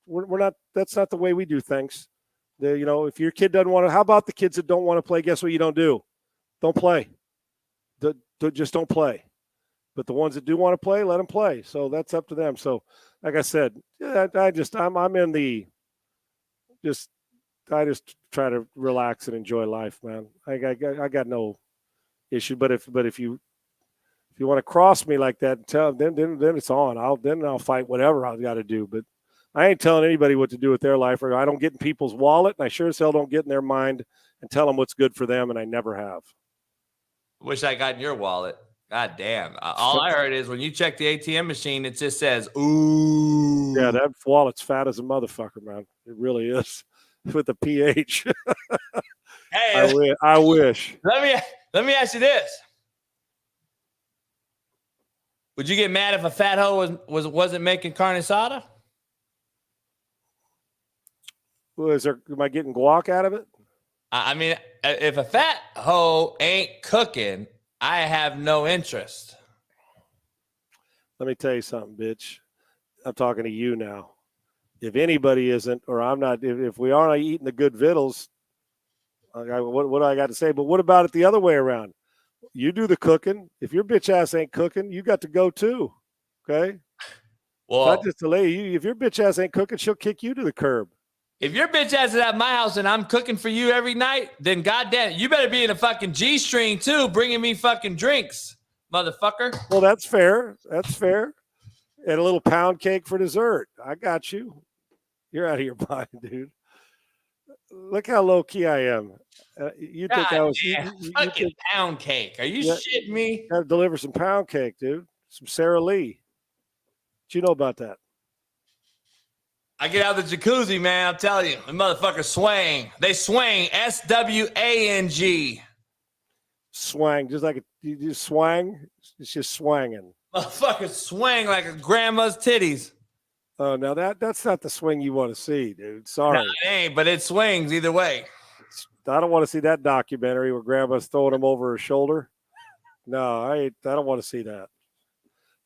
we're not. That's not the way we do things. If your kid doesn't want to, how about the kids that don't want to play? Guess what you don't do? Don't play. Just don't play. But the ones that do want to play, let them play. So that's up to them. So, like I said, I just try to relax and enjoy life, man. I got no issue. But if you want to cross me like that, then it's on. I'll fight whatever I've got to do. But I ain't telling anybody what to do with their life. Or I don't get in people's wallet, and I sure as hell don't get in their mind and tell them what's good for them. And I never have. Wish I got in your wallet. God damn. All I heard is when you check the ATM machine, it just says, ooh. Yeah, that wallet's fat as a motherfucker, man. It really is. With the PH. Hey, I wish. Let me ask you this. Would you get mad if a fat hoe wasn't making carne asada? Am I getting guac out of it? I mean, if a fat hoe ain't cooking, I have no interest. Let me tell you something, bitch. I'm talking to you now. If anybody isn't, or I'm not, if we aren't eating the good victuals, what do I got to say? But what about it the other way around? You do the cooking. If your bitch ass ain't cooking, you got to go too. Okay? Well, not just to lay you. If your bitch ass ain't cooking, she'll kick you to the curb. If your bitch ass is at my house and I'm cooking for you every night, then goddamn, you better be in a fucking G-string too, bringing me fucking drinks, motherfucker. Well, that's fair. That's fair. And a little pound cake for dessert. I got you. You're out of your mind, dude. Look how low key I am. You think I was fucking pound cake? Are you shitting me? Got to deliver some pound cake, dude. Some Sara Lee. What you know about that? I get out of the jacuzzi, man. I'm telling you, the motherfuckers swang. They swang. SWANG. Swang, just like you just swang. It's just swanging. Motherfuckers swang like a grandma's titties. Oh, now that's not the swing you want to see, dude. Sorry. No, it ain't, but it swings either way. I don't want to see that documentary where grandma's throwing him over her shoulder. No, I don't want to see that.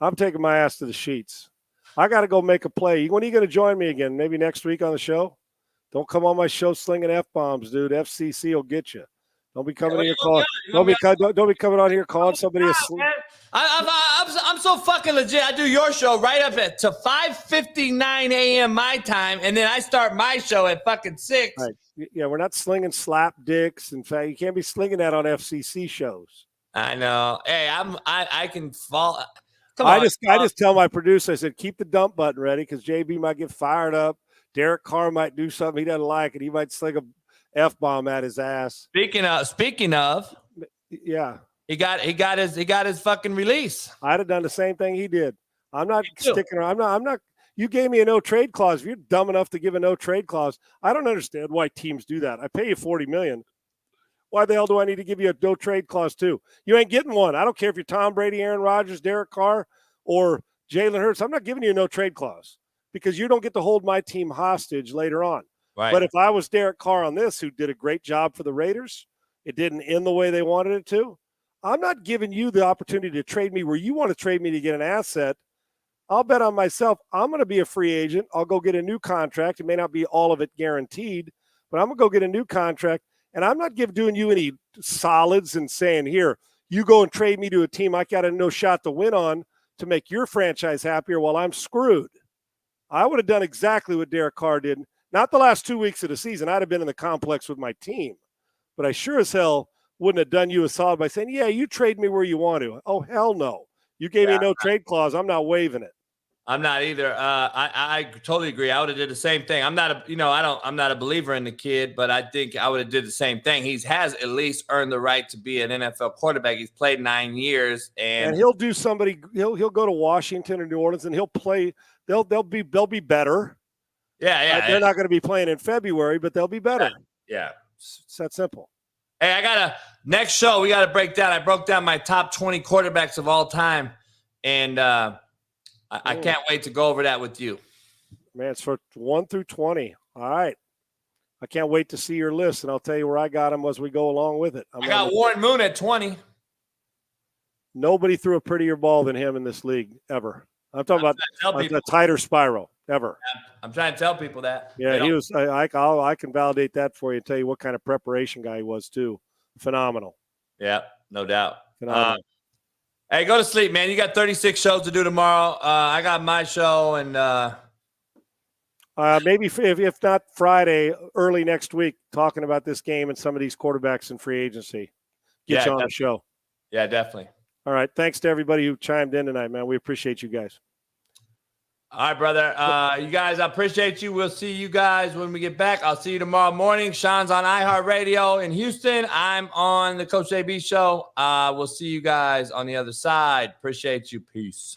I'm taking my ass to the sheets. I got to go make a play. When are you going to join me again? Maybe next week on the show? Don't come on my show slinging F-bombs, dude. FCC will get you. Don't be coming in here calling. Don't be coming on here calling somebody a sleep. I'm so fucking legit. I do your show right up to 5:59 a.m. my time, and then I start my show at fucking 6. Right. Yeah, we're not slinging slap dicks. In fact, you can't be slinging that on FCC shows. I know. Hey, I can fall. I just tell my producer, I said, keep the dump button ready because JB might get fired up. Derek Carr might do something he doesn't like, and he might sling a F-bomb at his ass. Speaking of, yeah, he got his fucking release. I'd have done the same thing he did. I'm not sticking around. I'm not. You gave me a no trade clause. If you're dumb enough to give a no trade clause, I don't understand why teams do that. I pay you $40 million. Why the hell do I need to give you a no trade clause too? You ain't getting one. I don't care if you're Tom Brady, Aaron Rodgers, Derek Carr, or Jalen Hurts. I'm not giving you a no trade clause. because you don't get to hold my team hostage later on. Right. But if I was Derek Carr on this, who did a great job for the Raiders, it didn't end the way they wanted it to. I'm not giving you the opportunity to trade me where you want to trade me to get an asset. I'll bet on myself. I'm going to be a free agent. I'll go get a new contract. It may not be all of it guaranteed, but I'm going to go get a new contract. And I'm not doing you any solids and saying, here, you go and trade me to a team I got a no shot to win on to make your franchise happier while I'm screwed. I would have done exactly what Derek Carr did. Not the last 2 weeks of the season. I'd have been in the complex with my team. But I sure as hell wouldn't have done you a solid by saying, yeah, you trade me where you want to. Oh, hell no. You gave me a no trade clause. I'm not waiving it. I'm not either. I totally agree. I would have did the same thing. I'm not I'm not a believer in the kid, but I think I would have did the same thing. He has at least earned the right to be an NFL quarterback. He's played 9 years, and he'll do somebody. He'll go to Washington or New Orleans, and he'll play. They'll be better. Yeah. They're not going to be playing in February, but they'll be better. Yeah. It's that simple. Hey, next show we got to break down. I broke down my top 20 quarterbacks of all time, and I can't wait to go over that with you. Man, it's for 1 through 20. All right. I can't wait to see your list, and I'll tell you where I got them as we go along with it. I got Warren Moon at 20. Nobody threw a prettier ball than him in this league ever. I'm talking about a tighter spiral ever. I'm trying to tell people that. Yeah, he was. I can validate that for you and tell you what kind of preparation guy he was too. Phenomenal. Yeah, no doubt. Phenomenal. Hey, go to sleep, man. You got 36 shows to do tomorrow. I got my show, and maybe if not Friday, early next week, talking about this game and some of these quarterbacks in free agency. Get you on the show. Yeah, definitely. All right. Thanks to everybody who chimed in tonight, man. We appreciate you guys. All right, brother. You guys, I appreciate you. We'll see you guys when we get back. I'll see you tomorrow morning. Sean's on iHeartRadio in Houston. I'm on the Coach AB show. We'll see you guys on the other side. Appreciate you. Peace.